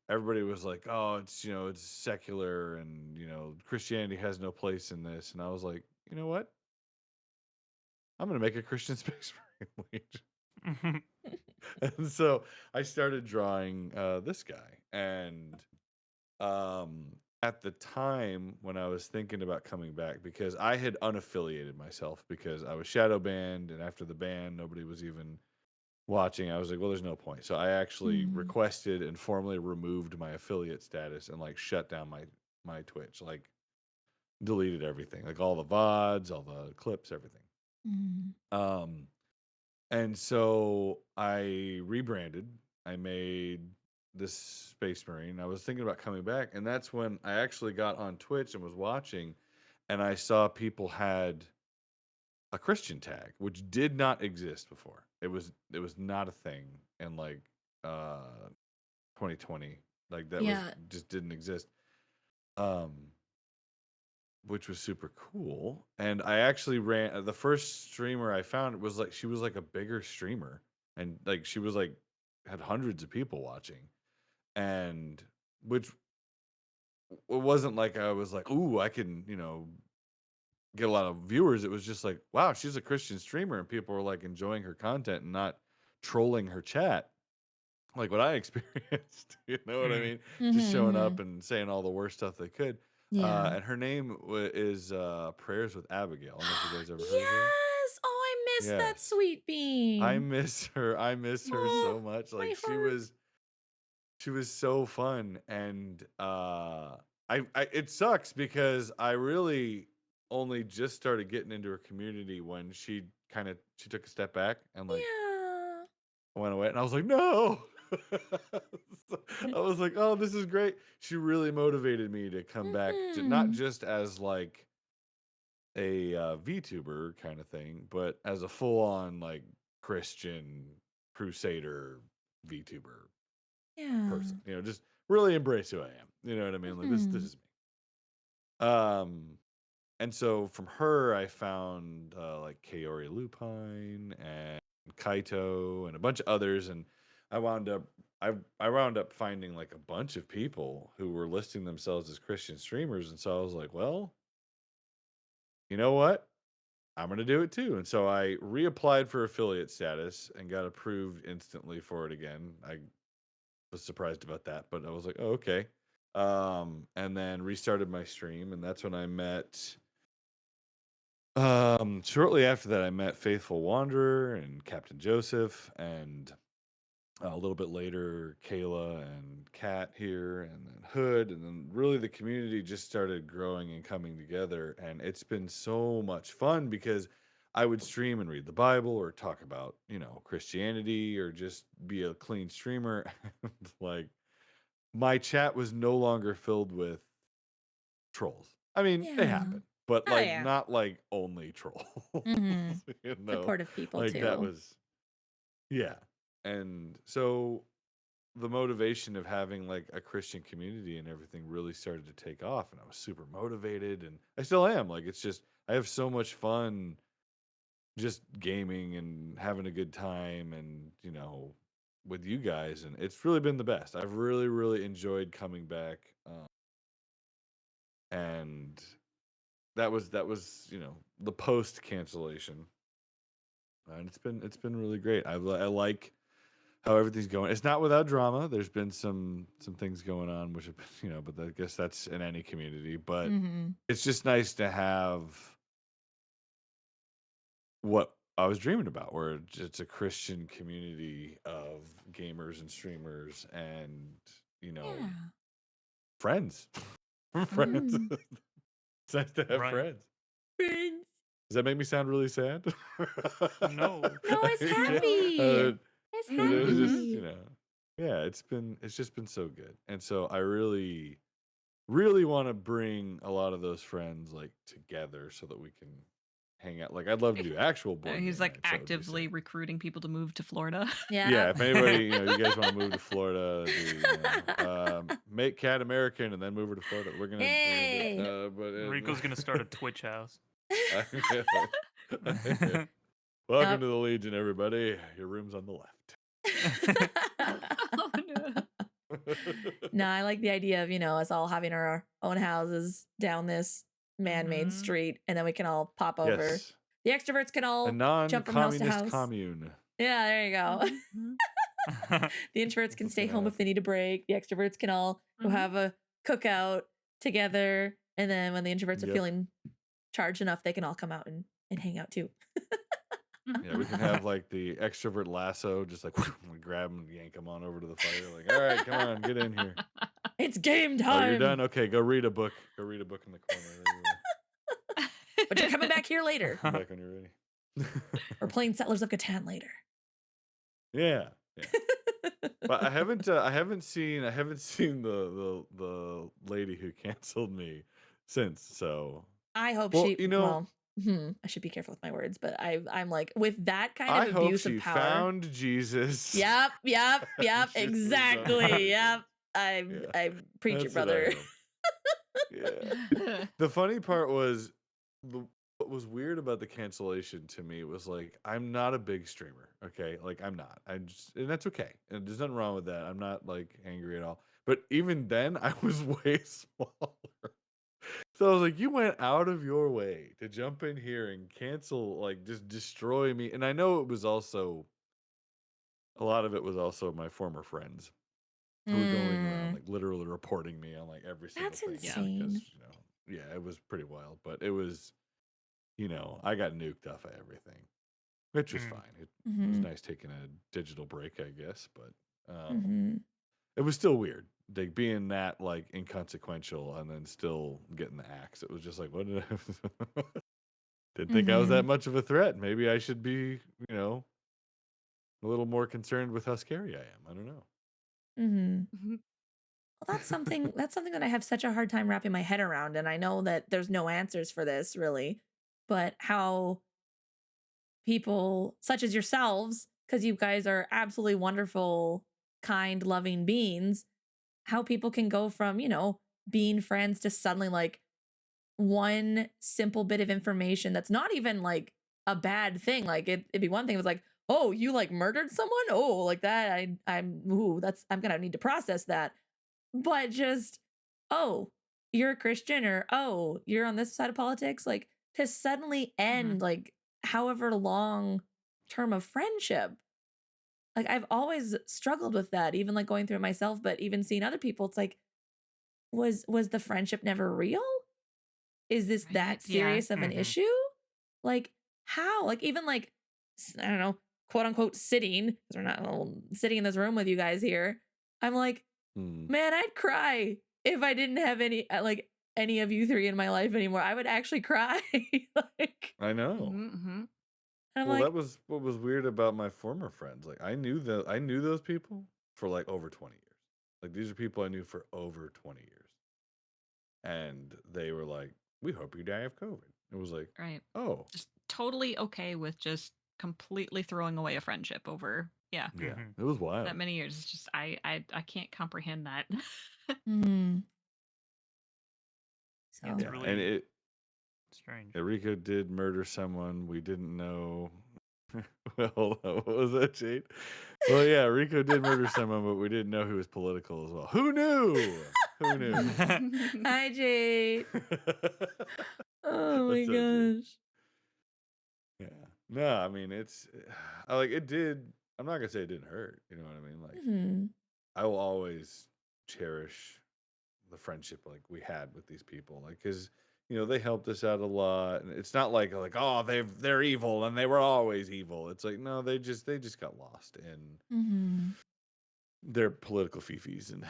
everybody was like, "Oh, it's secular, and Christianity has no place in this." And I was like, you know what? I'm gonna make a Christian Space Marine Legion. And so I started drawing this guy, and at the time when I was thinking about coming back, because I had unaffiliated myself because I was shadow banned, and after the ban, nobody was even watching. I was like, well, there's no point. So I actually requested and formally removed my affiliate status and like shut down my Twitch, like deleted everything, like all the VODs, all the clips, everything. Um, and so I rebranded. I made this Space Marine. I was thinking about coming back, and that's when I actually got on Twitch and was watching, and I saw people had a Christian tag, which did not exist before. It was not a thing in like 2020. Like that was just didn't exist. Um which was super cool. And I actually ran the first streamer I found was like she was like a bigger streamer, and like she was like had hundreds of people watching, and which it wasn't like I was like, ooh, I can, get a lot of viewers. It was just like, wow, she's a Christian streamer, and people were like enjoying her content and not trolling her chat like what I experienced. You know what I mean? Just showing up and saying all the worst stuff they could. Yeah. And her name is Prayers with Abigail. I don't know if you guys ever heard of her. Yes. Oh, I miss that Yes. sweet bean. I miss her. I miss her so much. my Like heart. she was so fun. And I it sucks because I really only just started getting into her community when she took a step back and like Yeah. went away, and I was like, no. So I was like, oh, this is great. She really motivated me to come back, to not just as like a VTuber kind of thing, but as a full-on like Christian crusader VTuber Yeah. person. Just really embrace who I am. You know what I mean? Like this is me. And so from her, I found like Kaori Lupine and Kaito and a bunch of others, and I wound up I wound up finding like a bunch of people who were listing themselves as Christian streamers, and so I was like, well, you know what? I'm gonna do it too. And so I reapplied for affiliate status and got approved instantly for it again. I was surprised about that, but I was like, oh, okay. And then restarted my stream, and that's when I met shortly after that I met Faithful Wanderer and Captain Joseph, and a little bit later Cayla and Kat here, and then Hood, and then really the community just started growing and coming together, and it's been so much fun because I would stream and read the Bible or talk about, Christianity or just be a clean streamer. Like my chat was no longer filled with trolls. I mean, they Yeah. happen, but Oh like yeah. not like only trolls. Mm-hmm. You know, Supportive people like that too. was yeah. And so the motivation of having like a Christian community and everything really started to take off, and I was super motivated, and I still am. Like it's just I have so much fun just gaming and having a good time, and with you guys, and it's really been the best. I've really really enjoyed coming back, and that was the post cancellation, and it's been really great. I like how everything's going. It's not without drama. There's been some things going on, which have been, but I guess that's in any community. But Mm-hmm. it's just nice to have what I was dreaming about, where it's a Christian community of gamers and streamers, and Yeah. friends, friends. Mm. It's nice to have Right. friends. Friends. Does that make me sound really sad? No. No, it's Yeah. happy. It's It was just, happy. yeah, it's just been so good. And so I really, really want to bring a lot of those friends like together so that we can hang out. Like I'd love to do actual board He's game like nights. That would be actively sick. recruiting people to move to Florida. Yeah, Yeah. if anybody, you guys want to move to Florida, make Cat American and then move her to Florida. We're gonna do Hey. it. But Rico's gonna start a Twitch house. I will. Welcome to the Legion, everybody. Your room's on the left. Oh, no. No, I like the idea of, us all having our own houses down this man-made Mhm. street, and then we can all pop over. Yes, The extroverts can a all jump from house to non-communist house. commune. Yeah, there you go. Mhm. The introverts can That's stay what's home gonna if they need a break. The extroverts can all go Mhm. have a cookout together. And then when the introverts are Yep. feeling charged enough, they can all come out and hang out too. Yeah, we can have like the extrovert lasso, just like we grab them and yank them on over to the fire. Like, all right, come on, get in here. It's game Oh, you're time. done? Okay, go read a book. Go read a book in the corner. There you are. But you're coming back here later. Come back when you're ready. We're playing Settlers of Catan later. Yeah, yeah. But I haven't seen the lady who canceled me since. So I hope well, she I should be careful with my words, but I'm like, with that kind I of hope abuse she of power. found Jesus. Yep, She was on exactly. Yep. Yeah, I preach it, that's what I brother. hope. Yeah. The funny part was what was weird about the cancellation to me was like I'm not a big streamer, okay? Like I'm not. And that's okay. And there's nothing wrong with that. I'm not like angry at all. But even then I was way smaller. So I was like, you went out of your way to jump in here and cancel, like just destroy me. And I know it was also a lot of it was also my former friends who were going around like literally reporting me on like every single That's thing insane. because yeah, it was pretty wild. But it was I got nuked off of everything, which was fine. It was nice taking a digital break, I guess, but it was still weird, like being that like inconsequential and then still getting the axe. It was just like, what did I didn't think I was that much of a threat. Maybe I should be, a little more concerned with how scary I am. I don't know. Well, that's something that I have such a hard time wrapping my head around, and I know that there's no answers for this really, but how people such as yourselves, because you guys are absolutely wonderful, kind, loving beings, how people can go from, being friends to suddenly like one simple bit of information that's not even like a bad thing. Like it'd be one thing if it was like oh, you like murdered someone? Oh, like that. I'm gonna need to process that. But just, oh, you're a Christian, or oh, you're on this side of politics. Like to suddenly Mhm. end like however long term of friendship. Like I've always struggled with that, even like going through it myself, but even seeing other people, it's like, was the friendship never real? Is this Right? that Yeah. serious of an Hmm. issue? Like, how? Like, even like, I don't know, quote unquote, sitting, because we're not sitting in this room with you guys here. I'm like, Hmm. man, I'd cry if I didn't have any, like, any of you three in my life anymore. I would actually cry. Like, I know. Mm-hmm. I'm Well, that like, was what was weird about my former friends. Like I knew those people for like over 20 years. Like these are people I knew for over 20 years. And they were like, "We hope you die of COVID." It was like, Right. "Oh, Just totally okay with just completely throwing away a friendship over, yeah, yeah." Hmm. It was that wild. many years. It's just I can't comprehend that. hmm. Yeah, it's So, Yeah, and really it strange. Enrico did murder someone we didn't know. Well, hold on, what was that, Jade? Well, yeah, Rico did murder someone, but we didn't know he was political as well. Who knew? Who knew? hi, Jade. Oh my What's up, Jade? gosh. Yeah. No, I mean it's I like it did. I'm not gonna say it didn't hurt. You know what I mean? Like Hmm. I will always cherish the friendship like we had with these people, like because they helped us out a lot, and it's not like oh they're evil and they were always evil. It's like no, they just got lost in Hmm. their political fifis, and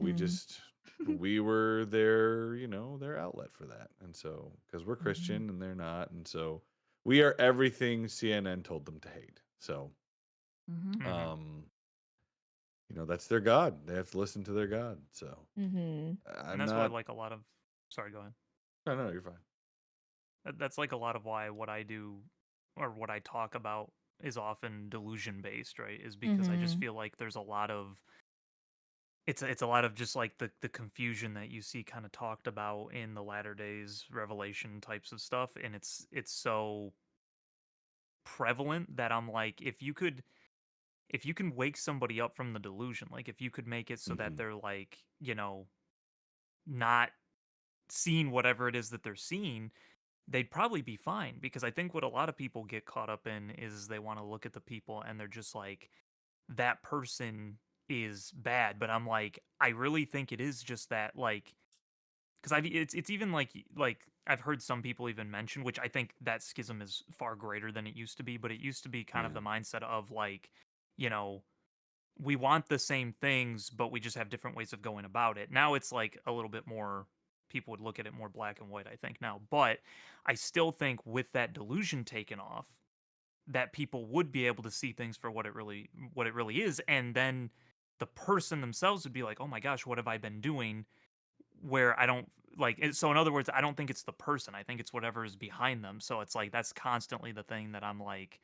we Hmm. just we were their outlet for that, and so because we're Hmm. Christian and they're not, and so we are everything CNN told them to hate. So Hmm. Hmm. um that's their god. They have to listen to their god. So Hmm. And I'm that's why not. like a lot of sorry, go ahead. No, you're fine. That's like a lot of why what I do or what I talk about is often delusion based, right? Is because I just Hmm. feel like there's a lot of it's a lot of just like the confusion that you see kind of talked about in the latter days revelation types of stuff, and it's so prevalent that I'm like, if you can wake somebody up from the delusion, like if you could make it so that Hmm. they're like, not seeing whatever it is that they're seeing, they'd probably be fine. Because I think what a lot of people get caught up in is they want to look at the people and they're just like, that person is bad. But I'm like, I really think it is just that, like, because it's even like I've heard some people even mention, which I think that schism is far greater than it used to be. But it used to be kind of Yeah. the mindset of like, you know, we want the same things, but we just have different ways of going about it. Now it's like a little bit more, people would look at it more black and white, I think now. But I still think with that delusion taken off, that people would be able to see things for what it really is, and then the person themselves would be like, "Oh my gosh, what have I been doing?" Where I don't so in other words, I don't think it's the person. I think it's whatever is behind them. So it's like that's constantly the thing that I'm like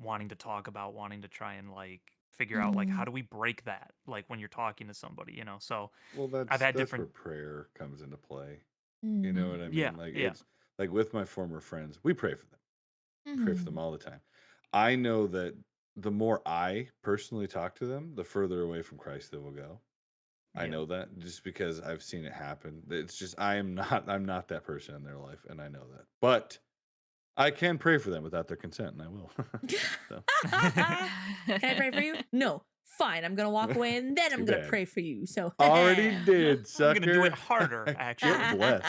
wanting to talk about, wanting to try and like figure out like how Hmm. do we break that like when you're talking to somebody. So Well, I've that's had that's where different prayer comes into play. You know Hmm. what I yeah, mean? Like yeah. it's like with my former friends, we pray for them. Pray for them Hmm. all the time. I know that the more I personally talk to them, the further away from Christ they will go. I Yeah. know that just because I've seen it happen. It's just I'm not that person in their life, and I know that. But I can pray for them without their consent, and I will. So Can I pray for you? No. Fine. I'm gonna walk away and then too I'm gonna bad. pray for you. So Already did, I'm gonna do it sucker. harder, Get actually. blessed.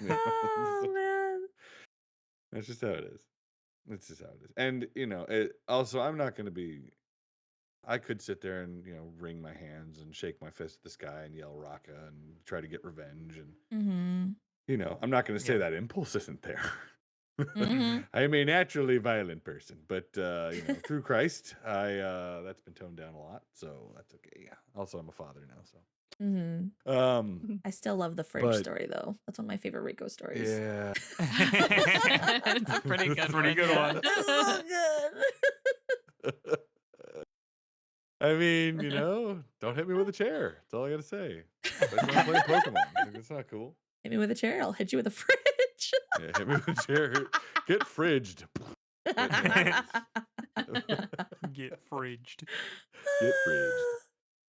Yeah, oh man. that's just how it is. That's just how it is. And it also I'm not going to be. I could sit there and wring my hands and shake my fist at the sky and yell "Raka" and try to get revenge, and Hmm. I'm not going to say Yeah. that impulse isn't there. Hmm. I am a naturally violent person, but through Christ, I that's been toned down a lot, so that's okay. Yeah. Also, I'm a father now, so Hmm. um, I still love the fridge but story though. That's one of my favorite Rico stories. yeah, It's a pretty It's a good pretty one, good yeah. one. It's so good. I mean, don't hit me with a chair. That's all I gotta say. Especially when I'm playing Pokemon. Like, that's not cool. Hit me with a chair, I'll hit you with a fridge. Yeah, hit me with a chair. Get fridged. But no, it was Get fridged. get fridged.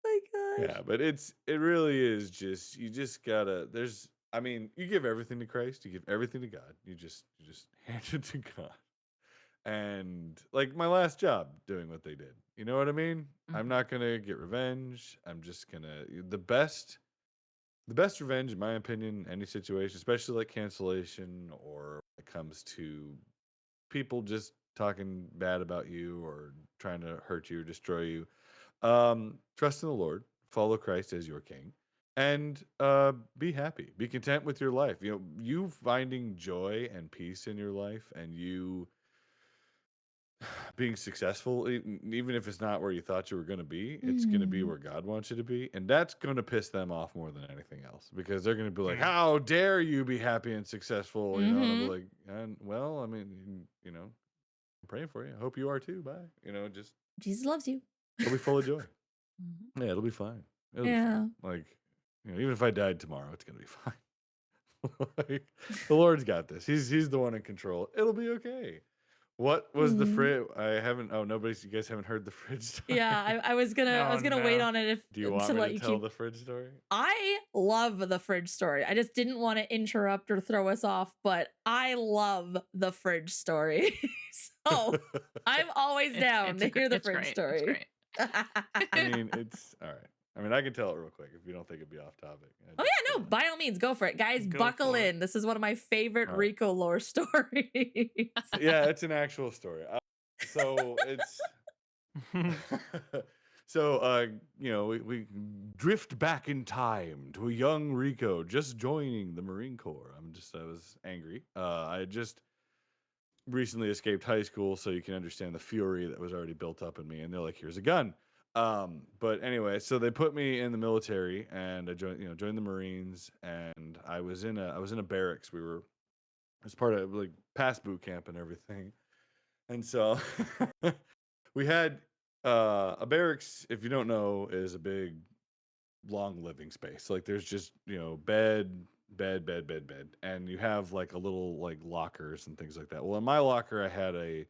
My gosh. Yeah, but it really is just you just gotta I mean, you give everything to Christ, you give everything to God. You just hand it to God. And like my last job doing what they did. You know what I mean? I'm Mhm. not gonna get revenge. I'm just gonna the best revenge, in my opinion, in any situation, especially like cancellation or when it comes to people just talking bad about you or trying to hurt you or destroy you. Trust in the Lord, follow Christ as your king, and be happy. Be content with your life. You know, you finding joy and peace in your life and you being successful, even if it's not where you thought you were going to be, it's going to be Mm. where God wants you to be. And that's going to piss them off more than anything else because they're going to be like, Mm. how dare you be happy and successful? You know, and I'll be Mhm. like, well, I mean, you know, I'm praying for you. I hope you are too. Bye. You know, just Jesus loves you. it'll be full of joy. Mhm. Yeah, it'll be fine. It'll be Yeah. fine. Like, you know, even if I died tomorrow, it's going to be fine. Like, the Lord's got this. He's the one in control. It'll be okay. What was the Mm. fridge? I haven't. Oh, nobody's. You guys haven't heard the fridge story. Yeah, I Oh was gonna wait no. on it Do you if want to me to let you tell keep. the fridge story? I love the fridge story. I just didn't want to interrupt or throw us off, but I love the fridge story. So I'm always down to hear the It's fridge great. It's story. great. I mean, it's all right. I mean, I can tell it real quick if you don't think it'd be off topic. Oh yeah, no, by all means, go for it. Guys, Go buckle for it. in. This is one of my favorite All right. Rico lore stories. Yeah, it's an actual story. So it's so you know, we drift back in time to a young Rico just joining the Marine Corps. I was angry. I had just recently escaped high school, so you can understand the fury that was already built up in me. And they're like, "Here's a gun." But anyway, so they put me in the military, and I joined the Marines, and I was in a barracks. We were as part of like past boot camp and everything, and so we had a barracks. If you don't know, is a big long living space. Like there's just, bed, and you have like a little like lockers and things like that. Well, in my locker, I had a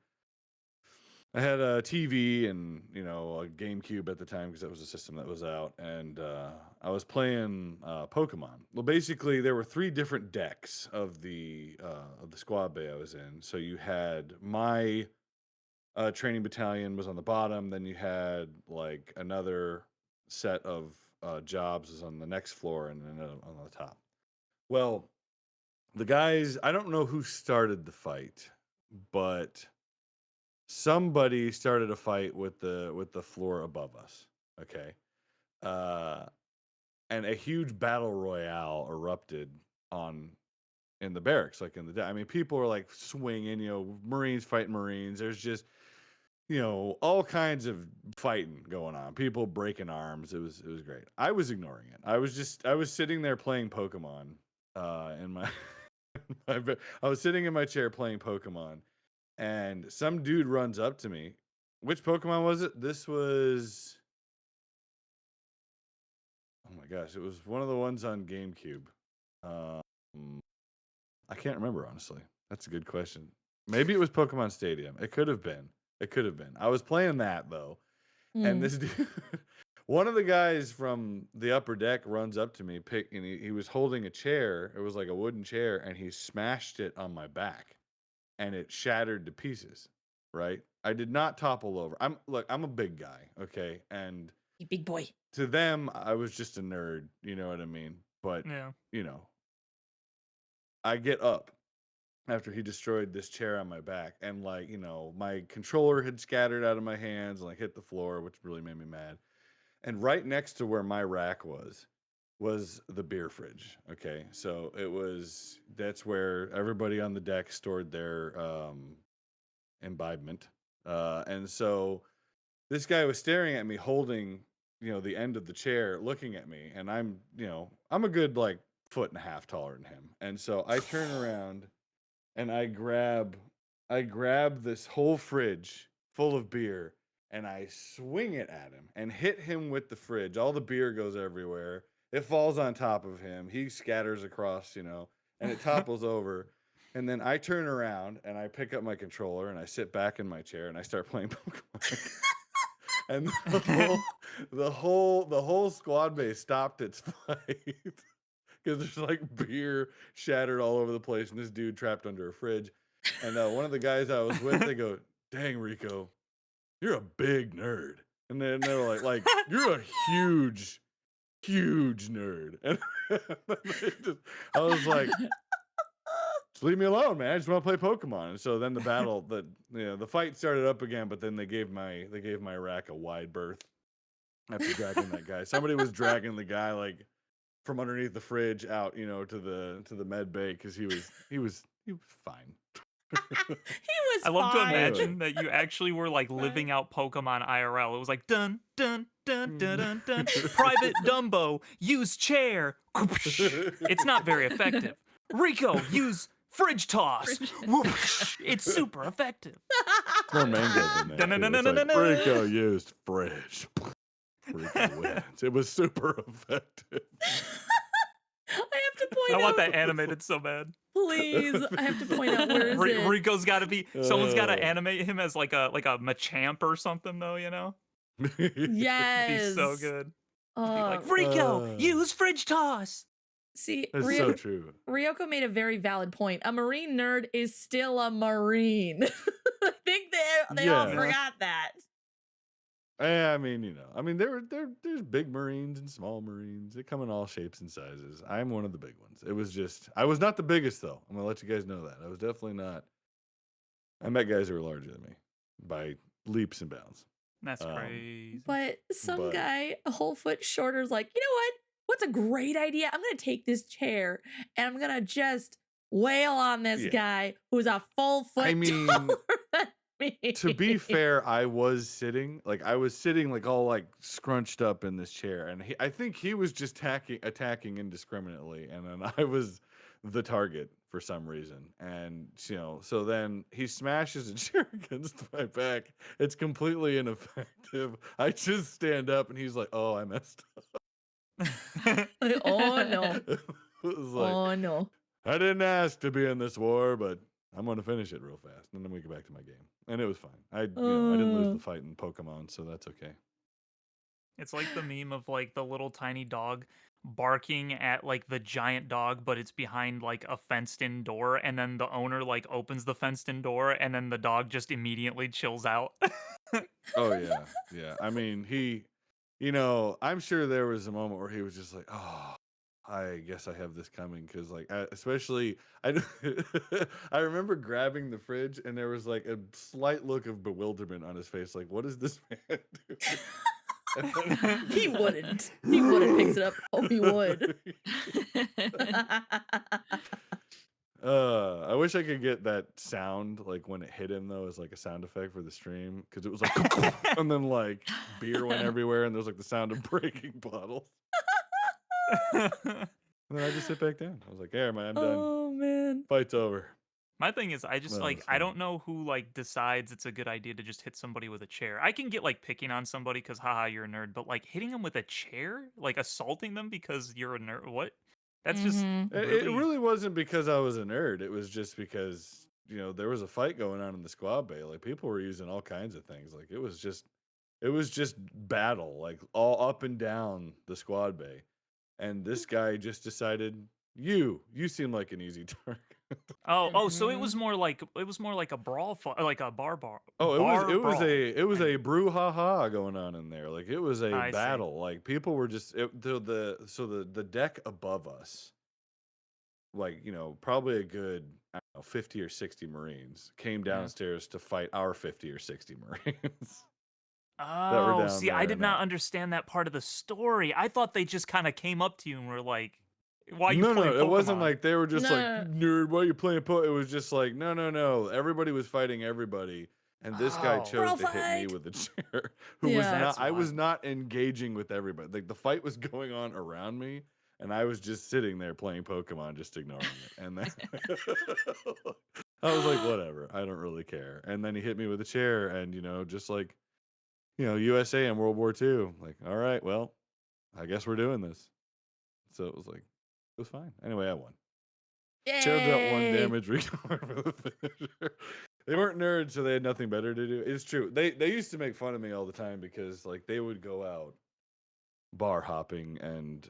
TV and a GameCube at the time because that was a system that was out, and I was playing Pokemon. Well, basically, there were three different decks of the squad bay I was in. So you had my training battalion was on the bottom. Then you had like another set of jobs is on the next floor, and then on the top. Well, the guys, I don't know who started the fight, but somebody started a fight with the floor above us. Okay, uh, and a huge battle royale erupted on in the barracks, like in the. I mean, people are like swinging. Marines fighting Marines. There's just all kinds of fighting going on, people breaking arms. It was great. I was ignoring it. I was sitting there playing Pokemon in my, I was sitting in my chair playing Pokemon, and some dude runs up to me. Which Pokemon was it? This was, oh my gosh, it was one of the ones on GameCube. um I can't remember, honestly. That's a good question. Maybe it was Pokemon Stadium. It could have been. I was playing that though. And Mm. this dude, one of the guys from the upper deck runs up to me, and he was holding a chair. It was like a wooden chair, and he smashed it on my back, and it shattered to pieces. Right? I did not topple over. I'm a big guy, okay, and You big boy. to them, I was just a nerd. You know what I mean? But Yeah. you know, I get up after he destroyed this chair on my back, and like my controller had scattered out of my hands and like hit the floor, which really made me mad. And right next to where my rack was the beer fridge. Okay. So that's where everybody on the deck stored their imbibement. And so this guy was staring at me holding, the end of the chair, looking at me. And I'm a good like foot and a half taller than him. And so I turn around and I grab this whole fridge full of beer and I swing it at him and hit him with the fridge. All the beer goes everywhere. It falls on top of him. He scatters across, and it topples over. And then I turn around and I pick up my controller and I sit back in my chair and I start playing Pokemon. And the whole squad base stopped its fight because there's like beer shattered all over the place and this dude trapped under a fridge. And one of the guys I was with, they go, "Dang, Rico, you're a big nerd." And then they were like, "You're a huge nerd." And I was like, "Just leave me alone, man. I just want to play Pokemon." And so then the fight started up again, but then they gave my rack a wide berth after dragging that guy. Somebody was dragging the guy like from underneath the fridge out, to the med bay because he was fine. He I was love to fine. imagine that you actually were like living out Pokemon IRL. It was like dun dun dun dun dun dun. Private Dumbo, use chair. It's not very effective. Rico, use fridge toss. Whoosh. It's super effective. It's more mango than that. Too. It's like Rico used fridge. Rico wins. It was super effective. I have to point I out. want that animated so bad. Please, I have to point out where is it? Rico's got to be. Someone's got to animate him as like a Machamp or something, though. Yes. It'd be so good. Be like Rico, use fridge toss. See, That's so true. Ryoko made a very valid point. A marine nerd is still a marine. I think they all forgot that. I mean, there's big Marines and small Marines. They come in all shapes and sizes. I'm one of the big ones. It was just, I was not the biggest though. I'm gonna let you guys know that. I was definitely not. I met guys who were larger than me by leaps and bounds. That's crazy. But some guy a whole foot shorter is like, you know what? What's a great idea? I'm gonna take this chair and I'm gonna just wail on this guy who's a full foot taller than me. To be fair, I was sitting like all like scrunched up in this chair, and I think he was just attacking indiscriminately, and then I was the target for some reason. And so then he smashes a chair against my back. It's completely ineffective. I just stand up, and he's like, "Oh, I messed up." Oh no! It was like, oh no! I didn't ask to be in this war, but I'm going to finish it real fast, and then we get back to my game. And it was fine. I didn't lose the fight in Pokemon, so that's okay. It's like the meme of like the little tiny dog barking at like the giant dog, but it's behind like a fenced-in door, and then the owner like opens the fenced-in door, and then the dog just immediately chills out. Oh yeah. I mean, I'm sure there was a moment where he was just like, "Oh, I guess I have this coming," because like especially I I remember grabbing the fridge and there was like a slight look of bewilderment on his face, like, what is this man doing? He wouldn't. He wouldn't fix it up. Oh, he would. I wish I could get that sound like when it hit him though as like a sound effect for the stream, because it was like and then like beer went everywhere and there was like the sound of breaking bottles. And then I just sit back down. I was like, "Hey, man, I'm done. Oh man. Fight's over." My thing is, I just That like was I funny. don't know who like decides it's a good idea to just hit somebody with a chair. I can get like picking on somebody because haha you're a nerd, but like hitting them with a chair, like assaulting them because you're a nerd. What? That's just It really wasn't because I was a nerd. It was just because there was a fight going on in the squad bay. Like people were using all kinds of things. Like it was just battle, like all up and down the squad bay. And this guy just decided, you seem like an easy target. So it was more like a brawl fight, like a bar. Oh, bar it was brawl. a brouhaha going on in there. Like it was a I see. battle. Like people were just the deck above us, like probably a good, I don't know, 50 or 60 Marines came downstairs to fight our 50 or 60 Marines. that were Oh, down see, there I did and not understand that part of the story. I thought they just kind of came up to you and were like, "Why you No, playing it wasn't Pokemon?" like they were just like, No. "Nerd, why are you playing It was just like, no. Everybody was fighting everybody. And this guy Oh. chose to hit me fight. with a chair. Who was Yeah. not That's I was why. not engaging with everybody. Like the fight was going on around me, and I was just sitting there playing Pokemon, just ignoring it. And then I was like, whatever, I don't really care. And then he hit me with a chair, and just like USA in World War II. Like, all right, well, I guess we're doing this. So it was fine. Anyway, I won. Showed that one Yay! damage recover for the finisher. They weren't nerds, so they had nothing better to do. It's true. They used to make fun of me all the time because like they would go out bar hopping and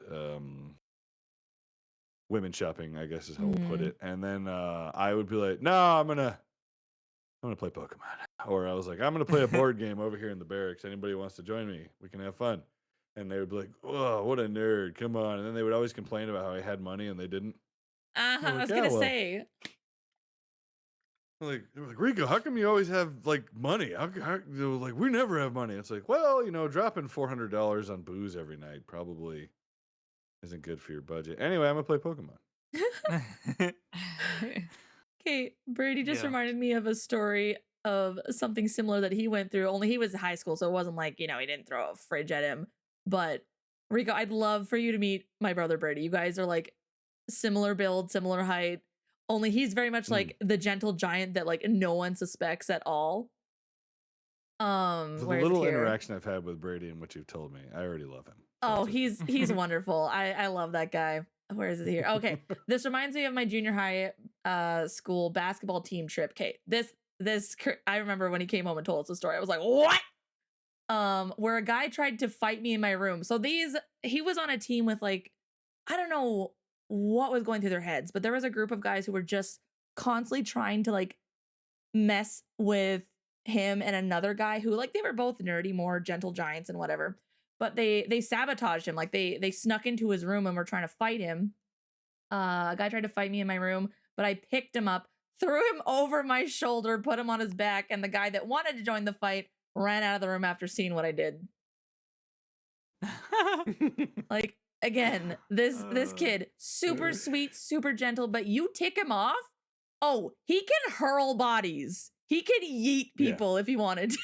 women shopping, I guess is how we'll put Mhm. it. And then I would be like, "No, I'm gonna play Pokemon," or I was like, "I'm gonna play a board game over here in the barracks. Anybody wants to join me? We can have fun." And they would be like, "Oh, what a nerd! Come on!" And then they would always complain about how I had money and they didn't. I'm I like, was "Yeah, gonna well." say. They're like, Rico, how come you always have like money? They're like, we never have money. It's like, well, dropping $400 on booze every night probably isn't good for your budget. Anyway, I'm gonna play Pokemon. Okay, Brady just Yeah. reminded me of a story of something similar that he went through. Only he was in high school, so it wasn't like, he didn't throw a fridge at him. But Rico, I'd love for you to meet my brother Brady. You guys are like similar build, similar height. Only he's very much Mm. like the gentle giant that like no one suspects at all. For the Where is it little here? interaction I've had with Brady and what you've told me, I already love him. So Oh, it's okay. he's wonderful. I love that guy. Where is it here? Okay. This reminds me of my junior high school basketball team trip. Kate. I remember when he came home and told us the story. I was like, "What?" Where a guy tried to fight me in my room. So he was on a team with like I don't know what was going through their heads, but there was a group of guys who were just constantly trying to like mess with him and another guy who like they were both nerdy, more gentle giants and whatever. But they sabotaged him. Like they snuck into his room and were trying to fight him. A guy tried to fight me in my room, but I picked him up, threw him over my shoulder, put him on his back, and the guy that wanted to join the fight ran out of the room after seeing what I did. Like again, this kid, super sweet, super gentle, but you tick him off. Oh, he can hurl bodies. He can yeet Yeah. people if he wanted to.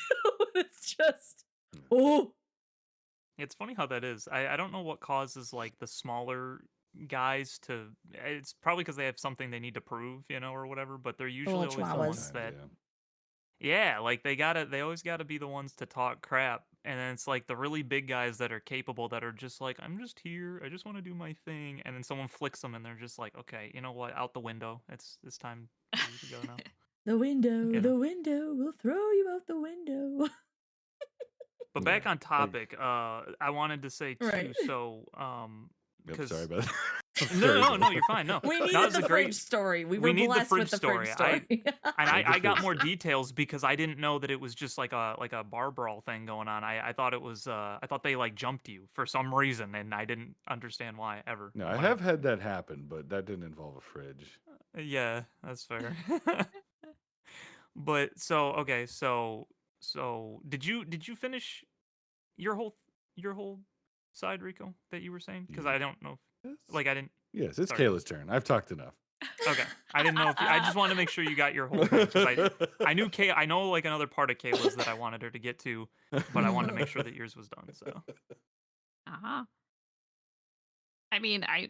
It's just oh. It's funny how that is. I don't know what causes like the smaller guys to. It's probably because they have something they need to prove, or whatever. But they're usually little always the ones chihuahuas. that. yeah. Yeah, like they always gotta be the ones to talk crap, and then it's like the really big guys that are capable that are just like, I'm just here, I just want to do my thing, and then someone flicks them, and they're just like, okay, you know what, out the window. It's time for you to go now. The window, You know. the window will throw you out the window. But Yeah. back on topic, I wanted to say too. Right. So, Yep, because sorry about that. no, you're fine. No, We that needed was the a great. fridge story. We We were need the blessed fridge with the fridge story. story. I got fridge more story. details because I didn't know that it was just like a bar brawl thing going on. I thought it was I thought they like jumped you for some reason, and I didn't understand why ever. No, I when have had that happen, but that didn't involve a fridge. Yeah, that's fair. But so okay, so did you finish your whole side, Rico, that you were saying? Because I don't know. Yes. Like I didn't. Yes, it's Sorry. Kayla's turn. I've talked enough. Okay, I didn't know if I just wanted to make sure you got your whole thing because I knew I know like another part of Kayla's that I wanted her to get to, but I wanted to make sure that yours was done. So Uh-huh. I mean, I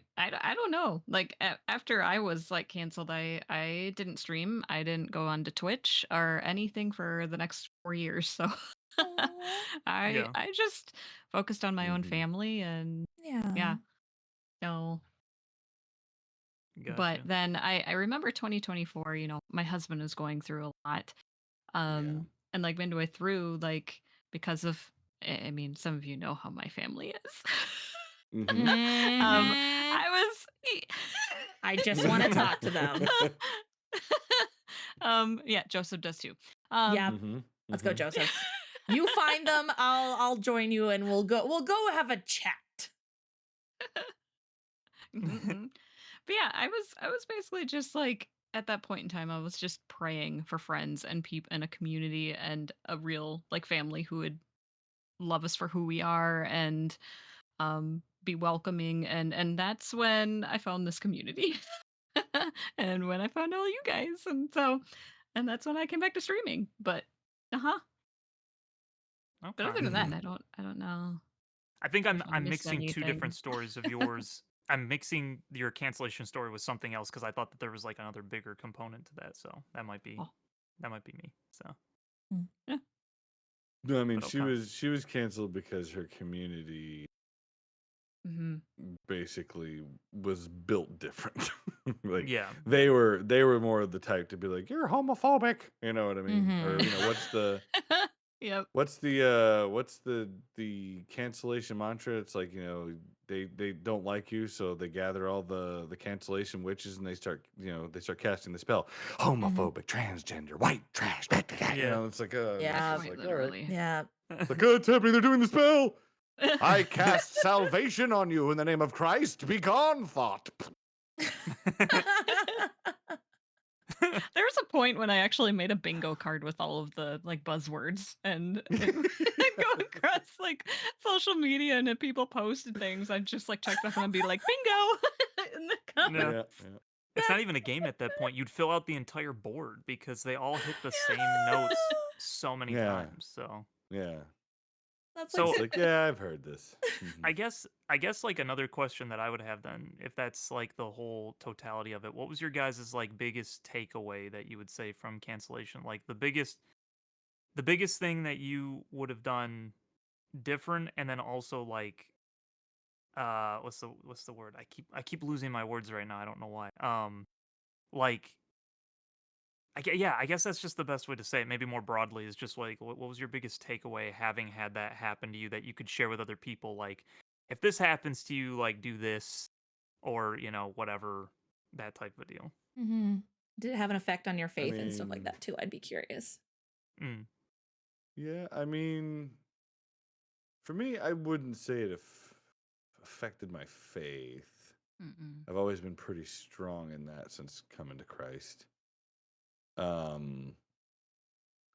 don't know. Like after I was like canceled, I didn't stream. I didn't go on to Twitch or anything for the next 4 years. So Aw. yeah, I just focused on my own Mhm. family and Yeah. yeah. No. But gotcha. then I remember 2024, my husband is going through a lot. Yeah. And like midway through, like because of I mean, some of you know how my family is. Mhm. Mhm. I was I just want to talk to them. Yeah, Joseph does too. Yeah. Mhm. Let's go, Mhm. Joseph. You find them, I'll join you and we'll go have a chat. Mhm. But yeah, I was basically just like at that point in time I was just praying for friends and people and a community and a real like family who would love us for who we are and be welcoming and that's when I found this community. And when I found all you guys and that's when I came back to streaming. But uh-huh. But Okay. other than that, I don't know I think if I I'm missed mixing two different anything. stories of yours. I'm mixing your cancellation story with something else because I thought that there was like another bigger component to that. So that might be Oh, me. So, yeah. No, I mean but she okay. was canceled because her community basically was built different. Like Yeah. they were more of the type to be like, "You're homophobic," you know what I mean? Or Yep. what's the cancellation mantra? It's like, they don't like you, so they gather all the cancellation witches and they start casting the spell. Homophobic, transgender, white trash. Yeah. It's like Yeah. it's Quite like, all right. literally. Yeah. It's like, it's happening, they're doing the spell. I cast salvation on you in the name of Christ. Be gone, thought. There was a point when I actually made a bingo card with all of the like buzzwords, and I'd go across like social media, and if people posted things, I'd just like check them and be like, bingo in the comments. Yeah. Yeah. It's not even a game at that point. You'd fill out the entire board because they all hit the same notes so many Yeah. times. So Yeah. That's So- It's like, yeah, I've heard this. I guess like another question that I would have then, if that's like the whole totality of it, what was your guys' like biggest takeaway that you would say from cancellation? Like the biggest thing that you would have done different, and then also like what's the word? I keep losing my words right now. I don't know why. Like I guess that's just the best way to say it. Maybe more broadly is just like what was your biggest takeaway having had that happen to you that you could share with other people? Like, if this happens to you, like do this, or whatever, that type of deal. Did it have an effect on your I faith and stuff like mean, that too? I'd be curious. Mm. yeah, I mean, for me, I wouldn't say it affected my faith. I've always been pretty strong in that since coming to Christ.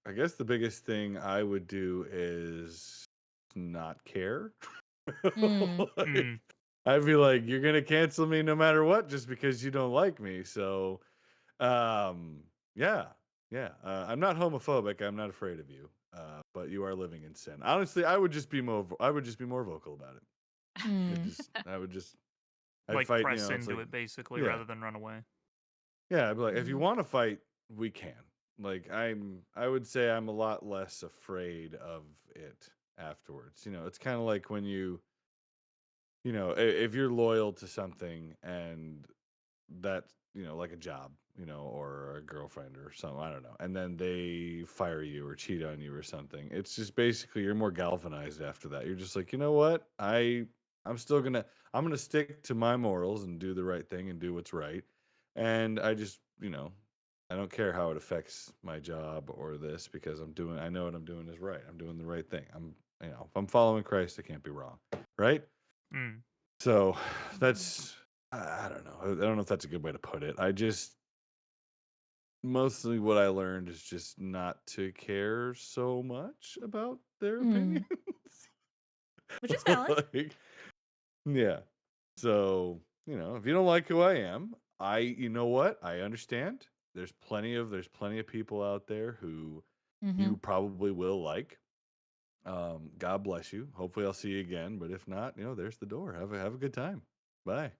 I guess the biggest thing I would do is not care. Mm. I'd be like, you're gonna cancel me no matter what, just because you don't like me. So, yeah, I'm not homophobic. I'm not afraid of you. But you are living in sin. Honestly, I would just be more vocal about it. I'd Like fight. press It's into like, it basically yeah, rather than run away. yeah. I'd be like, if you Mhm. want to fight, we can. Like, I would say I'm a lot less afraid of it afterwards. It's kind of like when if you're loyal to something and that, like a job, or a girlfriend or something, I don't know, and then they fire you or cheat on you or something. It's just basically you're more galvanized after that. You're just like, you know what? I'm gonna stick to my morals and do the right thing and do what's right. And I just, I don't care how it affects my job or this because I know what I'm doing is right. I'm doing the right thing. If I'm following Christ, I can't be wrong. Right? Mm. So that's, I don't know. I don't know if that's a good way to put it. Mostly what I learned is just not to care so much about their opinions. Which is valid. Like, yeah. So, if you don't like who I am, you know what? I understand. There's plenty of people out there who you probably will like. God bless you. Hopefully I'll see you again. But if not, there's the door. Have a good time. Bye.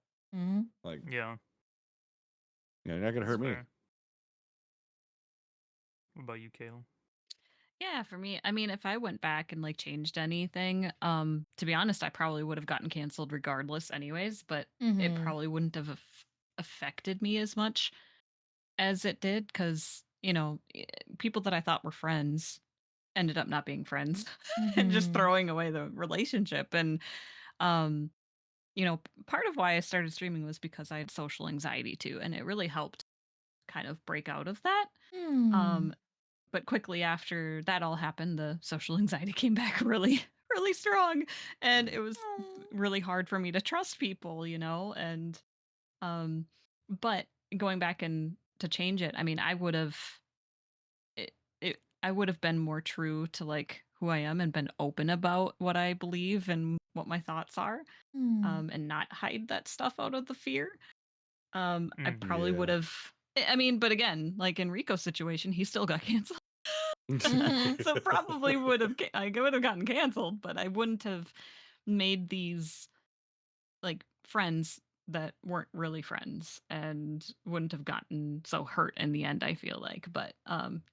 Like, Yeah, you're not gonna that's hurt me. fair. What about you, Cayla? Yeah, for me, I mean, if I went back and like changed anything, to be honest, I probably would have gotten canceled regardless anyways, but it probably wouldn't have affected me as much as it did because, people that I thought were friends ended up not being friends and just throwing away the relationship. And, um, part of why I started streaming was because I had social anxiety too, and it really helped kind of break out of that. Um, but quickly after that all happened, the social anxiety came back really, really strong. And it was really hard for me to trust people, and but going back and to change it, I mean, I would have been more true to like who I am and been open about what I believe and what my thoughts are, and not hide that stuff out of the fear. I probably would Yeah. have. I mean, but again, like in Rico's situation, he still got canceled. So probably I would have gotten canceled, but I wouldn't have made these like friends that weren't really friends and wouldn't have gotten so hurt in the end, I feel like. But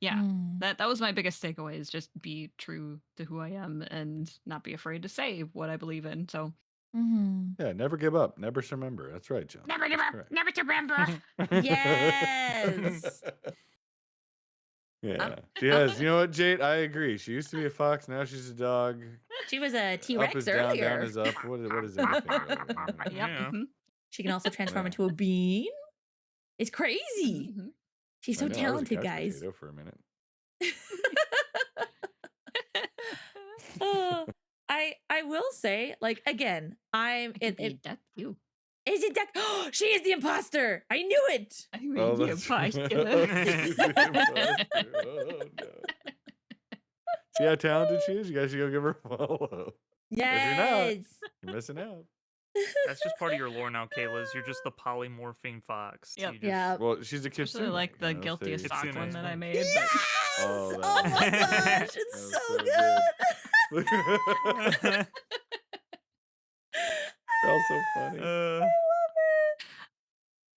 yeah, that was my biggest takeaway is just be true to who I am and not be afraid to say what I believe in. So Mm-hmm. Yeah, never give up, never surrender. That's right, John. Never give That's up, correct. never to remember. Yes. Yeah, she has. You know what, Jade? I agree. She used to be a fox. Now she's a dog. She was a Up T-Rex is down, down earlier. is up. What is anything really? Yep. Yeah. She can also transform Yeah. into a bean. It's crazy. Mhm. She's I so know. I was a talented, couch guys. potato for a minute. Oh, I will say, like, again, I'm I could be a it duck too. is it duck. She is the imposter. I knew it. I mean, Oh, you that's imposter. She's the imposter. Oh no! See how talented she is. You guys should go give her a follow. If you're not, Yes. you're missing out. That's just part of your lore now, Kayla. Is you're just the polymorphing fox. Yep. You just, Yeah. Well, she's a Especially kitsune. like the you know, guiltiest they- sock Kitsune. one that I transform. made. Yes. Oh, that Oh was my good. gosh, That it's was so so good. good. They're all so funny. I love it.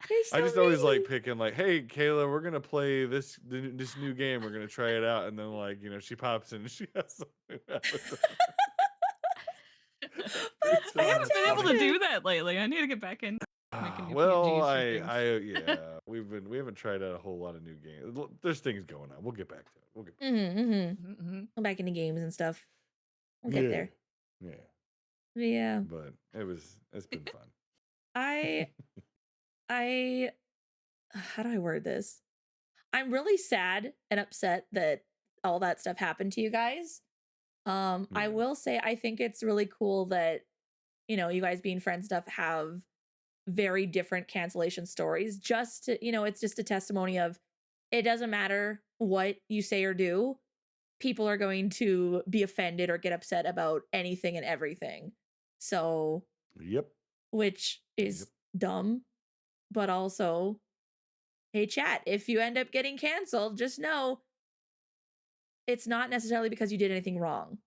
They're so I just always like mean. picking like, hey, Kayla, we're gonna play this new game. We're gonna try it out, and then like she pops in and she has something happen. But It's it's I so haven't much been able to fun. do that lately. I need to get back in making new Well, PNGs for I things. yeah, we haven't tried out a whole lot of new games. There's things going on. We'll get back to it. We'll get back. Mhm. I'm back into games and stuff. We'll Yeah, get there. yeah. But yeah. But it's been fun. I how do I word this? I'm really sad and upset that all that stuff happened to you guys. I Yeah. will say I think it's really cool that you guys being friends stuff have very different cancellation stories. Just to, it's just a testimony of it doesn't matter what you say or do, people are going to be offended or get upset about anything and everything. So, Yep. which is dumb, but also, hey, chat, if you end up getting canceled, just know it's not necessarily because you did anything wrong.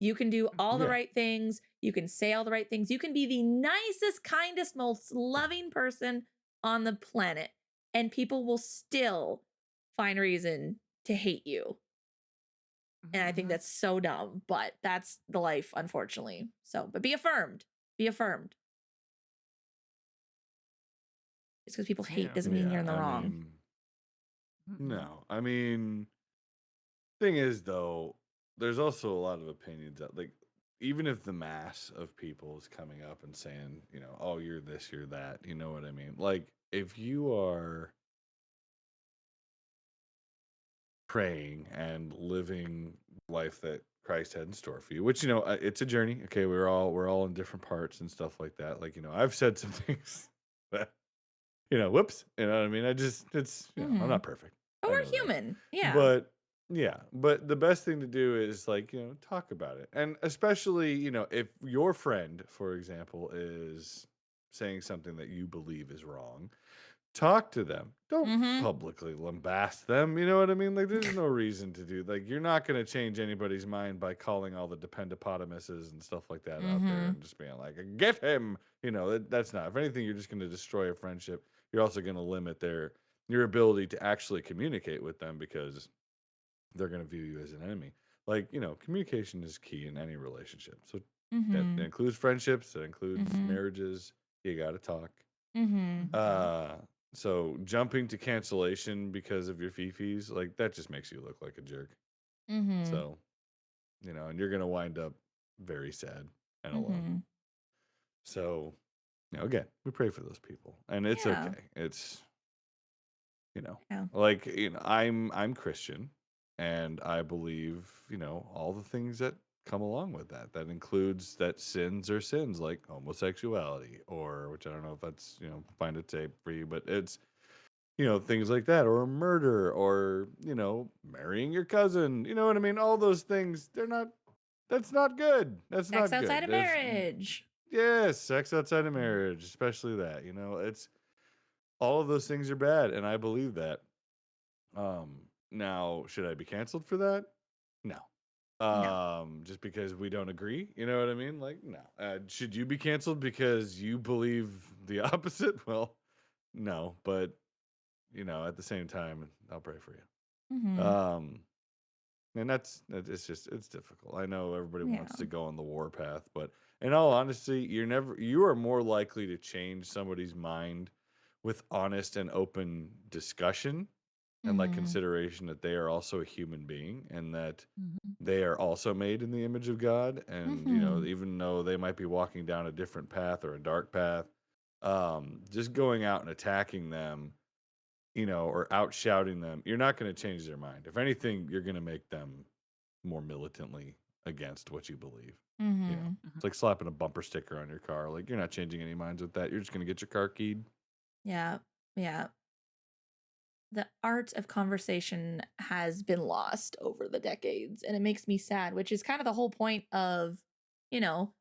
You can do all the Yeah. right things. You can say all the right things. You can be the nicest, kindest, most loving person on the planet, and people will still find reason to hate you. And I think that's so dumb, but that's the life, unfortunately. So, but be affirmed. Be affirmed. Just because people hate Yeah. doesn't mean you're in the I wrong. mean, no. I mean, thing is though, there's also a lot of opinions that like even if the mass of people is coming up and saying, oh, you're this, you're that, you know what I mean? Like if you are praying and living life that Christ had in store for you, which it's a journey. Okay, we're all in different parts and stuff like that. Like I've said some things that whoops, you know what I mean. It's I'm not perfect. But I we're know that. human. Yeah. But yeah, but the best thing to do is like talk about it, and especially if your friend, for example, is saying something that you believe is wrong. Talk to them. Don't Mhm. publicly lambast them. You know what I mean? Like, there's no reason to do. Like, you're not going to change anybody's mind by calling all the dependopotamuses and stuff like that out there Mhm. and just being like, "Get him!" That's not. If anything, you're just going to destroy a friendship. You're also going to limit your ability to actually communicate with them because they're going to view you as an enemy. Like, communication is key in any relationship. So that Mhm. includes friendships. That includes Mhm. marriages. You got to talk. Mhm. So jumping to cancellation because of your fifis, like that just makes you look like a jerk. Mhm. So, and you're gonna wind up very sad and alone. Mhm. So, again, we pray for those people, and it's Yeah. okay. It's Yeah. like I'm Christian, and I believe all the things that come along with that. That includes that sins are sins, like homosexuality, or which I don't know if that's find a tape for you, but it's things like that, or murder, or marrying your cousin. You know what I mean? All those things. That's not good. That's Sex not outside good. of That's marriage. yes, sex outside of marriage, especially that. It's all of those things are bad, and I believe that. Now, should I be canceled for that? No. Just because we don't agree, you know what I mean? Like, no. Should you be canceled because you believe the opposite? Well, no, but at the same time, I'll pray for you. Mhm. Um, And it's difficult. I know everybody Yeah. wants to go on the war path, but in all honesty, you are more likely to change somebody's mind with honest and open discussion and like Mm-hmm. consideration that they are also a human being and that Mhm. they are also made in the image of God. And, Mm-hmm. even though they might be walking down a different path or a dark path, just going out and attacking them, or out shouting them, you're not going to change their mind. If anything, you're going to make them more militantly against what you believe. Mm-hmm. It's like slapping a bumper sticker on your car. Like, you're not changing any minds with that. You're just going to get your car keyed. Yeah. Yeah. The art of conversation has been lost over the decades, and it makes me sad, which is kind of the whole point of, you know,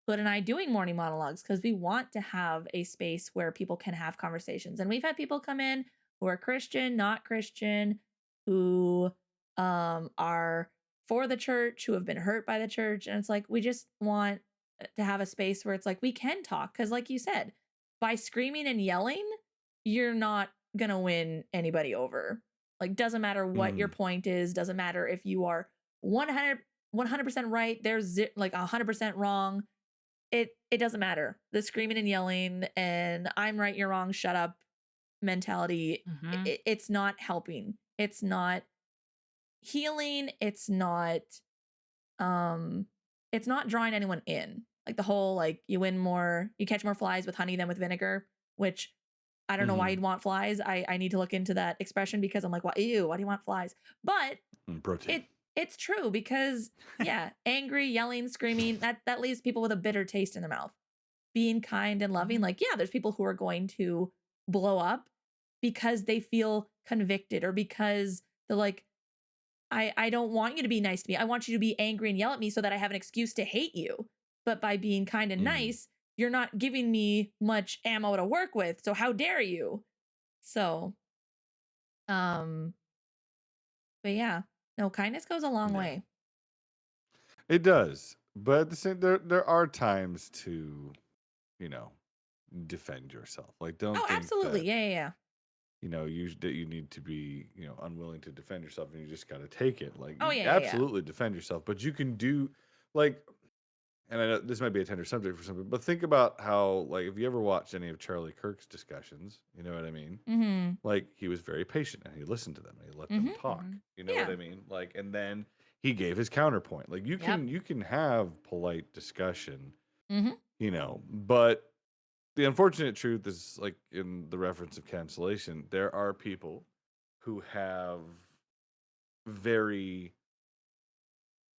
Hood and I doing morning monologues, because we want to have a space where people can have conversations. And we've had people come in who are Christian, not Christian, who are for the church, who have been hurt by the church. And it's like, we just want to have a space where it's like we can talk. Because, like you said, by screaming and yelling, you're not going to win anybody over. Like, doesn't matter what your Mm, point is, doesn't matter if you are 100% right, there's like 100% wrong. It doesn't matter. The screaming and yelling and I'm right, you're wrong, shut up mentality, Mhm. it's not helping. It's not healing. Um it's not drawing anyone in. Like the whole like you catch more flies with honey than with vinegar, which I don't know why hmm you'd want flies. I need to look into that expression because I'm like, well, ew, why do you want flies? But Protein. it's true because yeah, angry, yelling, screaming, that leaves people with a bitter taste in their mouth. Being kind and loving, Mhm. like, yeah, there's people who are going to blow up because they feel convicted or because they're like, I don't want you to be nice to me. I want you to be angry and yell at me so that I have an excuse to hate you. But by being kind and hmm nice, you're not giving me much ammo to work with. So how dare you? So, um, but yeah, no, kindness goes a long Yeah, way. it does. But at the same, there are times to, you know, defend yourself. Like, don't Oh, think absolutely. that Yeah, yeah, yeah. you need to be, unwilling to defend yourself and you just got to take it. Like, Oh, you yeah, yeah, yeah. absolutely defend yourself, but you can do, like, and I know this might be a tender subject for some people, but think about how, like, if you ever watched any of Charlie Kirk's discussions, you know what I mean? Mm-hmm. Like, he was very patient and he listened to them and he let them Mm-hmm. talk. Mhm. You know what Yeah. I mean? Like, and then he gave his counterpoint. Like, you Yep. can you can have polite discussion, Mm-hmm. but the unfortunate truth is, like in the reference of cancellation, there are people who have very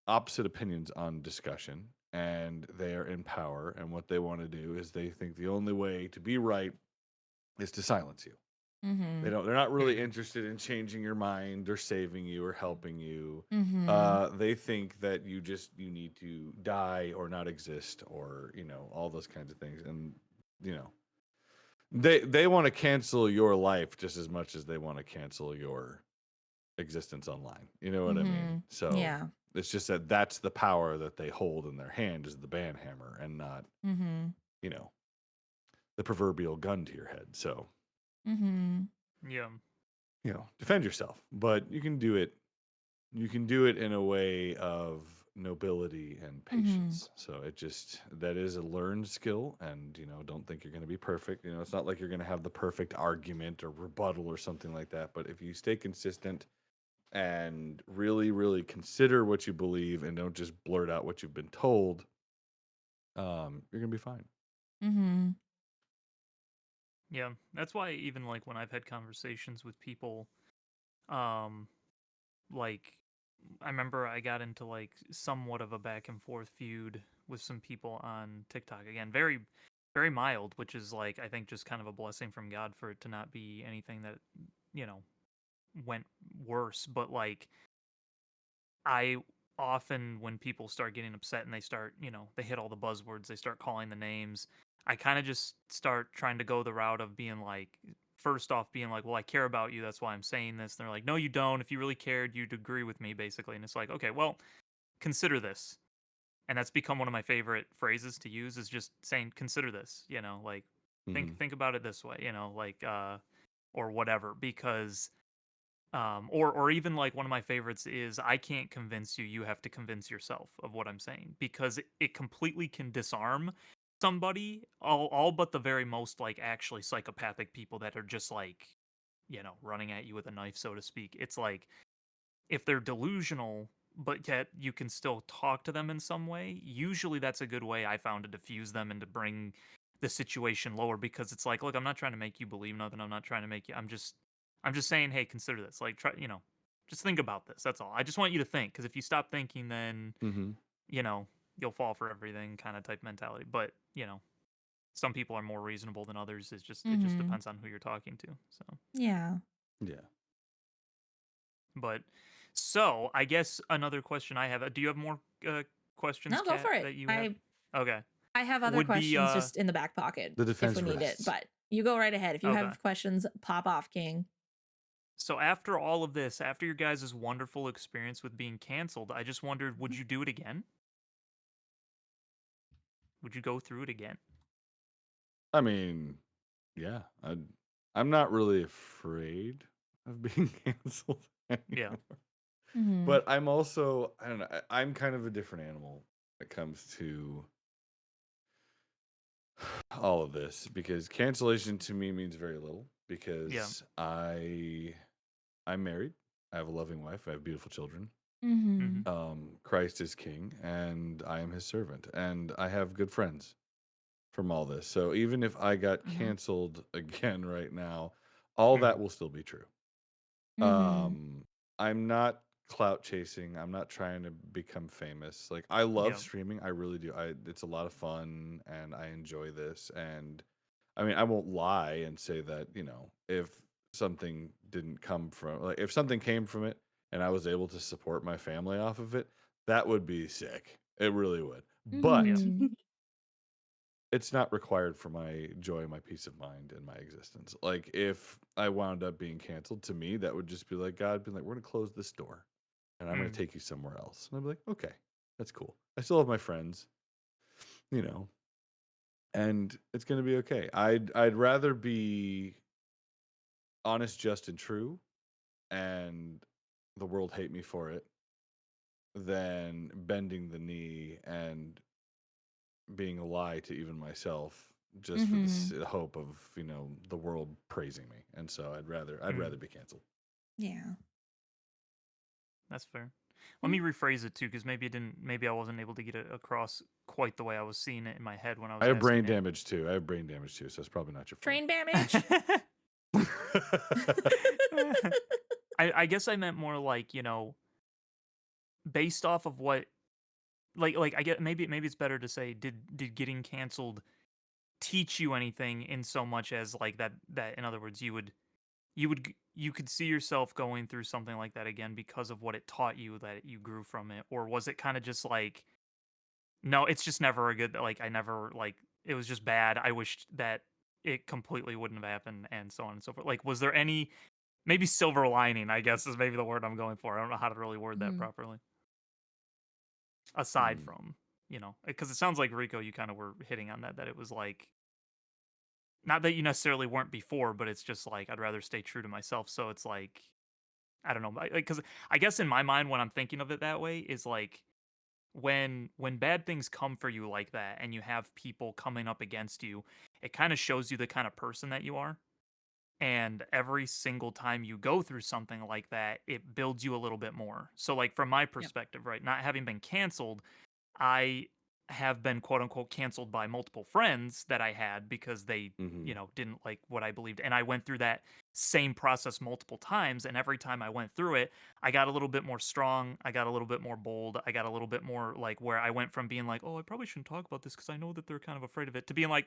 opposite opinions on discussion and they are in power, and what they want to do is they think the only way to be right is to silence you. Mm-hmm. They're not really Mhm. interested in changing your mind or saving you or helping you. Mm-hmm. They think that you need to die or not exist, or all those kinds of things. And you know they want to cancel your life just as much as they want to cancel your existence online. You know what I mean? Mm-hmm. So Yeah. it's just that that's the power that they hold in their hand, is the ban hammer, and not Mm-hmm. you know the proverbial gun to your head. So Mm-hmm. Yeah. defend yourself, but you can do it in a way of nobility and Mm-hmm. patience. So that is a learned skill, and don't think you're going to be perfect. It's not like you're going to have the perfect argument or rebuttal or something like that, but if you stay consistent and really really consider what you believe and don't just blurt out what you've been told, you're going to be fine. Mm-hmm. Yeah. That's why even like when I've had conversations with people, um, like I remember I got into like somewhat of a back and forth feud with some people on TikTok. Again, very, very mild, which is like I think just kind of a blessing from God for it to not be anything that, you know, went worse. But like I often, when people start getting upset and they start, they hit all the buzzwords, they start calling the names, I kind of just start trying to go the route of being like, first off, being like, well, I care about you. That's why I'm saying this. And they're like, no, you don't. If you really cared, you'd agree with me, basically. And it's like, okay, well, consider this. And that's become one of my favorite phrases to use, is just saying, consider this, like, hmm think about it this way, like, or whatever, because Or even like one of my favorites is I can't convince you, you have to convince yourself of what I'm saying, because it completely can disarm somebody, all but the very most like actually psychopathic people that are just like, running at you with a knife, so to speak. It's like if they're delusional, but yet you can still talk to them in some way, usually that's a good way I found to diffuse them and to bring the situation lower, because it's like, look, I'm not trying to make you believe nothing. I'm not trying to make you, I'm just saying, hey, consider this. Like, try, just think about this. That's all. I just want you to think, because if you stop thinking, then, Mm-hmm. you know, you'll fall for everything kind of type mentality. But, some people are more reasonable than others. It just Mm-hmm. depends on who you're talking to. So, Yeah. Yeah. but so I guess another question I have. Do you have more questions, No, go Kat, for it. that you have? Okay. I have other Would be questions just in the back pocket The if we defense need it, rests. but you go right ahead. If you okay. have questions, pop off, King. So after all of this, after your guys' wonderful experience with being canceled, I just wondered, would you do it again? Would you go through it again? I mean, yeah. I'm not really afraid of being canceled Yeah. anymore. Mm-hmm. But I'm also, I don't know, I'm kind of a different animal when it comes to all of this, because cancellation to me means very little, Yeah. because I'm married. I have a loving wife. I have beautiful children. Mm-hmm. Christ is king, and I am his servant, and I have good friends from all this. So even if I got Mm-hmm. canceled again right now, all Mhm. that will still be true. Mm-hmm. I'm not clout chasing. I'm not trying to become famous. Like, I love Yeah. streaming. I really do. It's a lot of fun, and I enjoy this. And I mean, I won't lie and say that, if something didn't come from, like, if something came from it and I was able to support my family off of it, that would be sick. It really would. But Yeah. Mm-hmm. it's not required for my joy, my peace of mind, and my existence. Like, if I wound up being canceled, to me, that would just be like God being like, we're going to close this door and I'm going to Mm. take you somewhere else. And I'd be like, okay, that's cool. I still have my friends, you know, and it's going to be okay. I'd rather be honest, just, and true, and the world hate me for it, than bending the knee and being a lie to even myself, just for the Mm-hmm. hope of, the world praising me. And so I'd rather Mm. be canceled. Yeah. That's fair. Let me rephrase it too, because maybe I wasn't able to get it across quite the way I was seeing it in my head when I I was have brain asking it. damage too. So it's probably not your Train damage. fault. I guess I meant more like, based off of what, like I get, maybe it's better to say, did getting canceled teach you anything, in so much as like that in other words, you could see yourself going through something like that again because of what it taught you, that you grew from it? Or was it kind of just like, no, it's just never a good, like, I never, like, it was just bad, I wished that it completely wouldn't have happened, and so on and so forth? Like, was there any, maybe silver lining, I guess, is maybe the word I'm going for. I don't know how to really word that Mm-hmm. properly. Aside Mm, from, because it sounds like, Rico, you kind of were hitting on that it was like, not that you necessarily weren't before, but it's just like, I'd rather stay true to myself. So it's like, I don't know, like, because I guess in my mind, when I'm thinking of it that way, is like, when bad things come for you like that, and you have people coming up against you, it kind of shows you the kind of person that you are. And every single time you go through something like that, it builds you a little bit more. So, like, from my Yep. perspective, right, not having been canceled, I have been quote unquote canceled by multiple friends that I had, because they, hmm didn't like what I believed. And I went through that same process multiple times. And every time I went through it, I got a little bit more strong. I got a little bit more bold. I got a little bit more like, where I went from being like, oh, I probably shouldn't talk about this because I know that they're kind of afraid of it, to being like,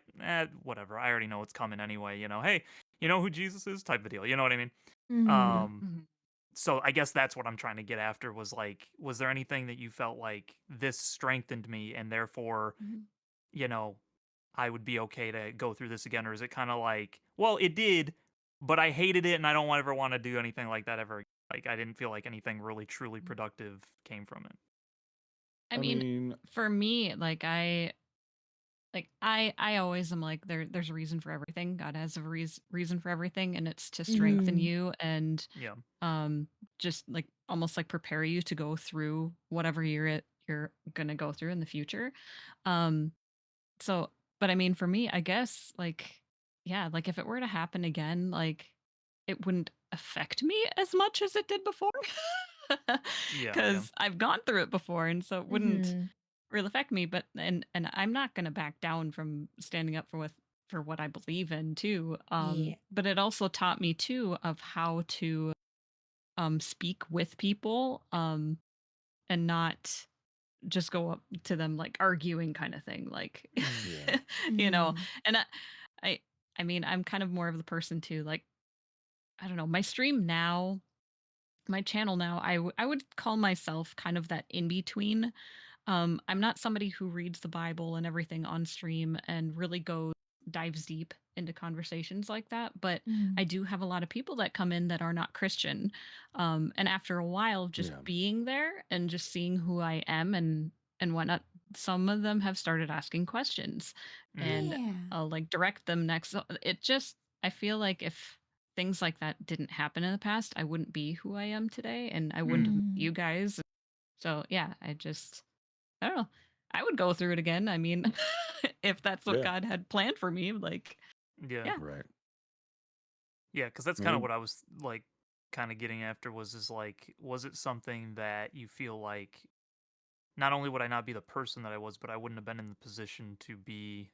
whatever. I already know it's coming anyway. Hey, you know who Jesus is, type of deal. You know what I mean? Mm-hmm. Yeah. Um, so I guess that's what I'm trying to get after, was like, was there anything that you felt like this strengthened me, and therefore, Mhm. you know, I would be okay to go through this again? Or is it kind of like, well, it did, but I hated it and I don't ever want to do anything like that ever. Like, I didn't feel like anything really truly productive came from it. I I mean, mean, for me, like like I always am like there's a reason for everything. God has a reason for everything, and it's to strengthen Mhm. you and Yeah. just like almost like prepare you to go through whatever you're gonna go through in the future. Um so but I mean for me, I guess like yeah, like if it were to happen again, like it wouldn't affect me as much as it did before. Yeah. Yeah. Cuz I've gone through it before and so it wouldn't Mhm. really affect me, but and I'm not going to back down from standing up for what I believe in too. Yeah. But it also taught me too of how to speak with people and not just go up to them like arguing kind of thing like Mm. Yeah. you know. Mhm. And I I mean, I'm kind of more of the person too like I don't know, my stream now, my channel now, I would call myself kind of that in between. I'm not somebody who reads the Bible and everything on stream and really dives deep into conversations like that, but I Mhm. do have a lot of people that come in that are not Christian. And after a while of just Yeah. being there and just seeing who I am and whatnot, some of them have started asking questions, Mm. and Yeah. I'll like direct them next. So it just I feel like if things like that didn't happen in the past, I wouldn't be who I am today, and I wouldn't have met Mhm. you guys. So yeah, I don't know. I would go through it again. I mean, if that's what Yeah. God had planned for me, like, Yeah. yeah. Right. Yeah. Because that's I kind of mean, what I was like, kind of getting after is like, was it something that you feel like not only would I not be the person that I was, but I wouldn't have been in the position to be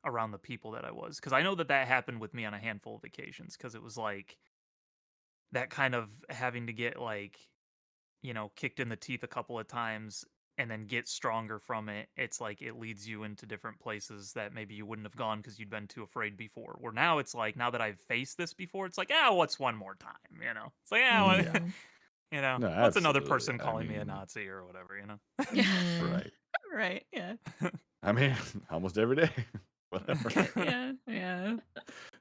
around the people that I was? Because I know that that happened with me on a handful of occasions. Because it was like that kind of having to get like, kicked in the teeth a couple of times and then get stronger from it. It's like it leads you into different places that maybe you wouldn't have gone because you'd been too afraid before. Where now it's like, now that I've faced this before, it's like, what's one more time? It's like, yeah. Mhm. No, what's another absolutely. person I calling me a mean, Nazi or whatever? Yeah. Mhm. right. Right. Yeah. I mean, almost every day. Whatever. Yeah. Yeah.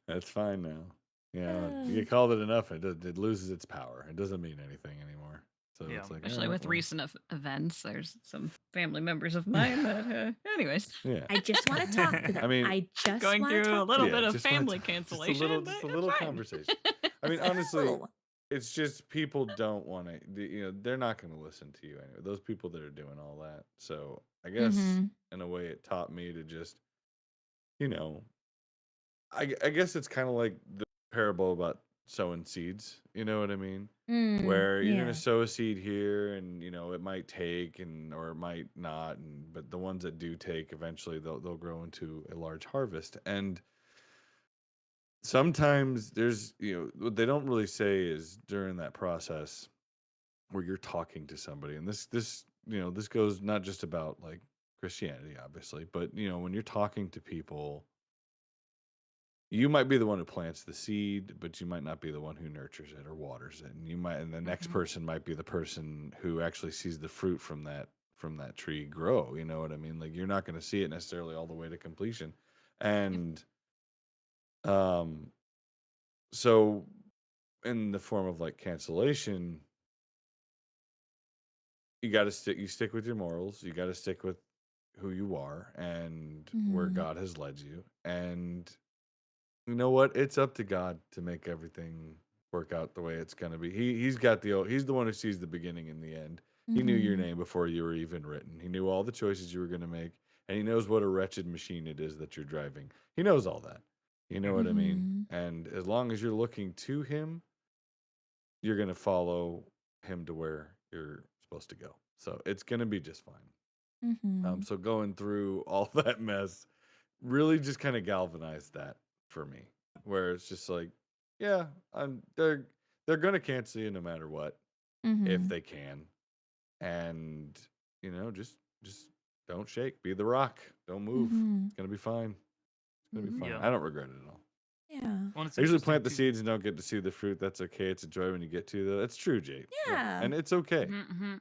That's fine now. You Uh, get called it enough, it loses its power. It doesn't mean anything anymore. So Yeah. it's like, all Especially right, with well, recent events, there's some family members of yeah, mine that, anyways, yeah. I just want to talk to I them. mean, I just going want to through a talk to little them. bit yeah, of just want to, family just a cancellation, little, but just a it's little fine. conversation. I mean, honestly, Oh. it's just people don't want to. They're not going to listen to you anyway. Those people that are doing all that. So I guess Mhm. in a way, it taught me to just, you know, I guess it's kind of like the parable about sowing seeds. You know what I mean? Where you're gonna Yeah. sow a seed here, and it might take, and or it might not, and but the ones that do take, eventually they'll grow into a large harvest. And sometimes there's what they don't really say is during that process where you're talking to somebody, and this goes not just about like Christianity, obviously, but when you're talking to people, you might be the one who plants the seed, but you might not be the one who nurtures it or waters it. And the next Hmm. person might be the person who actually sees the fruit from that tree grow. You know what I mean? Like you're not going to see it necessarily all the way to completion. Yep. And um so in the form of like cancellation, you stick with your morals, you got to stick with who you are and where Mhm. God has led you. And you know what? It's up to God to make everything work out the way it's gonna be. He's the one who sees the beginning and the end. He knew your Mhm. name before you were even written. He knew all the choices you were gonna make, and he knows what a wretched machine it is that you're driving. He knows all that. You know what I mean? Mhm. And as long as you're looking to him, you're gonna follow him to where you're supposed to go. So it's gonna be just fine. Mhm. So going through all that mess really just kind of galvanized that for me, where it's just like, yeah, they're gonna cancel you no matter what if Mhm. they can, and just don't shake, be the rock, don't move. Mhm. It's gonna be fine. It's gonna be Mhm. fine. Yeah. I don't regret it at all. Yeah. Well, it's I usually interesting plant the too. seeds and don't get to see the fruit. That's okay. It's a joy when you get to though. That's true, Jake. Yeah, Yeah. and it's okay. Hmm. Hmm.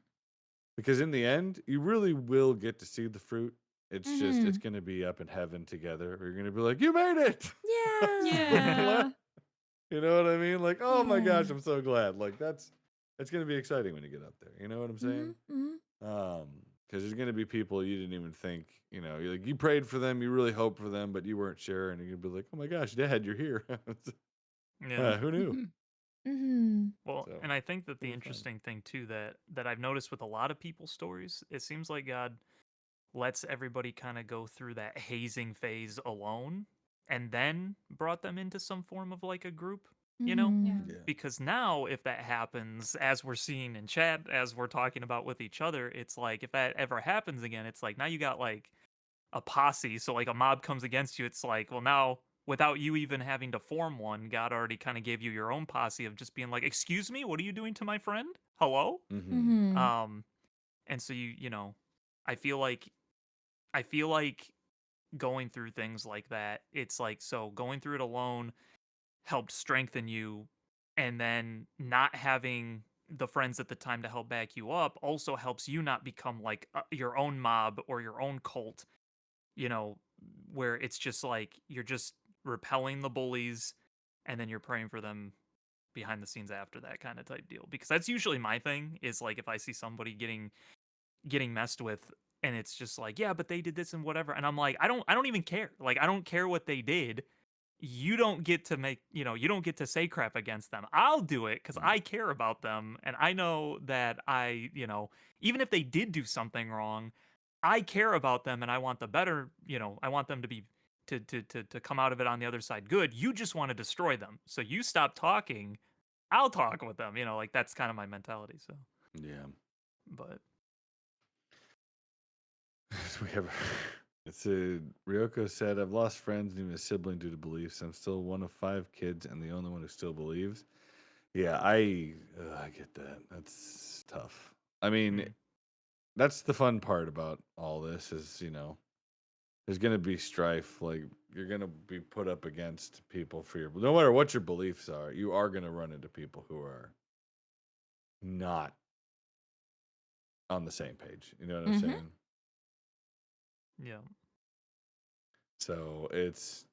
Because in the end, you really will get to see the fruit. It's Mhm. going to be up in heaven together. You're going to be like, you made it. I'm Yeah. so glad. Yeah. You know what I mean? Like, oh my gosh, Yeah. I'm so glad. Like it's going to be exciting when you get up there. You know what I'm saying? Mhm. Mhm. Um, because there's going to be people you didn't even think, you prayed for them, you really hoped for them, but you weren't sure, and you're going to be like, oh my gosh, Dad, you're here. Yeah. Who knew? Mm-hmm. Well, So and I think that the it'll be fun. interesting thing too that I've noticed with a lot of people's stories, it seems like God lets everybody kind of go through that hazing phase alone and then brought them into some form of like a group, you know? Mm-hmm. Yeah. Yeah. Because now if that happens, as we're seeing in chat, as we're talking about with each other, it's like if that ever happens again, it's like now you got like a posse. So like a mob comes against you, it's like, well, now without you even having to form one, God already kind of gave you your own posse of just being like, excuse me, what are you doing to my friend? Hello? Mm-hmm. Mm-hmm. And so you know, I feel like I feel like going through things like that, it's like, so going through it alone helped strengthen you, and then not having the friends at the time to help back you up also helps you not become like your own mob or your own cult, you know, where it's just like you're just repelling the bullies and then you're praying for them behind the scenes after that kind of type deal. Because that's usually my thing, is like if I see somebody getting messed with and it's just like, yeah, but they did this and whatever, and I'm like, I don't even care. Like I don't care what they did. You don't get to make, you don't get to say crap against them. I'll do it cuz I care about them and I know that even if they did do something wrong, I care about them and I want the better, I want them to be to come out of it on the other side good. You just want to destroy them. So you stop talking, I'll talk with them, like that's kind of my mentality, so. Yeah. But We have. It's a Ryoko said, I've lost friends and even a sibling due to beliefs. I'm still one of 5 kids and the only one who still believes. Yeah, I get that. That's tough. I mean, mm, that's the fun part about all this is, there's going to be strife. Like, you're going to be put up against people for no matter what your beliefs are, you are going to run into people who are not on the same page. You know what I'm Mm-hmm. saying? yeah. So it's,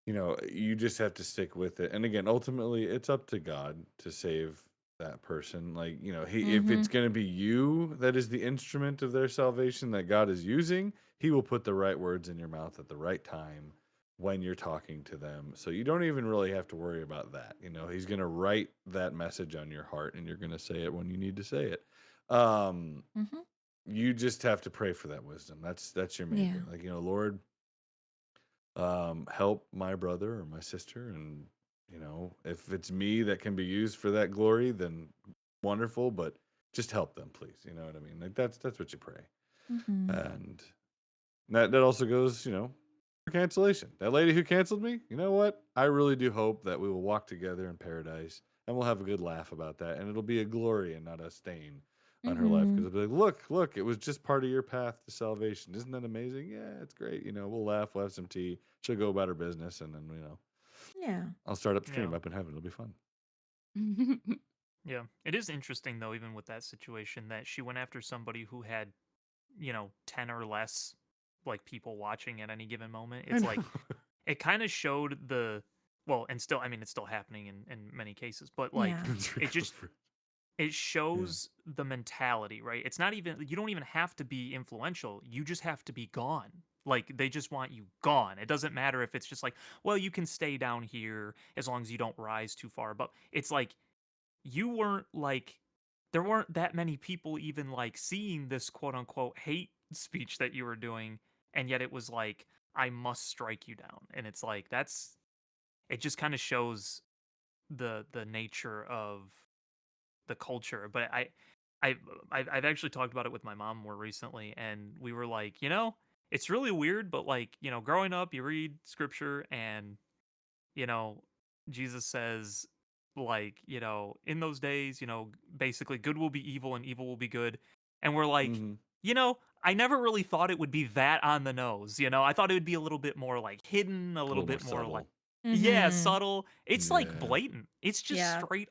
you just have to stick with it. And again, ultimately, it's up to God to save that person. Like, if Mm-hmm. it's going to be you that is the instrument of their salvation that God is using, he will put the right words in your mouth at the right time when you're talking to them. So you don't even really have to worry about that. He's going to write that message on your heart and you're going to say it when you need to say it. Um, Mm-hmm. you just have to pray for that wisdom. That's your main Yeah. thing. Like, Lord, help my brother or my sister, and if it's me that can be used for that glory, then wonderful, but just help them, please. You know what I mean? Like, that's what you pray. Mm-hmm. And that also goes, for cancellation. That lady who canceled me, you know what, I really do hope that we will walk together in paradise and we'll have a good laugh about that, and it'll be a glory and not a stain on her life, Mm-hmm. because it'll be like, look, it was just part of your path to salvation. Isn't that amazing? Yeah, it's great. We'll laugh, we'll have some tea, she'll go about her business, and then Yeah. I'll start Yeah. upstream up in heaven. It'll be fun. Yeah. It is interesting though, even with that situation, that she went after somebody who had, 10 or less like people watching at any given moment. I It's know. like it kind of showed the, well, and still, I mean, it's still happening in many cases, but like Yeah. It's it just recovered. it Yeah. shows the mentality, right? It's not even, you don't even have to be influential. You just have to be gone. Like they just want you gone. It doesn't matter if it's just like, well, you can stay down here as long as you don't rise too far. But it's like you weren't like, there weren't that many people even like seeing this quote unquote hate speech that you were doing, and yet it was like, I must strike you down. And it's like that's, it just kind of shows the nature of the culture. But I I've actually talked about it with my mom more recently, and we were like, it's really weird, but like, growing up, you read scripture, and you know, Jesus says, like, in those days, basically good will be evil and evil will be good. And we're like, Mm-hmm. I never really thought it would be that on the nose. I thought it would be a little bit more like hidden, a A little little more bit more like, subtle. yeah, Mm-hmm. subtle. It's like Yeah. blatant. It's just Yeah. straight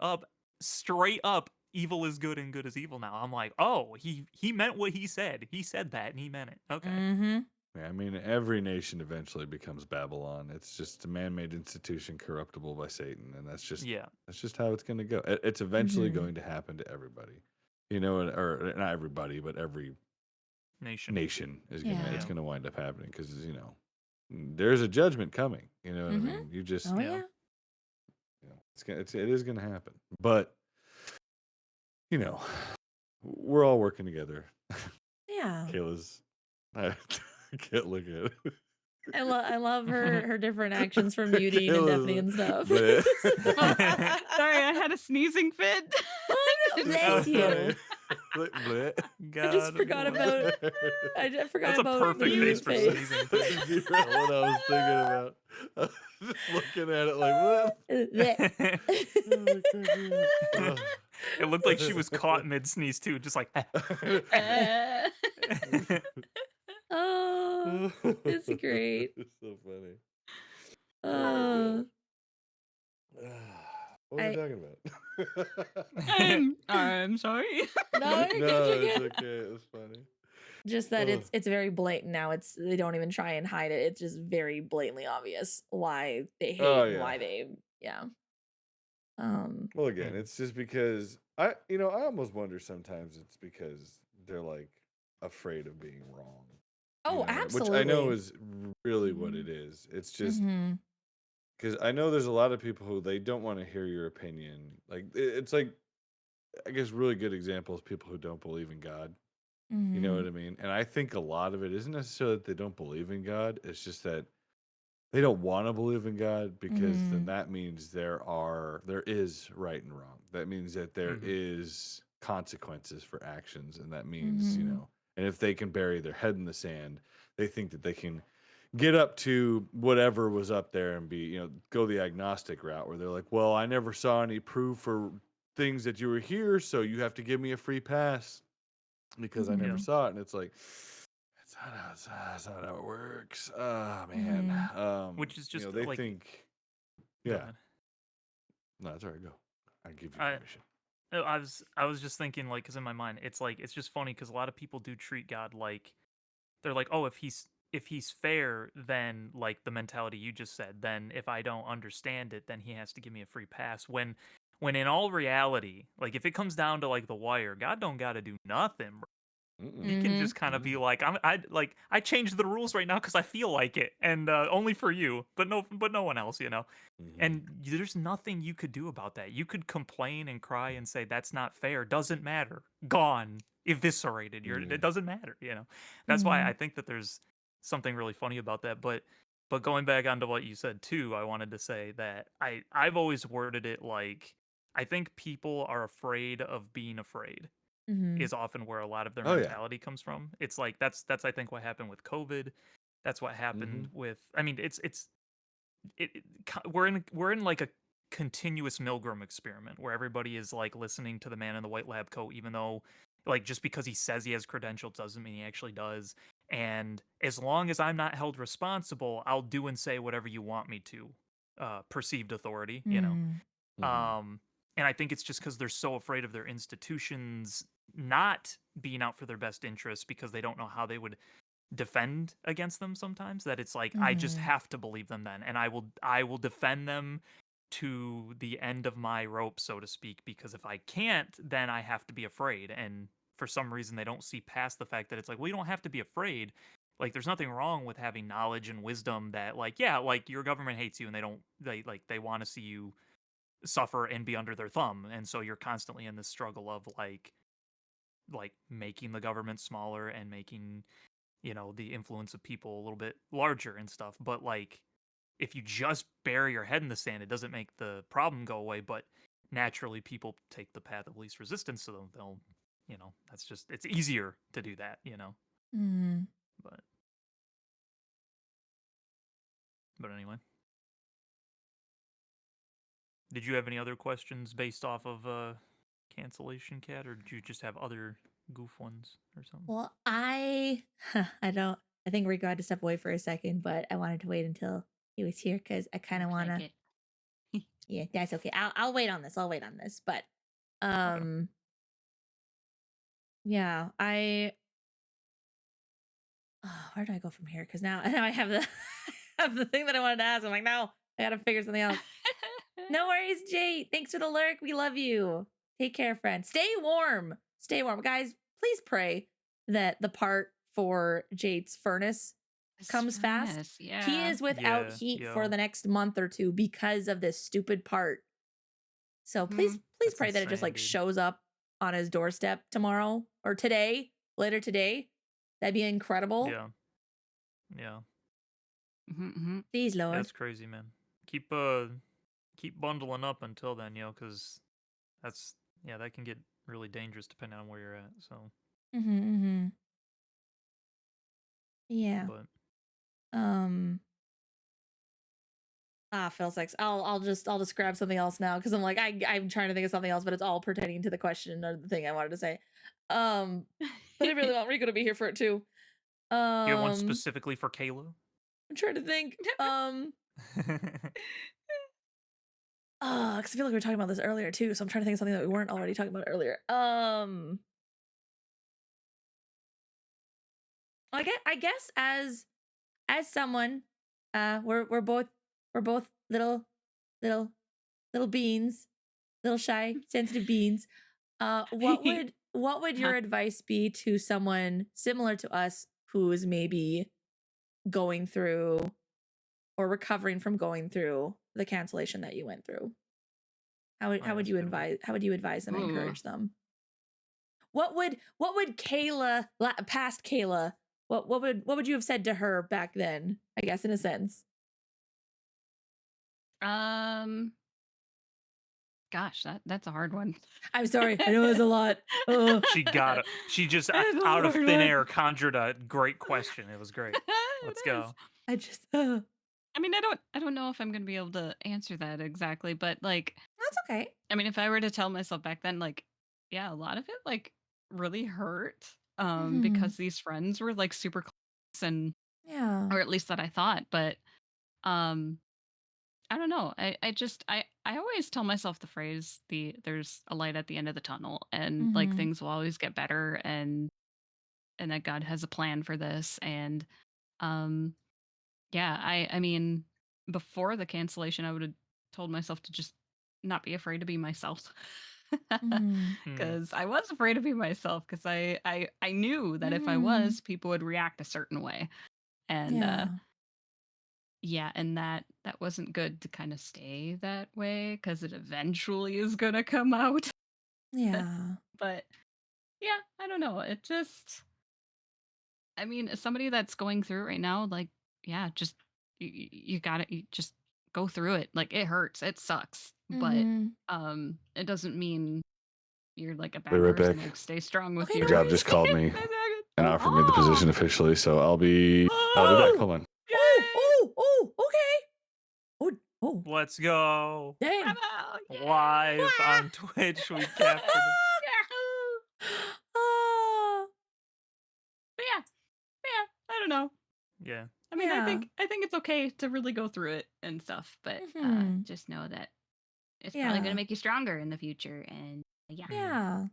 up evil is good and good is evil now. I'm like, oh, he meant what he said. He said that and he meant it. Okay. Mm-hmm. Yeah, I mean, every nation eventually becomes Babylon. It's just a man-made institution corruptible by Satan, and Yeah. that's just how it's going to go. It's eventually Mm-hmm. going to happen to everybody, or not everybody, but every Nation. is Yeah. it's Yeah. gonna wind up happening because there's a judgment coming. You know what I Mhm. mean? You just Oh Yeah. yeah. it is gonna happen. But we're all working together. Yeah. Kayla's I can't look at it. I love her different actions from muting and deafening and stuff. Bleh. Sorry, I had a sneezing fit. Oh no, bless So you. funny. Bleh. I just God forgot bless. about I just forgot That's a about perfect the face mute for face. sneezing. You know what I was thinking about. I was just looking at it like, what? Bleh. Oh, crack me up. It looked like she was caught mid sneeze too, just like. Oh, it's great. It's so funny. Uh, What was I I talking about? I'm sorry. no, you're No, good, you're it's good. okay. It was funny. Just that Ugh. it's very blatant now. They don't even try and hide it. It's just very blatantly obvious why they hate Oh and yeah. why they yeah. Well, again, it's just because I almost wonder sometimes it's because they're like afraid of being wrong. Oh, Which I know absolutely. is really what Mhm. it is. It's just Mhm. because I know there's a lot of people who they don't want to hear your opinion. Like it's like I guess really good example is people who don't believe in God. You know what Mhm. I mean? And I think a lot of it isn't necessarily that they don't believe in God. It's just that they don't want to believe in God because then Mhm. that means there is right and wrong. That means that there Mhm. is consequences for actions, and that means Mhm. and if they can bury their head in the sand, they think that they can get up to whatever was up there and be go the agnostic route where they're like, well, I never saw any proof for things that you were here, so you have to give me a free pass because I never Yeah. Mhm. saw it. And it's like that's not how it works. Oh man. Mhm. Which is just They like. think Go yeah. ahead. No, it's all right. Go. I give you I permission. I was just thinking like, cause in my mind, it's like it's just funny because a lot of people do treat God like they're like, oh, if he's fair, then like the mentality you just said, then if I don't understand it, then he has to give me a free pass. When in all reality, like if it comes down to like the wire, God don't got to do nothing. He can Mhm. just kind of be like, I changed the rules right now because I feel like it, and only for you, but no one else, And there's nothing you could do about that. You could complain and cry and say that's not fair. Doesn't matter. Gone. Eviscerated. It doesn't matter. That's why I Mhm. think that there's something really funny about that. But going back onto what you said too, I wanted to say that I've always worded it like I think people are afraid of being afraid Mhm. is often where a lot of their Oh yeah. mentality comes from. It's like that's I think what happened with COVID. That's what happened with. I mean, we're in like a continuous Milgram experiment where everybody is like listening to the man in the white lab coat, even though like just because he says he has credentials doesn't mean he actually does. And as long as I'm not held responsible, I'll do and say whatever you want me to. Perceived authority. Mhm. Um, and I think it's just because they're so afraid of their institutions not being out for their best interests because they don't know how they would defend against them sometimes, that it's like I just Mhm. have to believe them then, and I will defend them to the end of my rope, so to speak, because if I can't, then I have to be afraid. And for some reason they don't see past the fact that it's like, well, you don't have to be afraid. Like there's nothing wrong with having knowledge and wisdom that like, yeah, like your government hates you and they want to see you suffer and be under their thumb, and so you're constantly in this struggle of like making the government smaller and making the influence of people a little bit larger and stuff. But like if you just bury your head in the sand, it doesn't make the problem go away, but naturally people take the path of least resistance, so they'll that's just it's easier to do that. Mhm. but but anyway, did you have any other questions based off of cancellation cat, or did you just have other goof ones or something? Well, I don't. I think Rico had to step away for a second, but I wanted to wait until he was here because I kind of Looks want like to. it. Yeah, that's okay. I'll wait on this. I'll wait on this. But Okay. yeah, where do I go from here? Because now I have the have the thing that I wanted to ask. I'm like, no, I gotta figure something else. No worries, Jay. Thanks for the lurk. We love you. Take care, friend. Stay warm. Stay warm, guys. Please pray that the part before Jade's furnace This comes fast. furnace, He yeah. is without Yeah, heat yeah. for the next month or two because of this stupid part. So please That's pray that it just insane, like dude. shows up on his doorstep tomorrow or today, later today. That'd be incredible. Yeah. Yeah. Please, Yeah, Lord. that's crazy, man. Keep bundling up until then, because that can get really dangerous depending on where you're at. So, Yeah. but Phil Six. I'll just grab something else now because I'm like I'm trying to think of something else, but it's all pertaining to the question or the thing I wanted to say. But I really want Rico to be here for it too. you have one specifically for Cayla? I'm trying to think. Because I feel like we were talking about this earlier too, so I'm trying to think of something that we weren't already talking about earlier. I guess as someone, we're both little beans, little shy, sensitive beans. What would your advice be to someone similar to us who's maybe going through or recovering from going through the cancellation that you went through? How would you advise them and encourage them? What would Cayla, past Cayla, what would you have said to her back then? I guess in a sense. Gosh, that's a hard one. I'm sorry, I know it's a lot. She got it. She just It's a out of hard thin one. air conjured a great question. It was great. Let's go. I just. I mean, I don't know if I'm gonna be able to answer that exactly, but like, That's okay. I mean, if I were to tell myself back then, like, yeah, a lot of it like really hurt, because these friends were like super close and, Yeah. or at least that I thought, but, I don't know. I always tell myself the phrase, there's a light at the end of the tunnel, and like things will always get better, and that God has a plan for this, and yeah, I mean, before the cancellation, I would have told myself to just not be afraid to be myself. Because I was afraid to be myself, because I knew that if I was, people would react a certain way. And yeah, and that wasn't good to kind of stay that way, because it eventually is gonna come out. Yeah. But yeah, I don't know. It just, I mean, as somebody that's going through it right now, like, yeah, just you gotta just go through it. Like, it hurts, it sucks, but it doesn't mean you're like a Be bad right person. back. Like, stay strong with Okay, My no your. job just called me and offered me the Oh! position officially, so I'll be back. Hold on. Okay. Oh. Let's go. Dang. Bravo! Yay! Live on Twitch, we captured it. Ah. But yeah, I don't know. Yeah. I mean, Yeah. I think it's okay to really go through it and stuff, but just know that it's probably Yeah. gonna make you stronger in the future. And yeah, Yeah.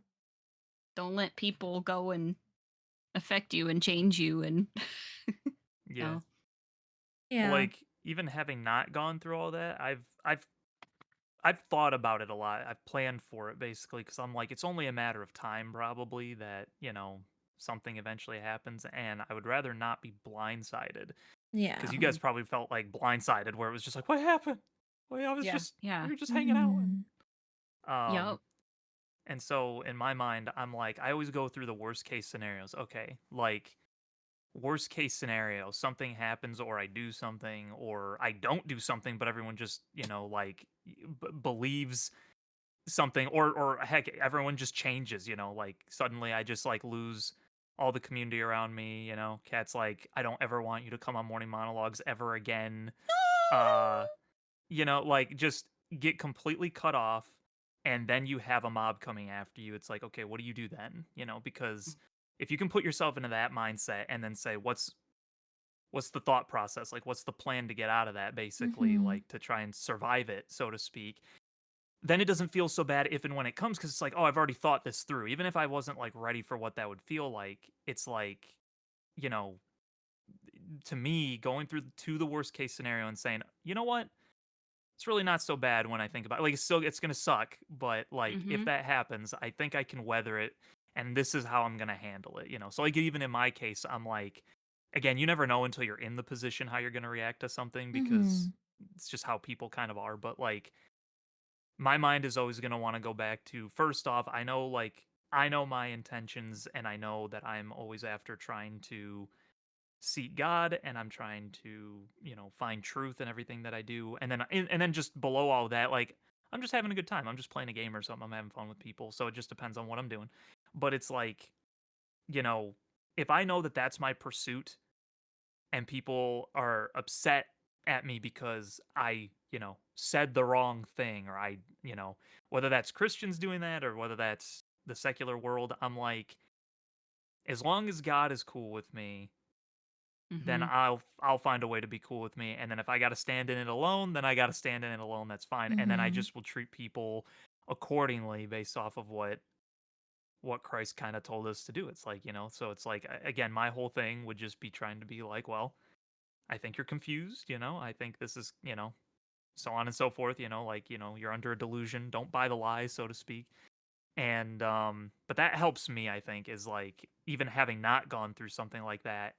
don't let people go and affect you and change you. And Yeah. no. Yeah. Like, even having not gone through all that, I've thought about it a lot. I've planned for it basically, because I'm like, it's only a matter of time probably that, something eventually happens, and I would rather not be blindsided. Yeah. Because you guys probably felt like blindsided, where it was just like, what happened? Well, I was Yeah, just, yeah. we were just hanging out. Yup. And so in my mind, I'm like, I always go through the worst case scenarios. Okay, like, worst case scenario, something happens, or I do something, or I don't do something, but everyone just, like, believes something, or heck, everyone just changes, like, suddenly I just like lose all the community around me. Cat's like, I don't ever want you to come on Morning Monologues ever again. Like, just get completely cut off, and then you have a mob coming after you. It's like, okay, what do you do then? Because if you can put yourself into that mindset and then say, what's the thought process? Like, what's the plan to get out of that, basically, like, to try and survive it, so to speak, then it doesn't feel so bad if and when it comes, because it's like, oh, I've already thought this through. Even if I wasn't like ready for what that would feel like, it's like, you know, to me, going through to the worst case scenario and saying, you know what? It's really not so bad when I think about it. Like, it's gonna suck, but like, if that happens, I think I can weather it and this is how I'm gonna handle it. So like even in my case, I'm like, again, you never know until you're in the position how you're gonna react to something because it's just how people kind of are. But like my mind is always gonna want to go back to first off, I know my intentions and I know that I'm always after trying to seek God and I'm trying to, find truth in everything that I do. And then just below all that, like I'm just having a good time. I'm just playing a game or something. I'm having fun with people. So it just depends on what I'm doing. But it's like, you know, if I know that that's my pursuit and people are upset at me because I, said the wrong thing or whether that's Christians doing that or whether that's the secular world, I'm like, as long as God is cool with me, then Mm-hmm. I'll find a way to be cool with me. And then if I got to stand in it alone, then I got to stand in it alone. That's fine. And then I just will treat people accordingly based off of what Christ kind of told us to do. It's like, so it's like again, my whole thing would just be trying to be like, well, I think you're confused, I think this is, so on and so forth, like, you're under a delusion, don't buy the lie, so to speak. And but that helps me, I think, is like even having not gone through something like that,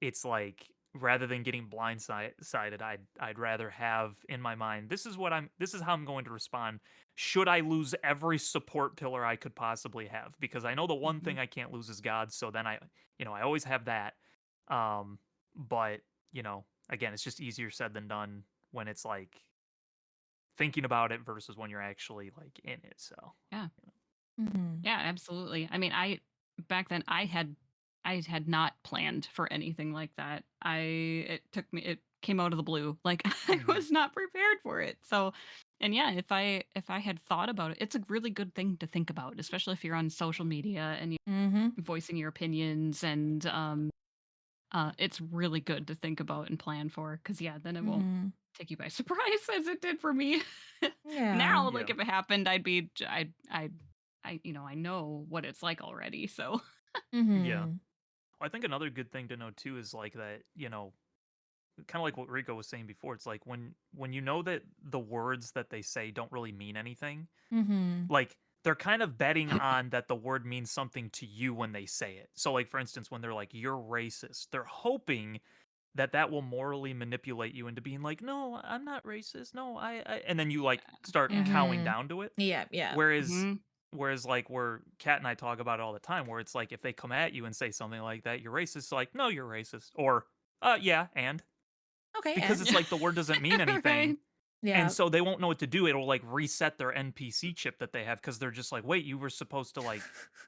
it's like rather than getting blindsided, I'd rather have in my mind, this is how I'm going to respond. Should I lose every support pillar I could possibly have? Because I know the one Mm-hmm. thing I can't lose is God. So then I always have that. But again, it's just easier said than done when it's like thinking about it versus when you're actually like in it. So Yeah. Yeah, absolutely. I mean, I back then I had not planned for anything like that. It came out of the blue. Like I hmm was not prepared for it. So and yeah, if I had thought about it, it's a really good thing to think about, especially if you're on social media and you're voicing your opinions and it's really good to think about and plan for cuz yeah, then it won't take you by surprise as it did for me. Yeah. Now, yeah. like if it happened, I know what it's like already. So Yeah. Mm-hmm. Well, I think another good thing to know too is like that, kind of like what Rico was saying before. It's like when you know that the words that they say don't really mean anything, Mm-hmm. like they're kind of betting on that the word means something to you when they say it. So like for instance, when they're like you're racist, they're hoping that that will morally manipulate you into being like, no, I'm not racist. No, and then you like start yeah. cowing Mm-hmm. down to it. Yeah. Yeah. Whereas Mhm. whereas like where Kat and I talk about it all the time, where it's like if they come at you and say something like that, you're racist, like, no, you're racist. Or yeah, and Okay. because And it's like the word doesn't mean anything. Right. And yeah. so they won't know what to do. It'll like reset their NPC chip that they have because they're just like, wait, you were supposed to like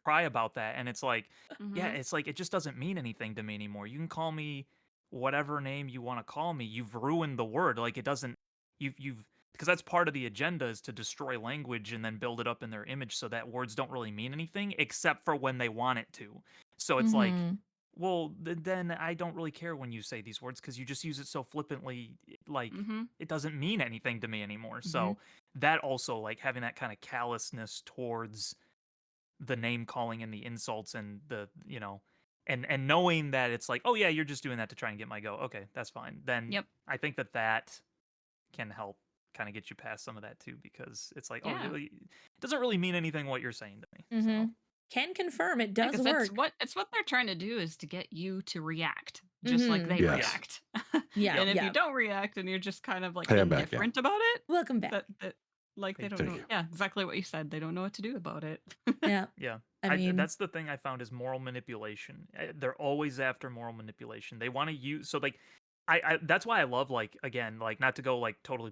cry about that. And it's like, yeah, Mhm. it's like it just doesn't mean anything to me anymore. You can call me whatever name you want to call me. You've ruined the word. Like it doesn't you've because that's part of the agenda is to destroy language and then build it up in their image so that words don't really mean anything except for when they want it to. So it's like, Mm-hmm. well, then I don't really care when you say these words because you just use it so flippantly, like Mhm. it doesn't mean anything to me anymore. Mhm. So that also, like having that kind of callousness towards the name calling and the insults and and knowing that it's like, oh yeah, you're just doing that to try and get my go. Okay, that's fine. Then Yep. I think that can help kind of get you past some of that too because it's like, oh, Yeah. it doesn't really mean anything what you're saying to me. Mm-hmm. So Can confirm it Yeah, does because it's work. what they're trying to do is to get you to react, just like Mm-hmm. they yeah, Yes. react. Yeah. Yep. And if you Yeah. don't react and you're just kind of like Hey, I'm back. Yeah. indifferent about it, Welcome back. that like they thank don't you. Thank know. you. Yeah, exactly what you said. They don't know what to do about it. Yeah. Yeah. I mean, That's the thing I found is moral manipulation. They're always after moral manipulation. They want to use so like I that's why I love like again like not to go like totally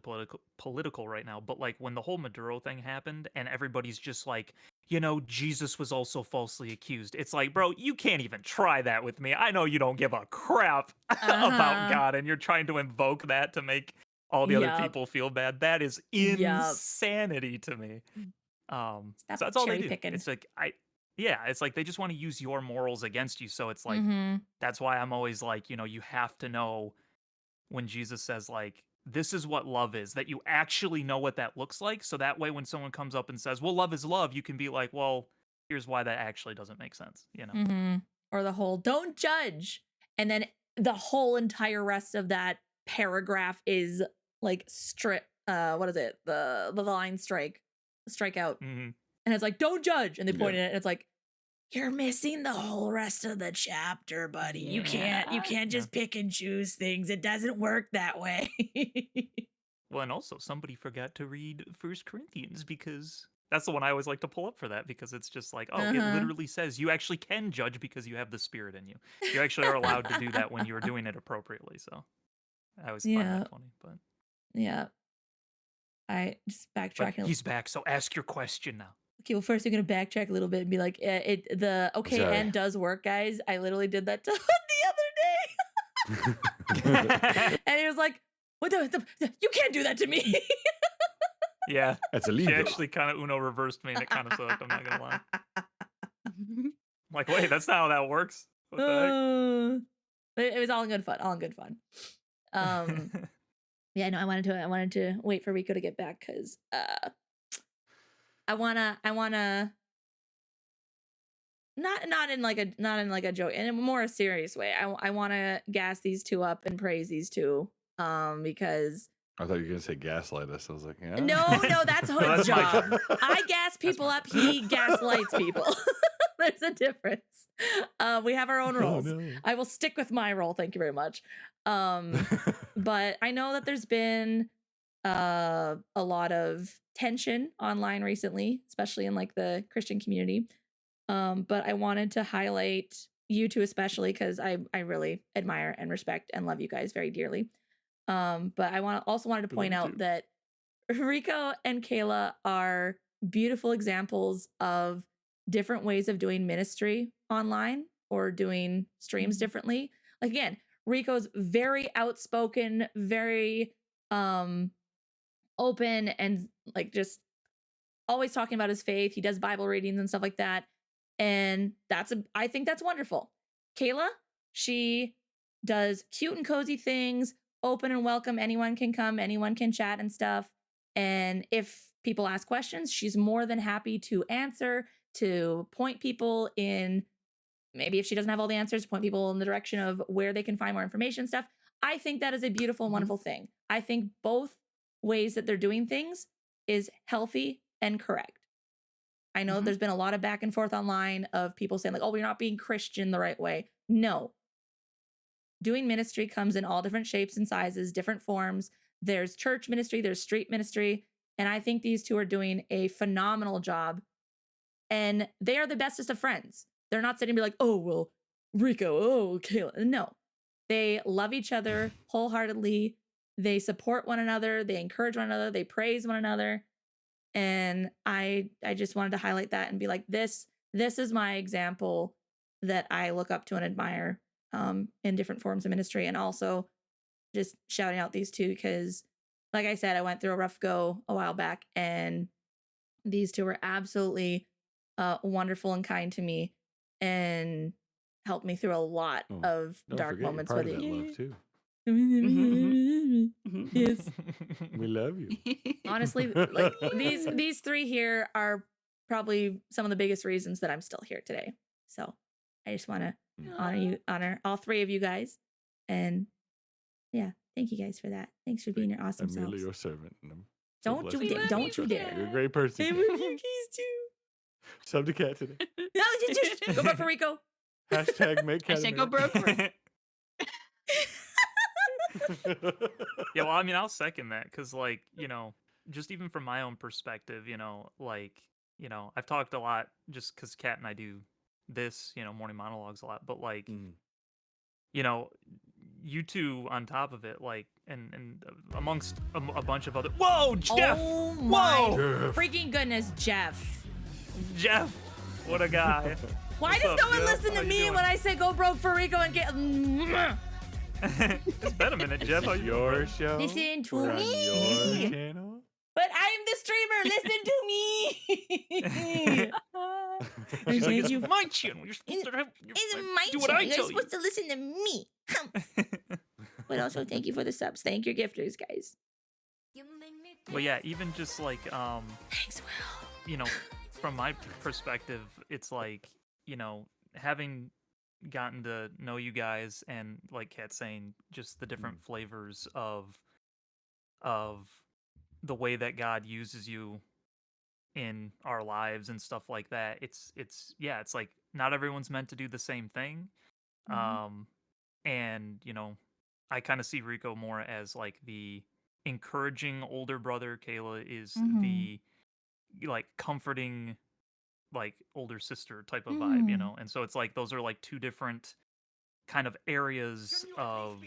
political right now, but like when the whole Maduro thing happened and everybody's just like, Jesus was also falsely accused. It's like, bro, you can't even try that with me. I know you don't give a crap about uh-huh. God and you're trying to invoke that to make all the other Yup. people feel bad. That is Yup. insanity to me. Stop So that's all they cherry do. picking. It's like yeah, it's like they just want to use your morals against you. So it's like Mm-hmm. that's why I'm always like, you have to know when Jesus says like this is what love is, that you actually know what that looks like. So that way when someone comes up and says, "Well, love is love," you can be like, "Well, here's why that actually doesn't make sense." Mm-hmm. Or the whole don't judge. And then the whole entire rest of that paragraph is like what is it? The line strikeout. Mhm. And it's like, don't judge. And they Yeah. point at it and it's like, you're missing the whole rest of the chapter, buddy. You can't Yeah. just pick and choose things. It doesn't work that way. Well, and also somebody forgot to read First Corinthians because that's the one I always like to pull up for that because it's just like, oh, it Uh-huh. literally says you actually can judge because you have the Spirit in you. You actually are allowed to do that when you are doing it appropriately. So I always find Yeah. that funny. But Yeah. I just but backtracking. he's back, so ask your question now. Okay, well, first we're gonna backtrack a little bit and be like, the okay Sorry. and does work, guys. I literally did that to the other day, and he was like, "What you can't do that to me." Yeah, That's she illegal. actually kind of Uno reversed me, and it kind of sucked. I'm not gonna lie. I'm like, wait, that's not how that works. What the But it was all in good fun. All in good fun. heck? Yeah, no, I wanted to wait for Rico to get back because I wanna not in like a joke, in a more a serious way. I want to gas these two up and praise these two because I thought you were gonna say gaslight us. I was like, yeah. no, that's No, Hood's that's my job. job. I gas people my up, he gaslights people. There's a difference. We have our own Oh, roles. no. I will stick with my role, thank you very much. But I know that there's been a lot of tension online recently, especially in like the Christian community. But I wanted to highlight you two especially because I really admire and respect and love you guys very dearly. But I wanted to We love point you out too. that Rico and Cayla are beautiful examples of different ways of doing ministry online or doing streams Mhm. differently. Like again, Rico's very outspoken, very open and like just always talking about his faith. He does Bible readings and stuff like that. And I think that's wonderful. Cayla, she does cute and cozy things, open and welcome. Anyone can come, anyone can chat and stuff. And if people ask questions, she's more than happy to answer, to point people in, maybe if she doesn't have all the answers, point people in the direction of where they can find more information and stuff. I think that is a beautiful and Mhm. wonderful thing. I think both ways that they're doing things is healthy and correct. I know Mhm. there's been a lot of back and forth online of people saying like, "Oh, we're not being Christian the right way." No. Doing ministry comes in all different shapes and sizes, different forms. There's church ministry, there's street ministry, and I think these two are doing a phenomenal job. And they are the bestest of friends. They're not sitting and be like, "Oh, well, Rico, oh, Cayla." No. They love each other wholeheartedly. They support one another, they encourage one another, they praise one another. And I just wanted to highlight that and be like, this is my example that I look up to and admire in different forms of ministry. And also just shouting out these two because like I said, I went through a rough go a while back and these two were absolutely wonderful and kind to me and helped me through a lot Oh, of don't dark forget you're moments. part of Whether that Yeah. love too. Mhm. yes. We love you. Honestly, like these three here are probably some of the biggest reasons that I'm still here today. So I just want to honor all three of you guys, and yeah, thank you guys for that. Thanks for being your awesome I'm merely selves. your servant. And I'm so Don't blessed you to dare! have Don't trust you you. dare! You're a great person. I love you guys too. Sub to cat today. No, go back for Rico. Hashtag make I cat said go broke for America. Yeah, well, I mean, I'll second that because, like, just even from my own perspective, like, I've talked a lot just because Kat and I do this, morning monologues a lot, but like, Mm. You two on top of it, like, and amongst a bunch of other. Whoa, Jeff! Oh my Jeff. freaking goodness, Jeff! Jeff, what a guy! Why What's does up, no one Jeff? listen How to you me doing? when I say go broke for Rico and get? It's been a minute, Jeff. How you doing, Your brother? show. Listen to We're on me. your channel. But I'm the streamer. Listen to me. She's like, Thank it's you. my channel. You're supposed to It's my do what channel. I You're tell you. supposed to listen to me. But also, thank you for the subs. Thank your gifters, guys. But yeah, even just like Thanks, Will. from my perspective, it's like, having gotten to know you guys and like Kat saying, just the different flavors of the way that God uses you in our lives and stuff like that. It's like not everyone's meant to do the same thing. Mhm. And I kind of see Rico more as like the encouraging older brother. Kayla is Mhm. the like comforting like older sister type of vibe, Mhm. and so it's like those are like two different kind of areas of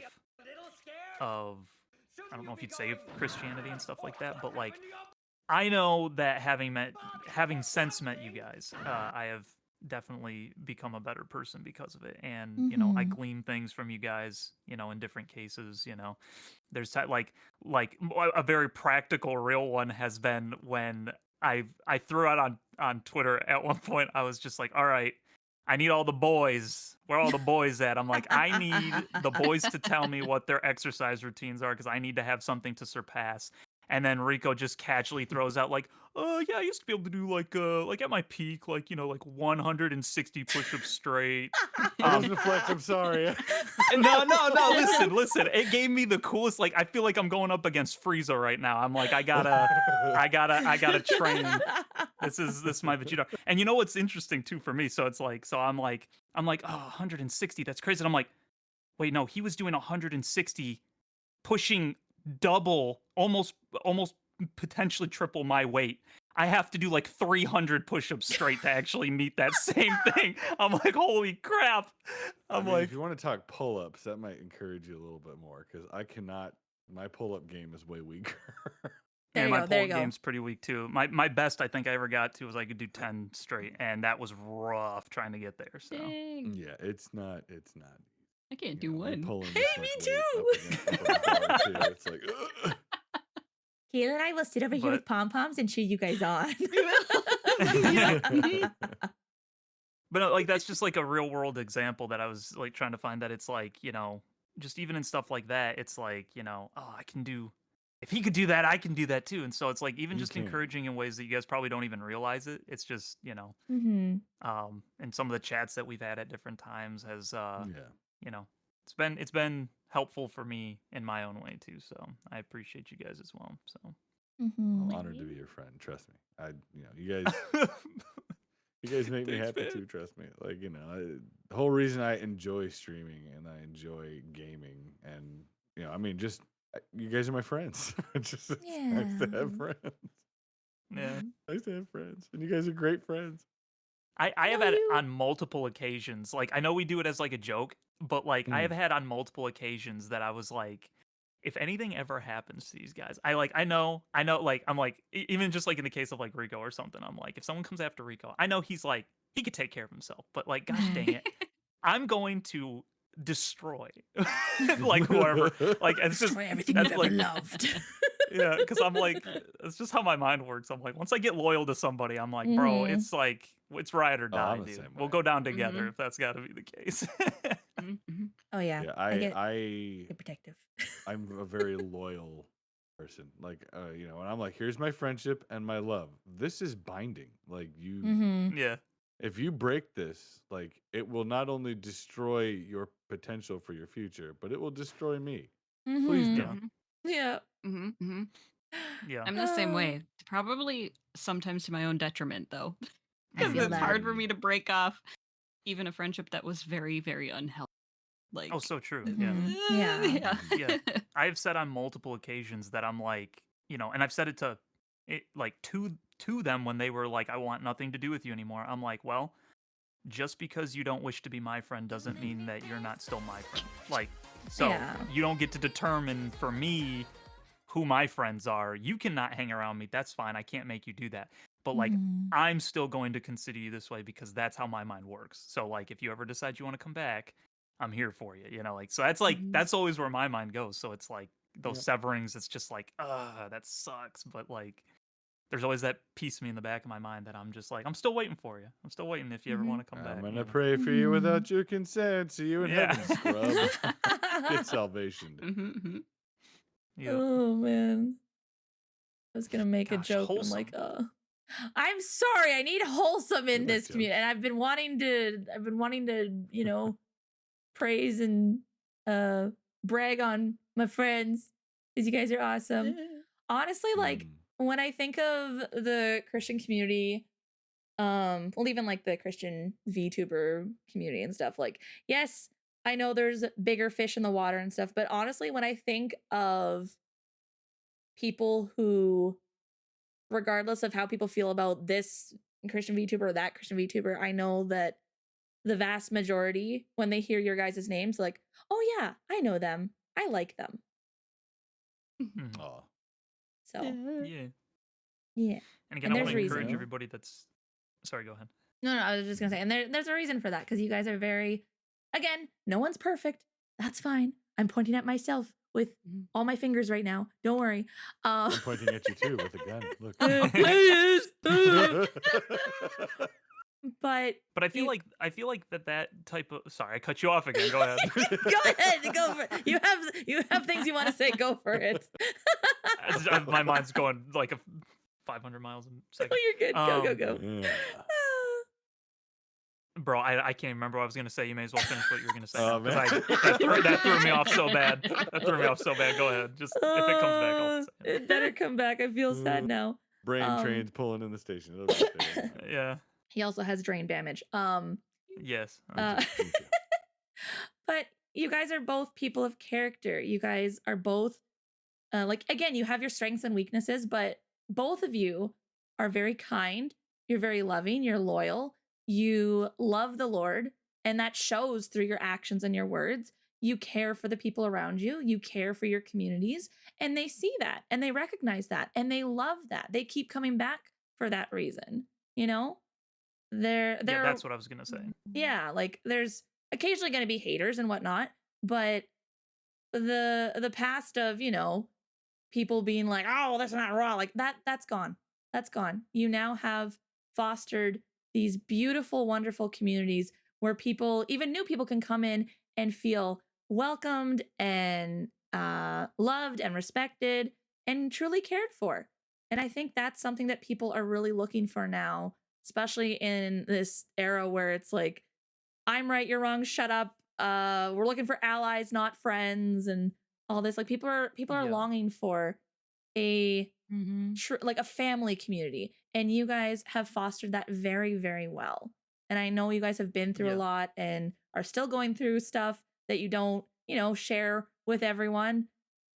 I don't know if you'd say of Christianity and stuff like that, but like I know that having since met you guys, I have definitely become a better person because of it. And, I Mhm. glean things from you guys, in different cases, there's a very practical real one has been when I threw out on Twitter at one point. I was just like, all right, I need all the boys. Where are all the boys at? I'm like, I need the boys to tell me what their exercise routines are because I need to have something to surpass. And then Rico just casually throws out like, yeah, I used to be able to do like at my peak, like, like 160 push-ups straight. That wasn't a flex. I'm sorry. No, listen. It gave me the coolest, like, I feel like I'm going up against Frieza right now. I'm like, I gotta train. This is my Vegeta. And you know what's interesting too for me? So it's like, I'm like, oh, 160, that's crazy. And I'm like, wait, no, he was doing 160, pushing double, almost potentially triple my weight. I have to do like 300 push-ups straight to actually meet that same thing. I'm like, holy crap. I I'm mean, like, if you want to talk pull-ups, that might encourage you a little bit more because I cannot. My pull-up game is way weaker. There man, you my go. There you pull-up go. game's pretty weak too. My best I think I ever got to was I could do 10 straight, and that was rough trying to get there. So Dang. Yeah, it's not. I can't You do know, you're one. pulling Hey, this me much weight too. up against the bar too. It's like, ugh. Kayla and I will sit over here with but pom poms and cheer you guys on. Yeah. Mhm. but no, like that's just like a real world example that I was like trying to find that it's like, just even in stuff like that, it's like, oh, I can do if he could do that, I can do that too. And so it's like even You just can. encouraging in ways that you guys probably don't even realize it. It's just, Mhm. and some of the chats that we've had at different times has Yeah. you know, it's been helpful for me in my own way too. So I appreciate you guys as well. So I'm Mhm. honored to be your friend. Trust me. You guys make me thanks, happy man. too. Trust me. Like the whole reason I enjoy streaming and I enjoy gaming and I mean, just you guys are my friends. It's nice to Yeah. have friends. Yeah. Nice to have friends, and you guys are great friends. I have No, had it you. on multiple occasions. Like I know we do it as like a joke, but like I have Mm. had on multiple occasions that I was like, if anything ever happens to these guys, I know, like I'm like even just like in the case of like Rico or something, I'm like if someone comes after Rico, I know he's like he could take care of himself, but like gosh Mhm. dang it, I'm going to destroy like whoever. Like it's just Destroy everything you've that's ever like loved. yeah, because I'm like, it's just how my mind works. I'm like, once I get loyal to somebody, I'm like, bro, Mhm. it's like, it's ride or Oh, die, I'm the dude. same We'll way. go down together Mhm. if that's got to be the case. Mhm. Oh yeah. Yeah, I get I protective. I'm a very loyal person. Like, and I'm like, here's my friendship and my love. This is binding. Like Mhm. Yeah, if you break this, like it will not only destroy your potential for your future, but it will destroy me. Please Mhm. yeah, don't. Mhm. Yeah. Mhm. Mhm. yeah. I'm the same Oh, way. Probably sometimes to my own detriment, though, I because feel it's that. hard for Mm. me to break off even a friendship that was very, very unhealthy. Oh, Like, so true. Yeah, Mhm. Yeah. yeah. Mhm. yeah. I've said on multiple occasions that I'm like, and I've said it to like to them when they were like, I want nothing to do with you anymore. I'm like, well, just because you don't wish to be my friend doesn't mean that you're not still my friend. Like, so Yeah. you don't get to determine for me who my friends are. You cannot hang around me. That's fine. I can't make you do that. But like, Mhm. I'm still going to consider you this way because that's how my mind works. So like, if you ever decide you want to come back, I'm here for you. Like, so Mhm. that's always where my mind goes. So it's like those Yep. severings. It's just like, that sucks. But like, there's always that piece of me in the back of my mind that I'm just like, I'm still waiting for you. I'm still waiting if you ever Mhm. want to come I'm back. gonna pray for you Mhm. without your consent. See you in Yeah. heaven, scrub. Get salvation. Mhm. Mhm. Yep. Oh man. I was gonna make a Gosh, joke, but I'm like, wholesome. I'm sorry. I need wholesome You in like this community, jokes. and I've been wanting to, praise and brag on my friends because you guys are awesome. Honestly, like Mm. when I think of the Christian community, Well, even like the Christian VTuber community and stuff. Like, yes, I know there's bigger fish in the water and stuff, but honestly, when I think of people who, regardless of how people feel about this Christian VTuber or that Christian VTuber, I know that the vast majority, when they hear your guys' names, like, oh yeah, I know them. I like them. Mhm. Aw. So Yeah. yeah. And again, And I there's want to encourage reason. everybody that's sorry, go ahead. No, I was just gonna say, and there's a reason for that, because you guys are very, again, no one's perfect. That's fine. I'm pointing at myself with all my fingers right now. Don't worry. I'm pointing at you too with a gun. Look. Please. But But I feel like that type of sorry, I cut you off again. Go ahead. go ahead, go for it. You have things you want to say. Go for it. My mind's going like 500 miles a second. Oh, you're good. Go, go. Yeah. Bro, I can't even remember what I was gonna say. You may as well finish what you were gonna say. Oh, now, 'cause man. that threw me off so bad. That threw me off so bad. Go ahead. Just if it comes back, I'll say it. It better come back. I feel sad now. Brain trains pulling in the station. It'll get there. Yeah. He also has brain damage. Yes. But you guys are both people of character. You guys are both like, again, you have your strengths and weaknesses, but both of you are very kind. You're very loving. You're loyal. You love the Lord, and that shows through your actions and your words. You care for the people around you. You care for your communities, and they see that and they recognize that and they love that. They keep coming back for that reason. You know, Yeah, that's what I was gonna say. yeah, like there's occasionally going to be haters and whatnot, but the past of, you know, people being like, oh, that's not raw, like that's gone. That's gone. You now have fostered these beautiful, wonderful communities where people, even new people, can come in and feel welcomed and loved and respected and truly cared for. And I think that's something that people are really looking for now, especially in this era where it's like, I'm right, you're wrong, shut up. We're looking for allies, not friends, and all this. Like people are Yeah. longing for a like a family community, and you guys have fostered that very, very well. And I know you guys have been through a Yeah. lot and are still going through stuff that you don't, you know, share with everyone.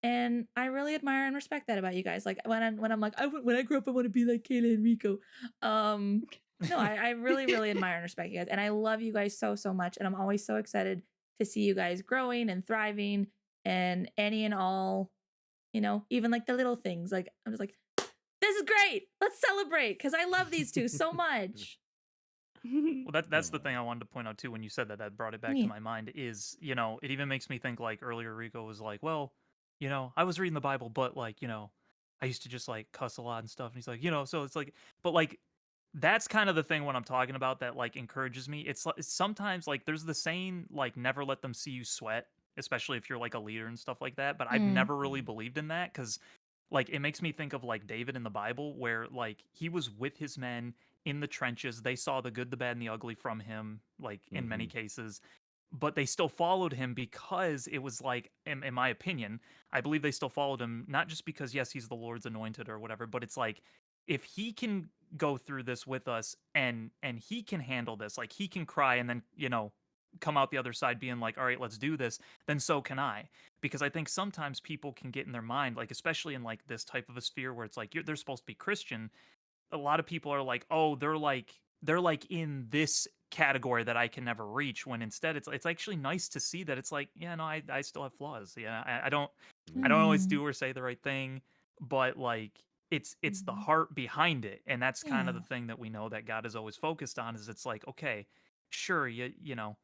And I really admire and respect that about you guys. Like when I'm like, when I grow up, I want to be like Cayla and Rico. No, I really, really admire and respect you guys. And I love you guys so, so much. And I'm always so excited to see you guys growing and thriving and any and all, you know, even like the little things. Like, I'm just like, this is great. Let's celebrate, because I love these two so much. Well, that's the thing I wanted to point out too. When you said that, that brought it back Yeah. to my mind. Is, you know, it even makes me think like earlier Rico was like, well, you know, I was reading the Bible, but like, you know, I used to just like cuss a lot and stuff. And he's like, you know, so it's like, but like, that's kind of the thing when I'm talking about that like encourages me. It's sometimes like there's the saying like never let them see you sweat, especially if you're like a leader and stuff like that. But I've Mm. never really believed in that, because like it makes me think of like David in the Bible, where like he was with his men in the trenches. They saw the good, the bad, and the ugly from him, like in many cases, but they still followed him because it was like, in my opinion, I believe they still followed him not just because yes, he's the Lord's anointed or whatever, but it's like if he can go through this with us and he can handle this, like he can cry and then, you know, come out the other side being like, all right, let's do this, then so can I. Because I think sometimes people can get in their mind, like especially in like this type of a sphere where it's like they're supposed to be Christian. A lot of people are like, oh, they're like in this category that I can never reach, when instead it's actually nice to see that it's like, yeah, no, I still have flaws. Yeah, I don't always do or say the right thing, but like it's the heart behind it. And that's kind of Yeah. the thing that we know that God is always focused on, is it's like, okay, sure, you know,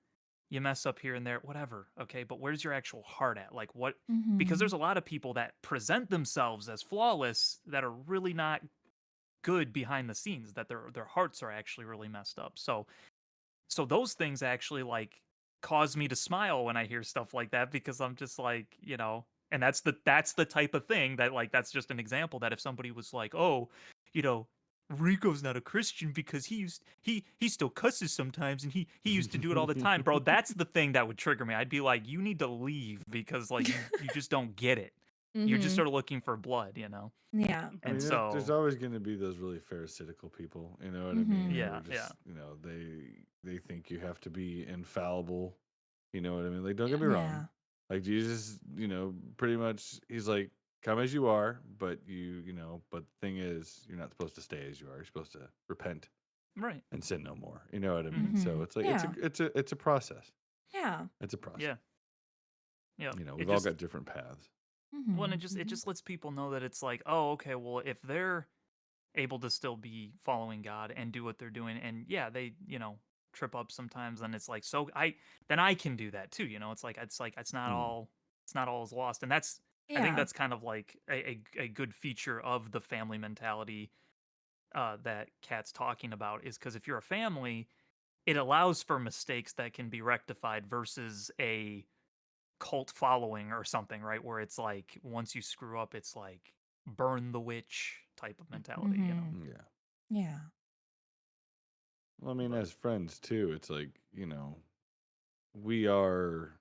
you mess up here and there, whatever, okay, but where's your actual heart at? Like what? Because there's a lot of people that present themselves as flawless that are really not good behind the scenes, that their hearts are actually really messed up. So those things actually like cause me to smile when I hear stuff like that, because I'm just like, you know, and that's the type of thing that like, that's just an example that if somebody was like, oh, you know, Rico's not a Christian because he still cusses sometimes and he used to do it all the time, bro, that's the thing that would trigger me. I'd be like, you need to leave, because like you just don't get it. you're just Mhm. sort of looking for blood, you know? Yeah. I And mean, there's so, always going to be those really pharisaical people, you know what I mean? Mhm. Who are yeah, yeah. just, they think you have to be infallible, you know what I mean? Like, don't get Yeah. me wrong. Yeah. Like Jesus, pretty much, he's like, come as you are, but but the thing is, you're not supposed to stay as you are. You're supposed to repent Right. and sin no more. You know what I mean? Mhm. So Mhm. it's like Yeah. it's a process. Yeah. It's a process. Yeah. Yeah. It We've all just got different paths. well, and Mhm. it Mhm. just lets people know that it's like, oh, okay, well, if they're able to still be following God and do what they're doing, and yeah, they, trip up sometimes, and it's like, so I can do that too, it's like Mm. it's not all is lost. And I think Yeah. that's kind of like a good feature of the family mentality that Kat's talking about, is because if you're a family, it allows for mistakes that can be rectified versus a cult following or something, right? Where it's like once you screw up, it's like burn the witch type of mentality. Mhm. Yeah. Yeah. Well, I mean, But as friends too, it's like, we are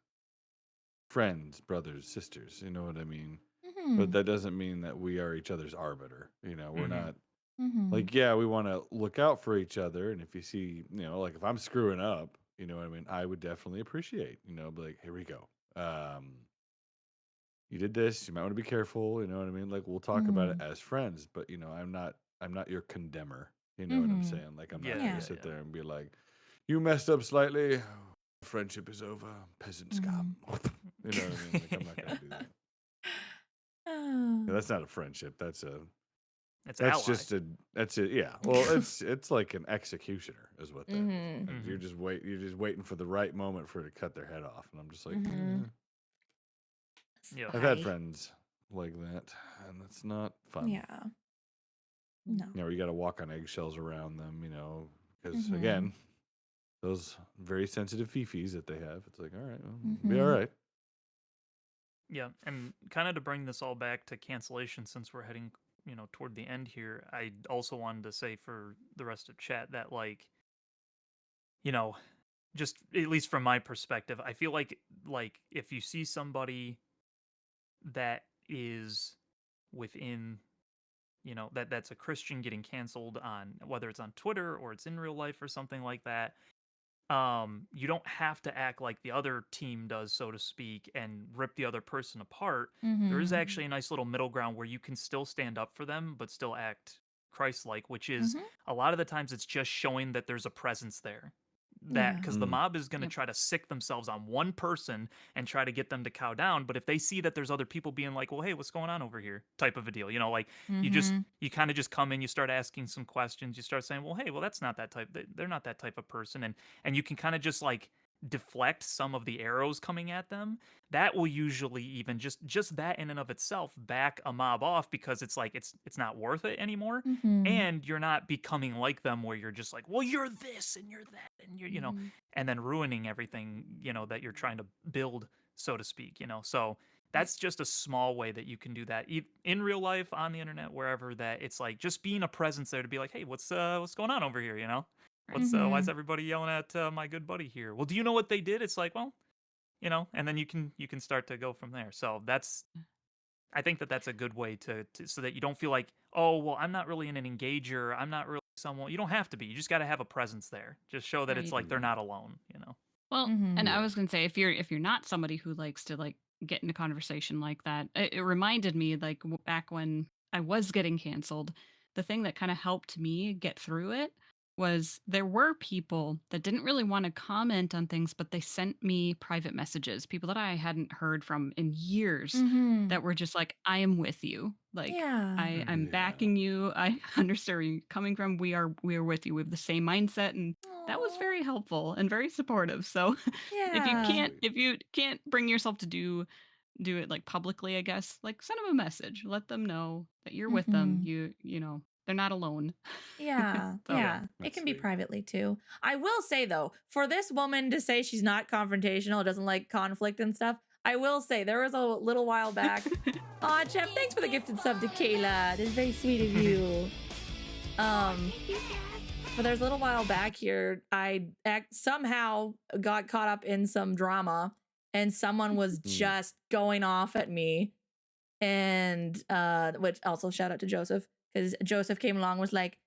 friends, brothers, sisters, you know what I mean? But Mhm. that doesn't mean that we are each other's arbiter. We're hmm not Mhm. like, yeah, we want to look out for each other. And if you see, like if I'm screwing up, you know what I mean? I would definitely appreciate, be like, here we go. You did this, you might want to be careful, you know what I mean? Like we'll talk about it Mhm. as friends, but I'm not your condemner. You know what I'm Mhm. saying? Like I'm not yeah, gonna Yeah. yeah, sit yeah. there and be like, you messed up slightly, friendship is over, peasant scum. Mhm. You know what I mean? Like I'm not gonna Yeah. do that. Yeah, Oh. that's not a friendship. It's That's ally. just a that's it. Yeah. Well, it's like an executioner is what that is. Mhm. Like, hmm you're just waiting for the right moment for it to cut their head off, and I'm just like, Mhm. Yep. I've had Sigh. friends like that, and it's not fun. Yeah. No. You got to walk on eggshells around them, because Mhm. again, those very sensitive fifis that they have. It's like, all right, well, be all Mhm. right. Yeah, and kind of to bring this all back to cancellation, since we're heading, toward the end here, I also wanted to say for the rest of chat that, like, you know, just at least from my perspective, I feel like if you see somebody that is within, that's a Christian getting canceled on, whether it's on Twitter or it's in real life or something like that, you don't have to act like the other team does, so to speak, and rip the other person apart. There is Mhm. actually a nice little middle ground where you can still stand up for them but still act Christ-like, which is, Mhm. a lot of the times it's just showing that there's a presence there, that Yeah. because the Mm. mob is going to Yep. try to sick themselves on one person and try to get them to cow down. But if they see that there's other people being like, well, hey, what's going on over here, type of a deal, like, Mhm. you kind of just come in, you start asking some questions, you start saying, well, hey, well, that's not that type, they're not that type of person, and you can kind of just like deflect some of the arrows coming at them. That will usually, even just that in and of itself, back a mob off, because it's like it's not worth it anymore, Mhm. and you're not becoming like them, where you're just like, well, you're this and you're that and you're Mhm. and then ruining everything, that you're trying to build, so to speak. So Yep. that's just a small way that you can do that, in real life, on the internet, wherever, that it's like just being a presence there to be like, hey, what's going on over here. Right. Why is Mhm. everybody yelling at my good buddy here? Well, do you know what they did? It's like, well, and then you can start to go from there. So I think that that's a good way to so that you don't feel like, oh, well, I'm not really in an engager. I'm not really someone. You don't have to be. You just got to have a presence there. Just show that it's Right. like they're Mm. not alone. Well, and Mhm. I Yeah. was gonna say if you're not somebody who likes to like get into conversation like that, it reminded me like back when I was getting canceled, the thing that kind of helped me get through it was there were people that didn't really want to comment on things, but they sent me private messages, people that I hadn't heard from in years Mhm. that were just like, I am with you. Like Yeah. I'm Yeah. backing you. I understand where you're coming from. We are with you. We have the same mindset, and that was Aw. very helpful and very supportive. So if you That's Yeah. can't sweet. if you can't bring yourself to do it like publicly, I guess, like send them a message. Let them know that you're with them. Mhm. You know, they're not alone. Yeah, So Yeah. yeah. It That's can be sweet. privately too. I will say though, for this woman to say she's not confrontational, doesn't like conflict and stuff, I will say there was a little while back. Aw, Jeff, thanks for the gifted sub to Kayla. It is very sweet of you. Um, but there's a little while back here, somehow got caught up in some drama and someone was Mm. just going off at me And which also shout out to Joseph, because Joseph came along and was like,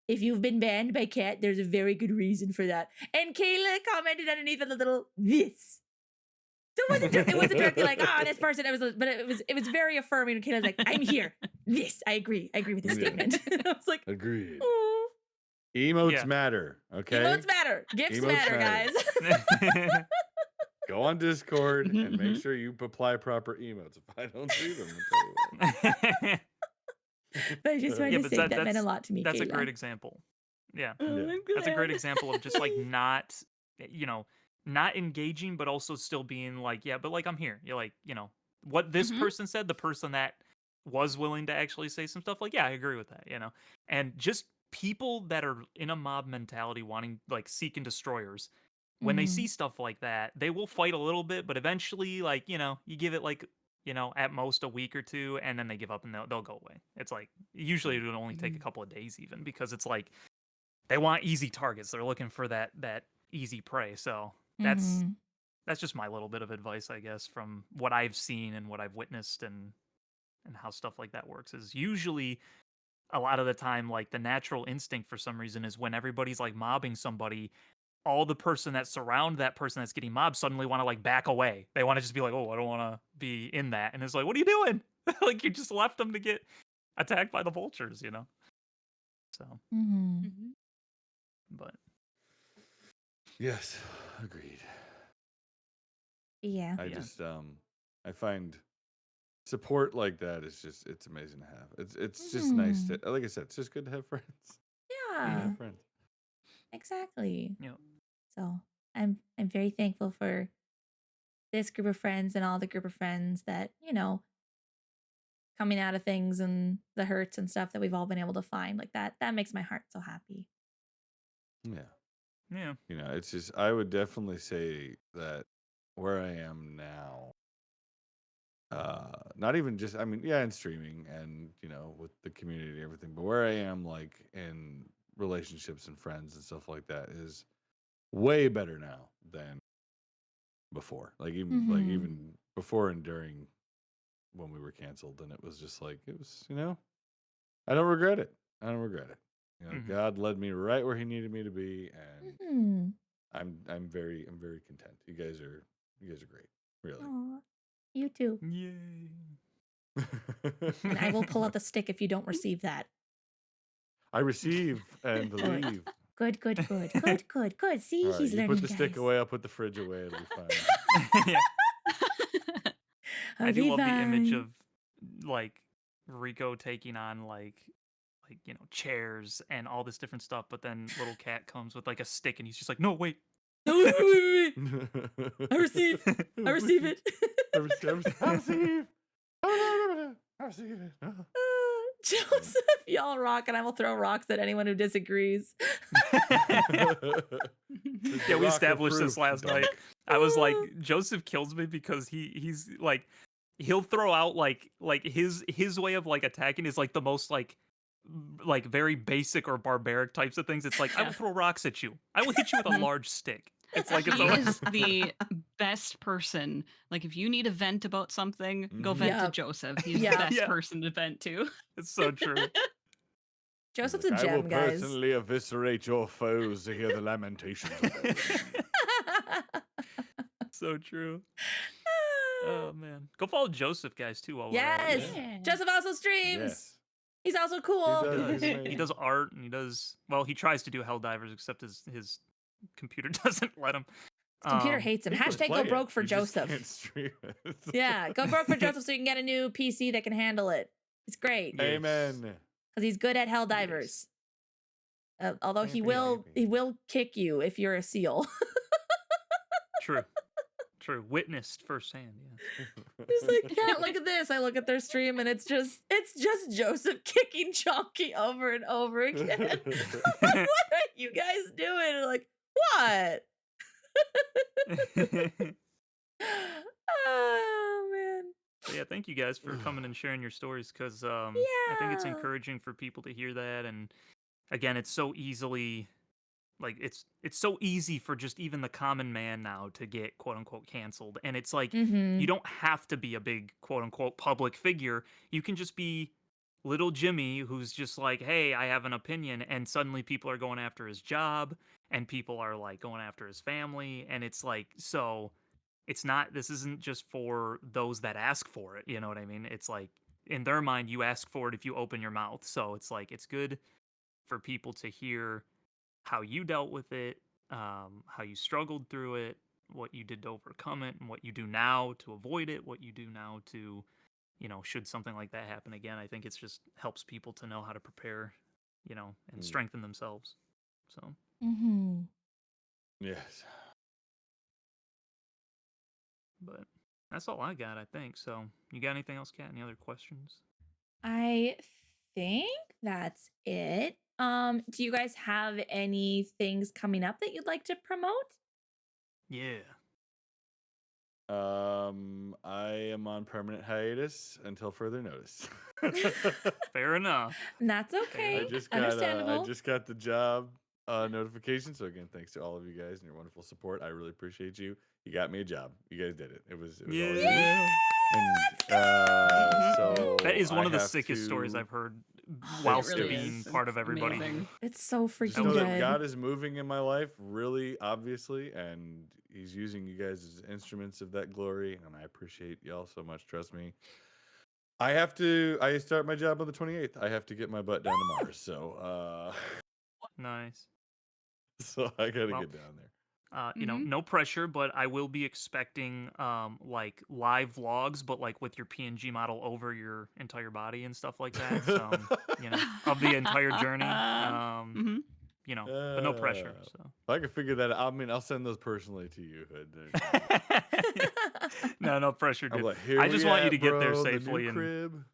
if you've been banned by Cat, there's a very good reason for that. And Cayla commented underneath with a little this. So it wasn't directly like, this person. But it was very affirming. And Kayla's like, I'm here. This, I agree with this statement. I was like, Agreed. oh. Emotes matter, okay? Emotes matter. Gifts Emotes matter, matter. guys. Go on Discord and make sure you apply proper emotes. If I don't see them, I'll tell you what. But I just wanted to say that meant a lot to me. That's Cayla. a great example. Yeah. Oh, That's a great example of just like not engaging, but also still being like, yeah, but like I'm here. You're like, what this person said, the person that was willing to actually say some stuff, like, yeah, I agree with that, and just people that are in a mob mentality wanting like seek and destroyers, when they see stuff like that, they will fight a little bit, but eventually, like, you give it like, at most a week or two, and then they give up and they'll go away. It's like, usually it would only take a couple of days even, because it's like, they want easy targets. They're looking for that easy prey. So that's just my little bit of advice, I guess, from what I've seen and what I've witnessed, and how stuff like that works. Is usually a lot of the time, like, the natural instinct for some reason is when everybody's like mobbing somebody, all the person that surround that person that's getting mobbed suddenly want to like back away. They want to just be like, oh, I don't want to be in that. And it's like, what are you doing? Like, you just left them to get attacked by the vultures, So, but yes, agreed. Yeah. I just I find support like that is just, it's amazing to have. It's just nice to, like I said, it's just good to have friends. Yeah. Friends. Exactly. Yeah. So I'm very thankful for this group of friends and all the group of friends that, coming out of things and the hurts and stuff that we've all been able to find, like that makes my heart so happy. Yeah. It's just, I would definitely say that where I am now, not even just, I mean, yeah, in streaming and, with the community and everything, but where I am, like, in relationships and friends and stuff like that, is way better now than before. Like, even before and during when we were canceled, and it was just like, it was, I don't regret it. God led me right where He needed me to be, and I'm very content. You guys are great, really. Aw, you too. Yay. And I will pull out the stick if you don't receive that. I receive and believe. Good. See, All right, he's you learning. put the stick away, I'll put the fridge away. It'll be fine. Yeah. I do love the image fine. of like Rico taking on like chairs and all this different stuff, but then little cat comes with like a stick and he's just like, no, wait. No, wait. I receive it. I receive. it. Joseph, y'all rock, and I will throw rocks at anyone who disagrees. Yeah, we established this last night. I was like, Joseph kills me because he's like, he'll throw out like his way of like attacking is like the most like very basic or barbaric types of things. It's like, I will throw rocks at you. I will hit you with a large stick. It's like, he is the best person. Like, if you need a vent about something, go vent to Joseph. He's the best person to vent to. It's so true. Joseph's a gem, I will guys. personally eviscerate your foes to hear the lamentations of them. So true. Oh man, go follow Joseph, guys, too. While we're at it. Yes. Joseph also streams. Yes. He's also cool. He does art, and he tries to do Helldivers, except his computer doesn't let him. His computer hates him. Hashtag go broke for Joseph. Can't stream it. Yeah, go broke for Joseph so you can get a new PC that can handle it. It's great. Yes. Amen. Because he's good at Helldivers. Although he will kick you if you're a seal. True. Witnessed firsthand. Yeah. He's like, yeah, look at this. I look at their stream and it's just Joseph kicking Chonky over and over again. I'm like, what are you guys doing? And like, what? Oh man. So yeah, thank you guys for coming and sharing your stories, because I think it's encouraging for people to hear that. And again, it's so easily like it's so easy for just even the common man now to get quote unquote canceled, and it's like Mm-hmm. you don't have to be a big quote unquote public figure. You can just be little Jimmy who's just like, hey, I have an opinion, and suddenly people are going after his job, and people are like going after his family, and it's like, so it's not, this isn't just for those that ask for it, you know what I mean? It's like in their mind you ask for it if you open your mouth. So it's like it's good for people to hear how you dealt with it, how you struggled through it, what you did to overcome it, and what you do now to avoid it, what you do now to, should something like that happen again. I think it's just helps people to know how to prepare, and Mm. strengthen themselves. So, Mm-hmm. Yes. but that's all I got, I think. So, you got anything else, Kat? Any other questions? I think that's it. Do you guys have any things coming up that you'd like to promote? Yeah. I am on permanent hiatus until further notice. Fair enough. That's Fair okay. I enough. just got I Understandable. just got the job notification. So again, thanks to all of you guys and your wonderful support. I really appreciate you. You got me a job. You guys did it. It was all you. Yeah. And so That is one I of the have sickest stories to I've heard It whilst really being is. part of It's everybody. amazing. It's so just freaking know that good. God is moving in my life really obviously, and He's using you guys as instruments of that glory, and I appreciate y'all so much. Trust me. I start my job on the 28th. I have to get my butt down to Mars. So Nice. so I gotta Well, get down there. Mhm. No pressure, but I will be expecting like live vlogs, but like with your PNG model over your entire body and stuff like that. So, of the entire journey. Mhm. But no pressure. So. If I can figure that out, I mean, I'll send those personally to you. Hood. No pressure, I'm dude. like, here I just we want you at, to get there bro, the safely new and crib.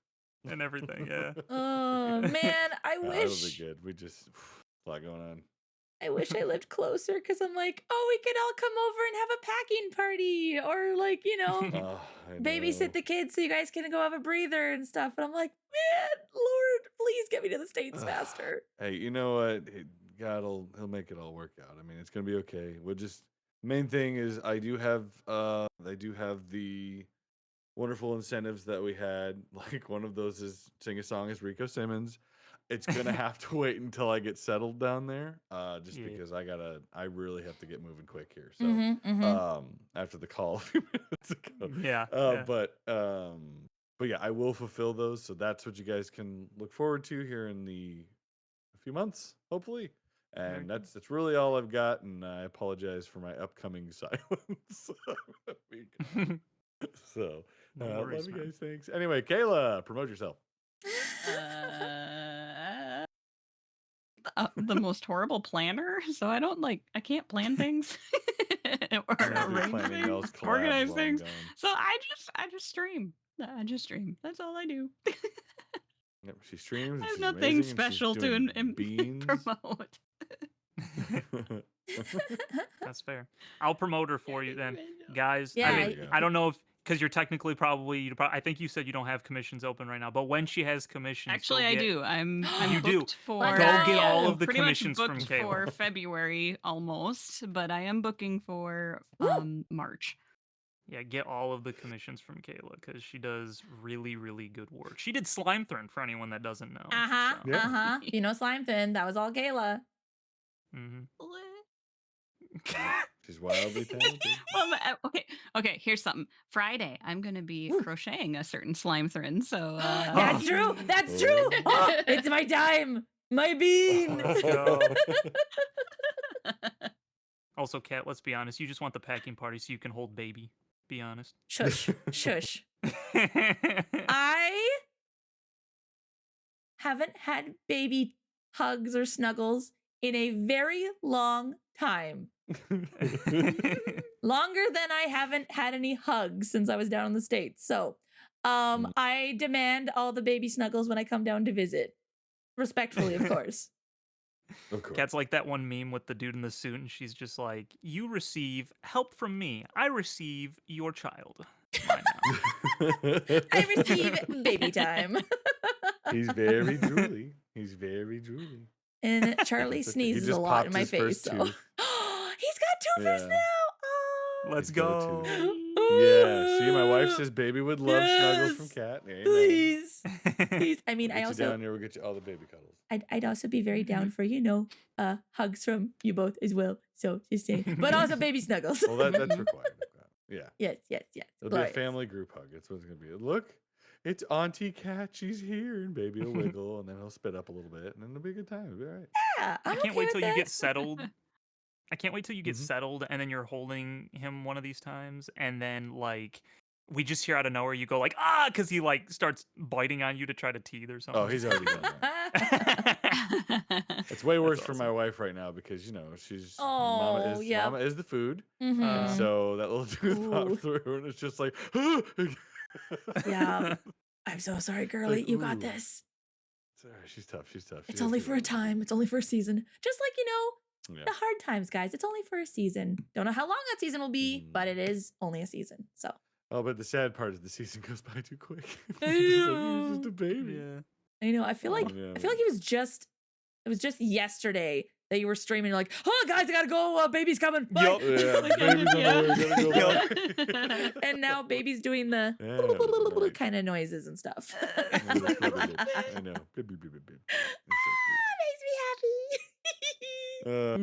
everything. Yeah. Oh man, I It'll be wish good. We just a lot going on. I wish I lived closer because I'm like, oh, we could all come over and have a packing party, or like, Oh, I babysit know. the kids so you guys can go have a breather and stuff. And I'm like, man, Lord, please get me to the States faster. Hey, you know what? He'll make it all work out. I mean, it's gonna be okay. Main thing is I do have the wonderful incentives that we had. Like one of those is sing a song as Rico Simmons. It's gonna have to wait until I get settled down there. Just Yeah. because I really have to get moving quick here. So Mm-hmm. after the call a few minutes ago. Yeah. But yeah, I will fulfill those. So that's what you guys can look forward to here in a few months, hopefully. Very And cool. that's really all I've got. And I apologize for my upcoming silence. So No worries, love you man. guys. Thanks. Anyway, Cayla, promote yourself. The most horrible planner, so I can't plan things or I do arrange planning things, those collabs organize while I'm things. gone. So I just stream. I just stream. That's all I do. Yep, she streams. I And have she's nothing amazing. And she's special to doing beans. promote. That's fair. I'll promote her for you then, guys. Yeah, I There mean, we go. I don't know if because you're technically I think you said you don't have commissions open right now, but when she has commissions, Actually, go I get, do. I'm You do. booked for Let's Go get all go. of the pretty much commissions from booked Cayla. for February almost, but I am booking for March. Yeah, get all of the commissions from Cayla because she does really, really good work. She did Slime Throne for anyone that doesn't know. Uh-huh. So. Yeah. Uh-huh. You know Slime Fin. That was all Kayla. Mm-hmm. She's wildly talented. Well, okay. Here's something. Friday, I'm gonna be crocheting a certain slime thread. So That's true. That's true. Oh, it's my time. My bean. Let's go. Also, Kat, let's be honest. You just want the packing party so you can hold baby. Be honest. Shush. Shush. I haven't had baby hugs or snuggles in a very long time. Longer than I haven't had any hugs since I was down in the States. So I demand all the baby snuggles when I come down to visit. Respectfully, of course. Of course. Kat's like that one meme with the dude in the suit, and she's just like, "You receive help from me. I receive your child." Mine now. I receive baby time. He's very drooly. He's very drooly. And Charlie It's okay. He sneezes a just lot popped in my his face. first So tooth. he's got toofers Yeah. now. Oh. Let's He's got a tooth. go. Yeah. See, my wife says baby would love snuggles from Yes. Cat. Amen. Please. Please. I mean, We'll I get you also down here. We'll get you all the baby cuddles. I'd also be very down for, hugs from you both as well. So just saying. But also baby snuggles. Well, that's required. Yeah. Yes. It'll Glorious. be a family group hug. That's what it's gonna be. Look, it's Auntie Cat. She's here, and baby will wiggle, and then he'll spit up a little bit, and then it'll be a good time. It'll be all right. Yeah, I I'm can't okay wait with till you that. get settled. I can't wait till you get Mhm. settled and then you're holding him one of these times and then like we just hear out of nowhere you go like because he like starts biting on you to try to teeth or something. Oh, he's already done that. It's way worse for my awesome. wife right now because she's Oh, yeah. mama is the food, Mhm. and so that little tooth Ooh. popped through, and it's just like, Yeah. I'm so sorry, girlie. Like, You got ooh. this. It's all right, she's tough. She It's has only good for a ones. time. It's only for a season. Just like, Yeah. the hard times, guys. It's only for a season. Don't know how long that season will be, but it is only a season. So. Oh, but the sad part is the season goes by too quick. I It's just like, he was know. just a baby. Yeah. I know. I feel like Yeah, it was just yesterday that you were streaming. You're like, oh guys, I gotta go. Baby's coming. Bye. Yup. Yeah, Like, baby's on yeah. the way. Gotta go Yup. back. And now baby's doing the Yeah, right. kind of noises and stuff. I know. Beep, beep, beep, beep, beep. It's so Makes me happy.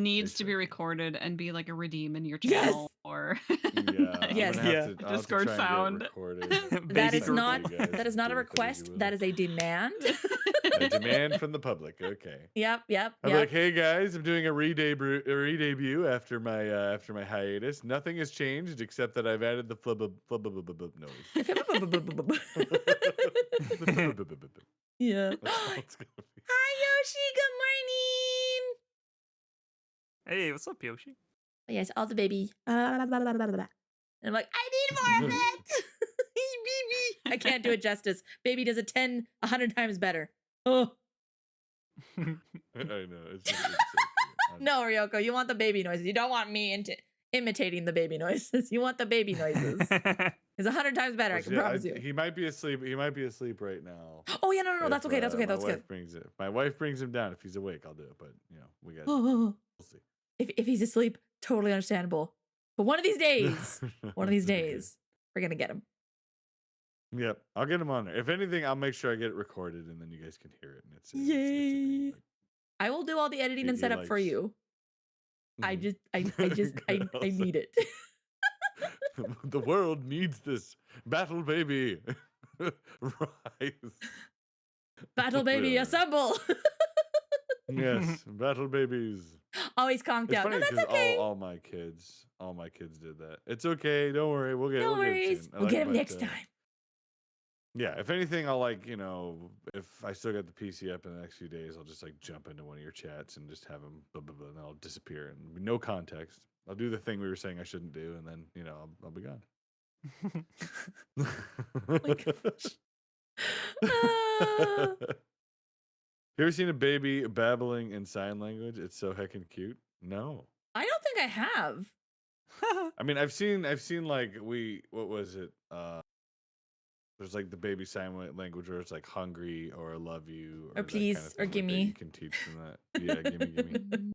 Needs it's to so be cute. recorded and be like a redeem in your Yes. channel or Yeah, I'm Yes. gonna have Yeah. to, I'll have to Discord try and get it sound. recorded. That Baby is circle. not You guys that is not a do with it as you request. will. That is a demand. A demand from the public. Okay. Yep. I'm like, hey guys, I'm doing a re-debut after my hiatus. Nothing has changed except that I've added the flub noise. The flub. Yeah. That's all it's gonna be. Hi Yoshi. Good morning. Hey, what's up, Yoshi? Oh, yes, all the baby. And I'm like, I need more of it. Baby. I can't do it justice. Baby does it 100 times better. Oh. I know. It's so cute. No, Ryoko, you want the baby noises. You don't want me imitating the baby noises. You want the baby noises. It's 100 times better, I can promise you. He might be asleep. He might be asleep right now. Oh, yeah, no, that's okay. That's okay. My That's wife good. brings it. My wife brings him down. If he's awake, I'll do it. But we got. We'll We'll see. If he's asleep, totally understandable. But one of these days, we're going to get him. Yep, I'll get him on there. If anything, I'll make sure I get it recorded, and then you guys can hear it. And it's a Yay. thing. I will do all the editing and He setup for likes- you. I Mhm. I need it. The world needs this battle baby. Rise. Battle baby, Yeah. assemble. Yes, battle babies. Always conked It's out. funny No, that's because okay. all my kids did that. It's okay. Don't worry. We'll get No we'll get it worries. soon. We'll get him next time. Yeah, if anything, I'll if I still got the PC up in the next few days, I'll just jump into one of your chats and just have him blah blah blah, and then I'll disappear and no context. I'll do the thing we were saying I shouldn't do, and then I'll be gone. Oh my gosh. Ah. You ever seen a baby babbling in sign language? It's so heckin' cute. No. I don't think I have. I mean, I've seen what was it? There's the baby sign language where it's hungry or I love you Or that please, kind of or thing gimme. You can teach them that. Yeah, gimme.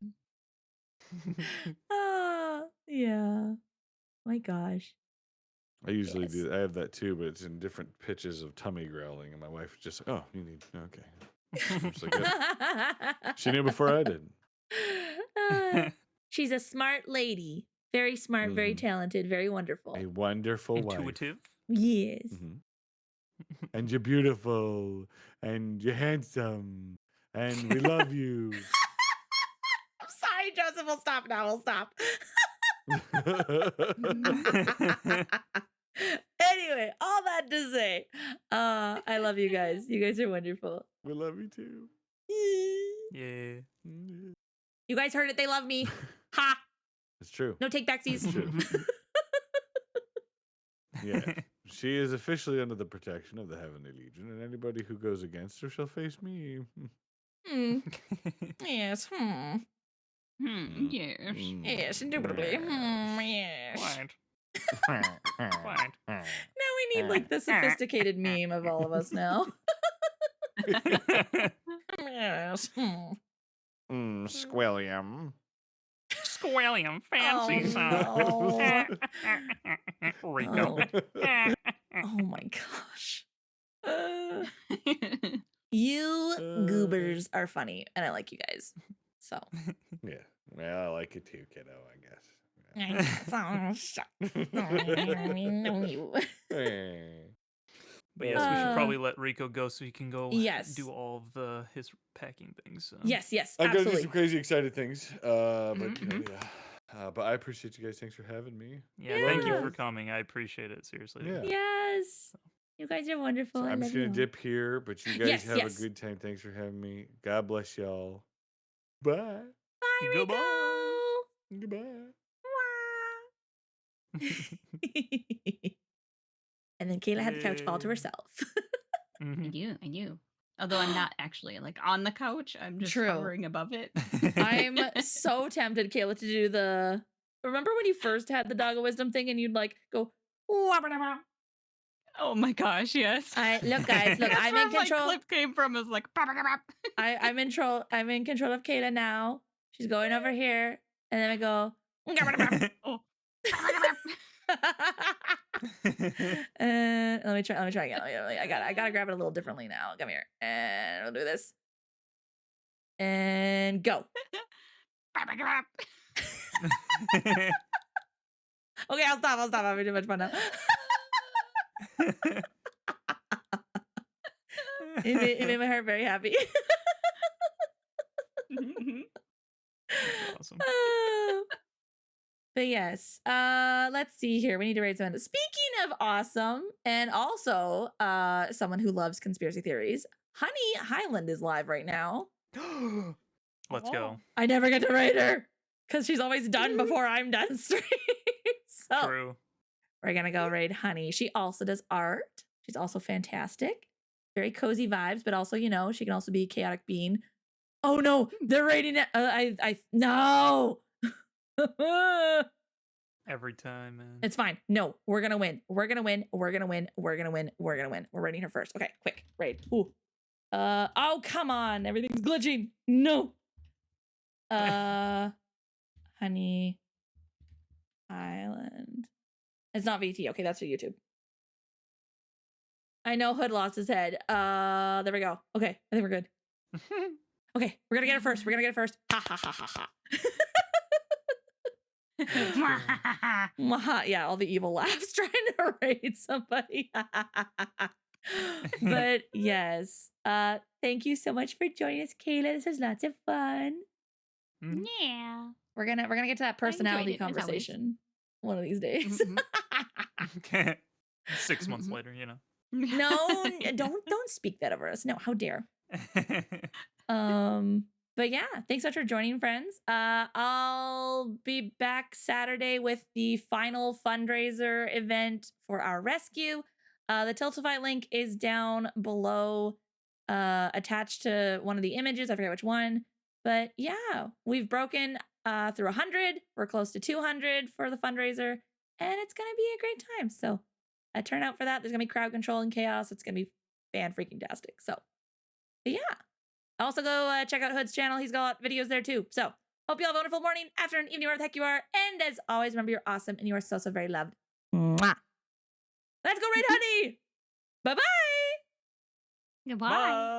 Yeah. My gosh. I usually Yes. do. I have that too, but it's in different pitches of tummy growling, and my wife is just like, "Oh, you need okay." I'm just like, "Yeah." She knew before I did. She's a smart lady. Very smart, very Mhm. talented, very wonderful. A wonderful wife. Intuitive. Yes. Mhm. And you're beautiful, and you're handsome, and we love you. I'm sorry, Joseph. We'll stop now. We'll stop. Anyway, all that to say, I love you guys. You guys are wonderful. We love you too. Yeah. You guys heard it. They love me. Ha! It's true. No take backsies. It's true. Yeah. She is officially under the protection of the Heavenly Legion, and anybody who goes against her shall face me. Hmm. Yes. Hmm. Yes. Yes. Indubitably. Hmm. Yes. Fine. Fine. Now we need the sophisticated meme of all of us now. Yes. Hmm. Squilliam. Squilliam, fancy Oh, son. Rico. Oh my gosh. Uh, you goobers are funny, and I like you guys. So. Yeah. Well, I like it too, kiddo, I guess. But yes, we should Uh, probably let Rico go so he can go Yes. do all of his packing things. Yes, I gotta do absolutely. some crazy, excited things. But Mhm. yeah. But I appreciate you guys. Thanks for having me. Yeah, thank you Yeah. for coming. I appreciate it, seriously. Yeah. Yes. You guys are wonderful. So I I'm love just you gonna all. dip here, but you guys Yes, have yes. a good time. Thanks for having me. God bless y'all. Bye. Bye, Rico. Goodbye. And then Cayla had the couch all to Yay. herself. Mhm. I do. Although I'm not actually like on the couch. I'm just True. hovering above it. I'm so tempted, Cayla, to do the. Remember when you first had the dog of wisdom thing and you'd like go. Oh my gosh, yes. Look, guys, look, That's I'm where in control. my clip came from. Is like. I'm in control. I'm in control of Cayla now. She's going over here, and then I go. Oh. Let me try again. I gotta grab it a little differently now. Come here, and we'll do this. And go. Okay, I'll stop. I'm having too much fun now. It made my heart very happy. That's awesome. But yes, let's see here. We need to rate some. Speaking of awesome, and also someone who loves conspiracy theories, Honey Highland is live right now. Let's go. I never get to rate her because she's always done before I'm done stream. So True. we're gonna go raid Honey. She also does art. She's also fantastic. Very cozy vibes, but also, you know, she can also be a chaotic being. Oh no, they're raiding it. No. Every time, man. It's fine. No, we're gonna win. We're gonna win. We're gonna win. We're gonna win. We're gonna win. We're raiding her first. Okay, quick raid. Ooh. Oh come on, everything's glitching. No. Honey Island. It's not VT. Okay, that's for YouTube. I know Hood lost his head. There we go. Okay, I think we're good. Okay, we're gonna get it first. We're gonna get it first. Ha ha ha ha ha. Yeah, all the evil laughs trying to raid somebody. But yes, thank you so much for joining us, Cayla. This was lots of fun. Yeah. We're gonna get to that personality it, as always. conversation one of these days. Okay. 6 months later, you know. No, don't speak that over us. No, how dare. But yeah, thanks so much for joining, friends. I'll be back Saturday with the final fundraiser event for our rescue. The Tiltify link is down below, attached to one of the images. I forget which one. But yeah, we've broken through 100. We're close to 200 for the fundraiser, and it's gonna be a great time. So turn out for that. There's gonna be crowd control and chaos. It's gonna be fan-freaking-tastic. So but yeah. Also, go check out Hood's channel. He's got videos there too. So, hope you all have a wonderful morning, afternoon, evening, wherever the heck you are. And as always, remember you're awesome and you are so, so very loved. Mwah. Let's go raid Honey. Bye-bye. Goodbye. Bye.